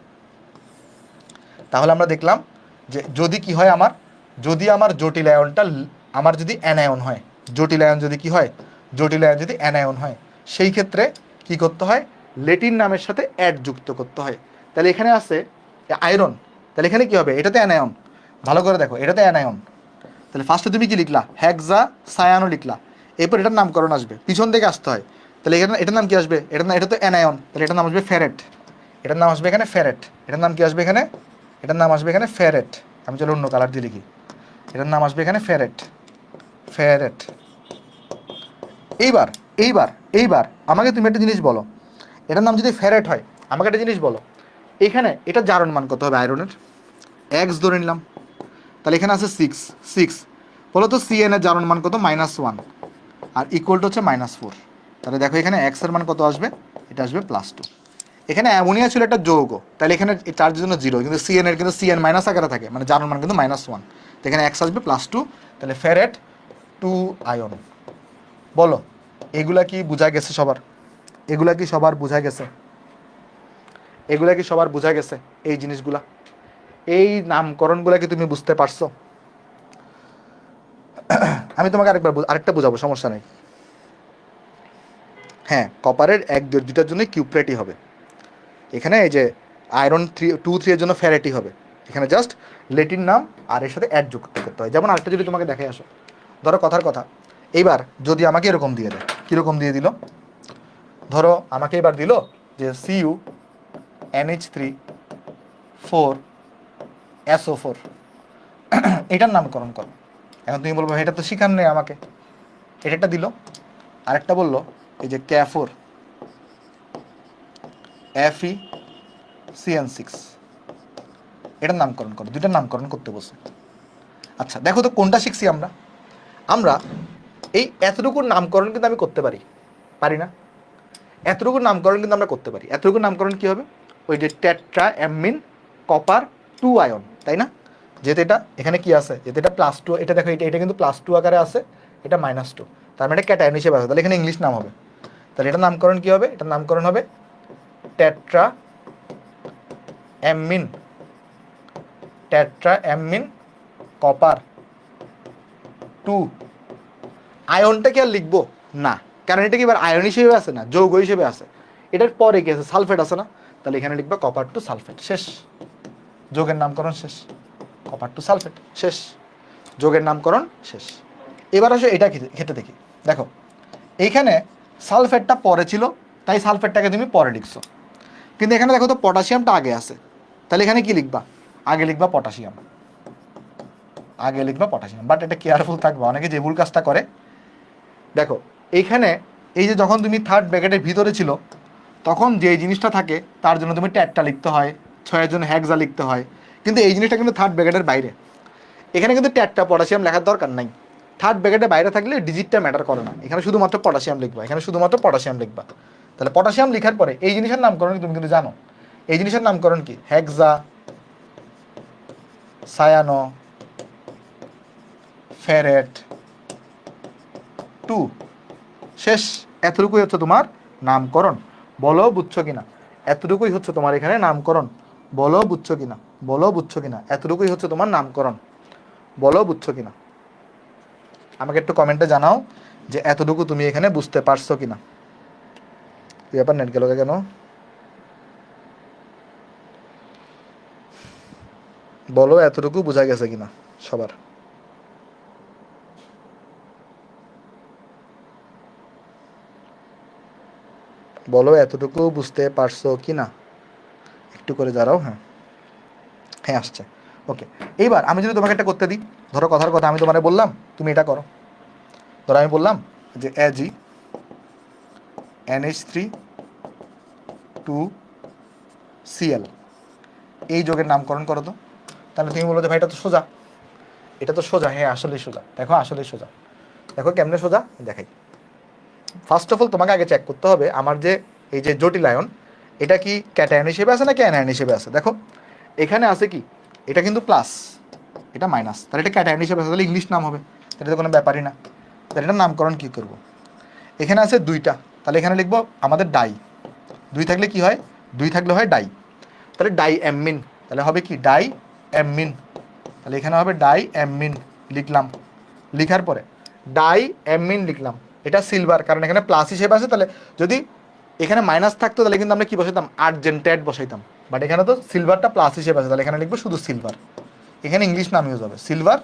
তাহলে আমরা দেখলাম যে যদি কি হয় আমার, যদি আমার জটিলায়নটা আমার যদি অ্যানায়ন হয়, জটিলায়ন যদি কি হয়, জটিলায়ন যদি অ্যানায়ন হয়, সেই ক্ষেত্রে কি করতে হয়, লেটিন নামের সাথে অ্যাড যুক্ত করতে হয়। তাহলে এখানে আছে আয়রন, তাহলে এখানে কি হবে, এটাতে অ্যানায়ন, ভালো করে দেখো এটাতে অ্যানায়ন। তাহলে ফার্স্টে তুমি কি লিখলা, হেক্সা সায়ানো লিখলা, এরপর এটার নামকরণ আসবে, পিছন থেকে আসতে হয়। তাহলে এখানে এটার নাম কি আসবে, এটার নাম, এটা তো অ্যানায়ন, তাহলে এটার নাম আসবে ফেরেট, এটার নাম আসবে এখানে ফেরেট, এটার নাম কি আসবে এখানে, এটার নাম আসবে এখানে ফেরেট। আমি চলো অন্য কালার দিয়ে লিখি, এটার নাম আসবে এখানে ফেরেট, ফেরেট। এইবার এইবার এইবার আমাকে তুমি একটা জিনিস বলো, এটার নাম যদি ফেরেট হয়, আমাকে একটা জিনিস বলো, এখানে এটা জারণ মান কত হবে আয়রনের, এক্স ধরে নিলাম, তাহলে এখানে আছে 6, বলো তো সিএন এর জারণ মান কত, -1, আর ইকুয়াল টু হচ্ছে -4। তাহলে দেখো এখানে এক্স এর মান কত আসবে, এটা আসবে +2। এখানে অ্যামোনিয়া ছিল একটা যৌগ, তাহলে এখানে চার্জের জন্য 0, কিন্তু সিএন এর কিন্তু সিএন মাইনাস আকারে থাকে, মানে জারণ মান কিন্তু -1, তো এখানে এক্স আসবে +2, তাহলে ফেরেট 2 আয়ন। বলো এগুলা কি বোঝা গেছে সবার, এগুলা কি সবার বোঝা গেছে, এগুলা কি সবার বোঝা গেছে, এই জিনিসগুলা, এই নামকরণগুলা কি তুমি বুঝতে পারছো। আমি তোমাকে আরেকটা বোঝাবো, সমস্যা নেই। হ্যাঁ, কপারের 1-2টার জন্য কিউপ্রেটই হবে, এখানে এই যে আয়রন 2-3 এর জন্য ফেরেটই হবে। এখানে জাস্ট লেটিন নাম আর এর সাথে অ্যাড যুক্ত করতে হয়। যেমন আরেকটা যদি তোমাকে দেখে আসো, ধরো কথার কথা, এইবার যদি আমাকে এরকম দিয়ে দেয়, কীরকম দিয়ে দিল, ধরো আমাকে এবার দিল যে CuNH3 4SO4, এটার নামকরণ করো। এখন তুমি বলবো এটা তো শিখান নেই আমাকে, এটা একটা দিল, আরেকটা বললো এই যে CaFeCN6, এটার নামকরণ করো, দুইটার নামকরণ করতে বসে। আচ্ছা দেখো তো কোনটা শিখছি আমরা, আমরা এই এতটুকুর নামকরণ কিন্তু আমি করতে পারি, পারি না। এতটুকু নামকরণ কিন্তু আমরা করতে পারি। এতটুকু নামকরণ কি হবে? ওই যে টেট্রা অ্যামিন কপার 2 আয়ন, তাই না? যেহেতু এটা এখানে কি আছে, যেহেতু এটা +2, এটা দেখো এটা কিন্তু +2 আকারে আছে, এটা -2, তার মানে এটা ক্যাটায়ন হিসেবে আছে, তাহলে এখানে ইংলিশ নাম হবে। তাহলে এটার নামকরণ কি হবে? এটার নামকরণ হবে tetra amine, tetra amine copper 2। আয়নটা কি আর লিখবো না, কারণ এটা কি এবার আয়ন হিসেবে আছে না, যৌগ হিসেবে আছে। এটার পরে কি আছে? সালফেট আছে না, তাহলে এখানে লিখবা কপার 2 সালফেট, শেষ। যোগের নামকরণ শেষ, কপার 2 সালফেট শেষ, যোগের নামকরণ শেষ। এবার আসো এটা খেতে দেখি। দেখো এইখানে সালফেটটা পরে ছিল, তাই সালফেটটাকে তুমি পরে লিখছো, কিন্তু এখানে দেখো তো পটাশিয়ামটা আগে আছে, তাহলে এখানে কি লিখবা? আগে লিখবা পটাশিয়াম, আগে লিখবা পটাশিয়াম। বাট এটা কেয়ারফুল থাকবে, অনেকে যে ভুল কাজটা করে, দেখো এইখানে এই যে যখন তুমি থার্ড ব্র্যাকেটের ভিতরে ছিল, তখন যে জিনিসটা থাকে তার জন্য তুমি ট্যাটটা লিখতে হয়, 6-এর জন্য হেক্সা লিখতে হয়, কিন্তু এই জিনিসটা কিন্তু থার্ড ব্র্যাকেটের বাইরে। এখানে কিন্তু ট্যাটটা পটাশিয়াম লেখার দরকার নাই। থার্ড ব্র্যাকেটের বাইরে থাকলে ডিজিটটা ম্যাটার করে না, এখানে শুধুমাত্র পটাশিয়াম লিখবা, এখানে শুধুমাত্র পটাশিয়াম লিখবা। তাহলে পটাশিয়াম লেখার পরে এই জিনিসের নামকরণ তুমি কিন্তু জানো, এই জিনিসের নামকরণ কি? হেক্সা, সায়ানো, ফেরেট 2, শেষ। এতটুকুই হচ্ছে তোমার নামকরণ, বলো বুঝছো কিনা? এতটুকুই হচ্ছে তোমার এখানে নামকরণ, বলো বুঝছো কিনা? বলো বুঝছো কিনা? এতটুকুই হচ্ছে তোমার নামকরণ, বলো বুঝছো কিনা? আমাকে একটু কমেন্টে জানাও যে এতটুকু তুমি এখানে বুঝতে পারছো কিনা। কি ব্যাপার, নেট গেল কেন? বলো এতটুকু বোঝা গেছে কিনা সবার? বলো এতটুকু বুঝতে পারছো কিনা, একটু করে দাঁড়াও। হ্যাঁ হ্যাঁ আসছে, ওকে। এইবার আমি যদি তোমাকে একটা করতে দিই, ধরো কথার কথা আমি তোমাকে বললাম তুমি এটা করো। ধরো আমি বললাম যে Ag NH3 2Cl, এই যোগের নামকরণ করো তো। তাহলে তুমি বলো যে ভাই এটা তো সোজা, এটা তো সোজা। হ্যাঁ আসলেই সোজা, দেখো আসলেই সোজা। দেখো কেমনে সোজা দেখাই। ফার্স্ট অফ অল তোমাকে আগে চেক করতে হবে আমার যে এই যে জটিল আয়ন, এটা কি ক্যাটায়ন হিসেবে আছে নাকি অ্যানায়ন হিসেবে আছে। দেখো এখানে আছে কি, এটা কিন্তু প্লাস, এটা মাইনাস, তাহলে এটা ক্যাটায়ন হিসেবে আছে, তাহলে ইংলিশ নাম হবে, এটা তো কোনো ব্যাপারই না। তাহলে এটার নামকরণ কী করবো? এখানে আছে 2টা, তাহলে এখানে লিখবো আমাদের ডাই। 2 থাকলে কি হয়? 2 থাকলে হয় ডাই, তাহলে ডাই অ্যামিন, তাহলে হবে কি ডাই অ্যামিন। তাহলে এখানে হবে ডাই অ্যামিন, লিখলাম। লিখার পরে ডাই অ্যামিন লিখলাম, এটা সিলভার, কারণ এখানে প্লাস হিসেবে আছে, তাহলে যদি এখানে মাইনাস থাকতো তাহলে কিন্তু আমরা কি বসাইতাম? আর্জেন্টেড বসাইতাম, বাট এখানে তো সিলভারটা প্লাস হিসেবে আছে, তাহলে এখানে লিখবো শুধু সিলভার। এখানে ইংলিশ নাম ইউজ হবে সিলভার।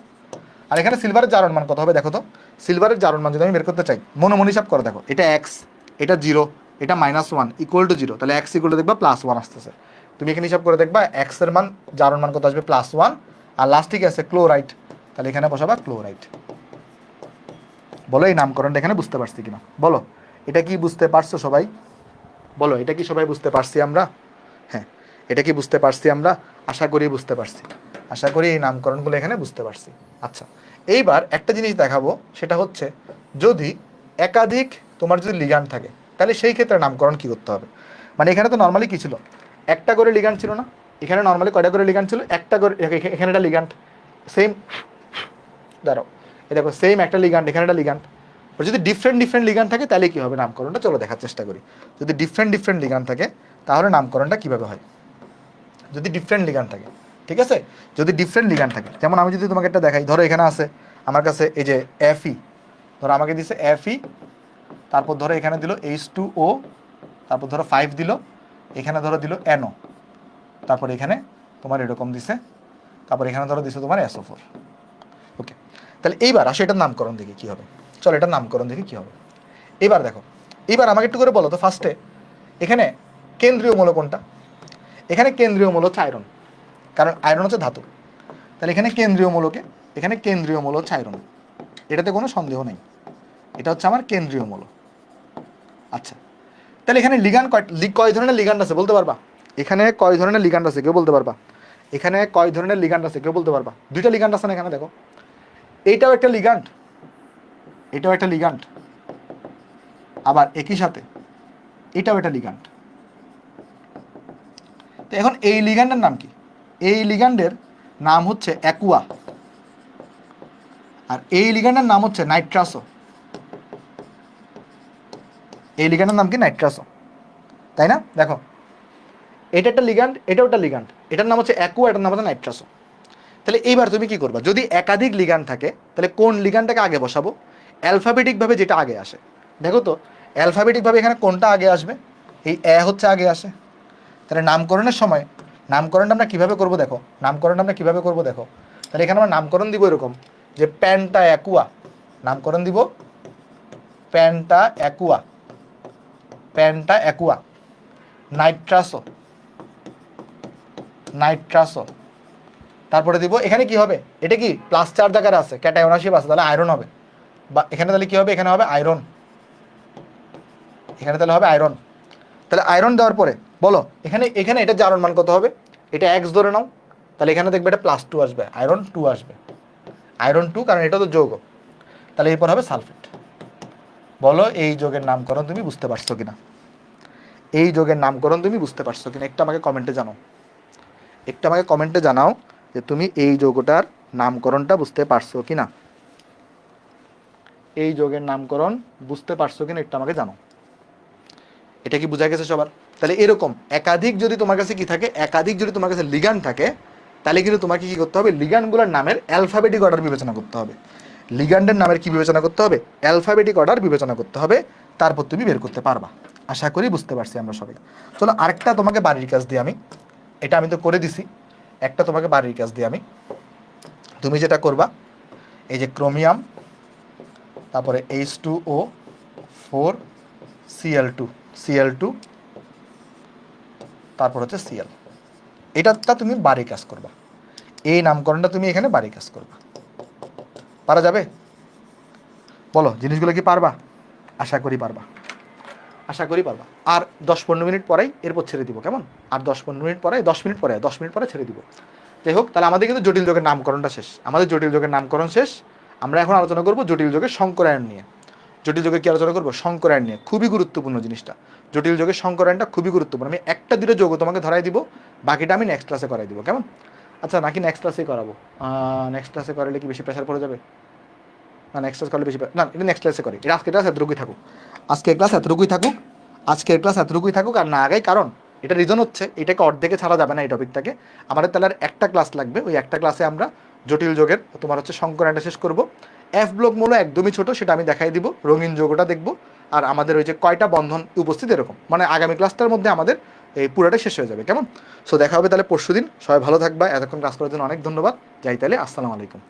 আর এখানে সিলভারের জারণ মান কত হবে দেখো তো। সিলভারের জারণ মান যদি আমি বের করতে চাই, মনে হিসাব করে দেখো, এটা এক্স, এটা 0, এটা -1 ইকুয়াল টু 0, তাহলে এক্স ইকুয়াল টু দেখবা +1 আসতেছে। তুমি এখানে হিসাব করে দেখবা এক্স এর মান, জারণ মান কত আসবে? +1। আর লাস্টে কি আছে? ক্লোরাইড, তাহলে এখানে বসাবা ক্লোরাইড। বলো এই নামকরণটা এখানে বুঝতে পারছি কিনা, বলো এটা কি বুঝতে পারছো সবাই? বলো এটা কি সবাই বুঝতে পারছি আমরা? হ্যাঁ এটা কি বুঝতে পারছি আমরা? আশা করি বুঝতে পারছি, আশা করি এই নামকরণগুলো এখানে বুঝতে পারছি। আচ্ছা এইবার একটা জিনিস দেখাবো, সেটা হচ্ছে যদি একাধিক তোমার যদি লিগ্যান্ড থাকে তাহলে সেই ক্ষেত্রে নামকরণ কি করতে হবে। মানে এখানে তো নর্মালি কি ছিল, একটা করে লিগ্যান্ড ছিল না, এখানে নর্মালি কয়টা করে লিগ্যান্ড ছিল? একটা করে। এখানে একটা লিগ্যান্ড সেম, দাঁড়াও, এই দেখো সেম একটা লিগ্যান্ড, এখানে একটা লিগ্যান্ড। যদি ডিফারেন্ট লিগ্যান্ড থাকে তাহলে কি হবে নামকরণটা, চলো দেখার চেষ্টা করি। যদি ডিফারেন্ট লিগ্যান্ড থাকে তাহলে নামকরণটা কিভাবে হয়। যদি ডিফারেন্ট লিগ্যান্ড থাকে, ঠিক আছে, যদি ডিফারেন্ট লিগ্যান্ড থাকে, যেমন আমি যদি তোমাকে একটা দেখাই, ধরো এখানে আছে আমার কাছে এই যে Fe, ধরো আমাকে দিছে Fe, তারপর ধরো এখানে দিল H2O, তারপর ধরো 5 দিল, এখানে ধরো দিল NO, তারপর এখানে তোমার এরকম দিছে, তারপর এখানে ধরো দিছে তোমার SO4। ওকে, তাহলে এইবার আসো এটার নামকরণ দেখি কি হবে। চলো এটার নামকরণ দেখি কি হবে। এবার দেখো, এবার আমাকে একটু করে বলো তো ফার্স্টে এখানে কেন্দ্রীয় মৌল কোনটা? এখানে কেন্দ্রীয় মৌল হচ্ছে আয়রন, কারণ আয়রন হচ্ছে ধাতু। তাহলে এখানে কেন্দ্রীয় মৌলকে, এখানে কেন্দ্রীয় মৌল হচ্ছে আয়রন, এটাতে কোনো সন্দেহ নেই, এটা হচ্ছে আমার কেন্দ্রীয় মৌল। আচ্ছা তাহলে এখানে লিগ্যান্ড কয় ধরনের লিগ্যান্ড আছে বলতে পারবা? এখানে কয় ধরনের লিগ্যান্ড আছে কেউ বলতে পারবা? এখানে কয় ধরনের লিগ্যান্ড আছে কেউ বলতে পারবা? 2টা লিগ্যান্ড আছে না এখানে, দেখো এইটাও একটা লিগ্যান্ড, এটাও একটা লিগ্যান্ড, আবার একই সাথে এটাও একটা লিগ্যান্ড। তো এখন এই লিগ্যান্ডের নাম কি? এই লিগ্যান্ডের নাম হচ্ছে অ্যাকুয়া, আর এই লিগ্যান্ডের নাম হচ্ছে নাইট্রাসো। এই লিগ্যান্ডের নাম কি? নাইট্রাসো, তাই না? দেখো, এটা একটা লিগ্যান্ড, এটাও একটা লিগ্যান্ড, এটার নাম হচ্ছে অ্যাকুয়া, এটার নাম হচ্ছে নাইট্রাসো। তাহলে এইবার তুমি কি করবা? যদি একাধিক লিগ্যান্ড থাকে তাহলে কোন লিগ্যান্ডটাকে আগে বসাবো? অ্যালফাবেটিকভাবে যেটা আগে আসে। দেখো তো অ্যালফাবেটিকভাবে এখানে কোনটা আগে আসবে? এই হচ্ছে আগে আসে। তাহলে নামকরণের সময় নামকরণটা আমরা কীভাবে করবো দেখো, নামকরণটা আমরা কীভাবে করবো দেখো। তাহলে এখানে আমরা নামকরণ দিব এরকম যে প্যান্টা অ্যাকুয়া, নামকরণ দিব প্যান্টা অ্যাকুয়া, প্যান্টা অ্যাকুয়া, নাইট্রাসো, নাইট্রাসো। তারপরে দিব এখানে কি হবে? এটা কি প্লাস চার্জ আকারে আছে, ক্যাটায়নাশিপ আছে, তাহলে আয়রন হবে। বা এখানে তাহলে কি হবে? এখানে হবে আয়রন, এখানে তাহলে হবে আয়রন। তাহলে আয়রন দেওয়ার পরে বলো এখানে এখানে এটা জারণ মান কত হবে? এটা এক্স ধরে নাও, তাহলে এখানে দেখবে এটা +2 আসবে, আয়রন 2 আসবে, আয়রন 2, কারণ এটা তো যৌগ। তাহলে এরপর হবে সালফেট। বলো এই যৌগের নামকরণ তুমি বুঝতে পারছো কিনা? এই যৌগের নামকরণ তুমি বুঝতে পারছো কিনা? একটা আমাকে কমেন্টে জানাও, একটা আমাকে কমেন্টে জানাও যে তুমি এই যৌগটার নামকরণটা বুঝতে পারছো কিনা। এই যৌগের নামকরণ বুঝতে পারছো কিনা একটা আমাকে জানাও। এটা কি বোঝা গেছে সবার? তাহলে এরকম একাধিক যদি তোমার কাছে কি থাকে, একাধিক যদি তোমার কাছে লিগ্যান্ড থাকে, তাহলে কিন্তু তোমাকে কি করতে হবে? লিগ্যান্ডগুলোর নামের অ্যালফাবেটিক অর্ডার বিবেচনা করতে হবে। লিগ্যান্ডের নামের কি বিবেচনা করতে হবে? অ্যালফাবেটিক অর্ডার বিবেচনা করতে হবে, তারপর তুমি বের করতে পারবা। আশা করি বুঝতে পারছি আমরা সবাই। চলো আরেকটা তোমাকে বাড়ির কাজ দিই আমি, এটা আমি তো করে দিছি, একটা তোমাকে বাড়ির কাজ দিই আমি। তুমি যেটা করবা, এই যে ক্রোমিয়াম, তারপরে H2O4 Cl2, তারপর হচ্ছে Cl, এটা তুমি বাড়ি কাজ করবা। এই নামকরণটা তুমি এখানে বাড়ি কাজ করবা। পারা যাবে? বলো জিনিসগুলো কি পারবা? আশা করি পারবা, আশা করি পারবা। আর 10-15 মিনিট পরেই এরপর ছেড়ে দিব, কেমন? আর 10-15 মিনিট পরে, 10 মিনিট পরে, 10 মিনিট পরে ছেড়ে দিব। যাই হোক, তাহলে আমাদের কিন্তু জটিল যোগের নামকরণটা শেষ, আমাদের জটিল যোগের নামকরণ শেষ। আমরা এখন আলোচনা করব জটিল যোগের সংকরায়ন নিয়ে। জটিল যোগে কি আলোচনা করবো? সংকরায়ন নিয়ে। খুবই গুরুত্বপূর্ণ জিনিসটা, জটিল যোগের সংকরায়নটা খুবই গুরুত্বপূর্ণ। আমি একটা দুটো যোগ তোমাকে ধরাই দিব, বাকিটা আমি নেক্সট ক্লাসে করাই দিব, কেমন? আচ্ছা, নাকি নেক্সট ক্লাসেই করাবো? নেক্সট ক্লাসে করালে কি বেশি প্রেশার পড়ে যাবে? না, নেক্সট ক্লাস করলে বেশি না, এটা নেক্সট ক্লাসে করি। এটা আজকের ক্লাস এতটুকুই থাকুক, আজকের ক্লাস এতটুকুই থাকুক, আজকের ক্লাস এতটুকুই থাকুক, আর না আগাই। কারণ এটা রিজন হচ্ছে এটাকে অর্ধেকে ছাড়া যাবে না, এই টপিকটাকে। আমাদের তাহলে আর একটা ক্লাস লাগবে, ওই একটা ক্লাসে আমরা জটিল যোগের তোমার হচ্ছে সংকরায়নটা শেষ করব। এফ ব্লক মূল একদমই ছোট, সেটা আমি দেখাই দিব, রঙিন যোগটা দেখবো, আর আমাদের ওই যে কয়টা বন্ধন উপস্থিত এরকম, মানে আগামী ক্লাসটার মধ্যে আমাদের এই পুরোটা শেষ হয়ে যাবে, কেমন? সো দেখা হবে তাহলে পরশুদিন। সবাই ভালো থাকবা, এতক্ষণ ক্লাস করার জন্য অনেক ধন্যবাদ। যাই তাহলে, আসসালামু আলাইকুম।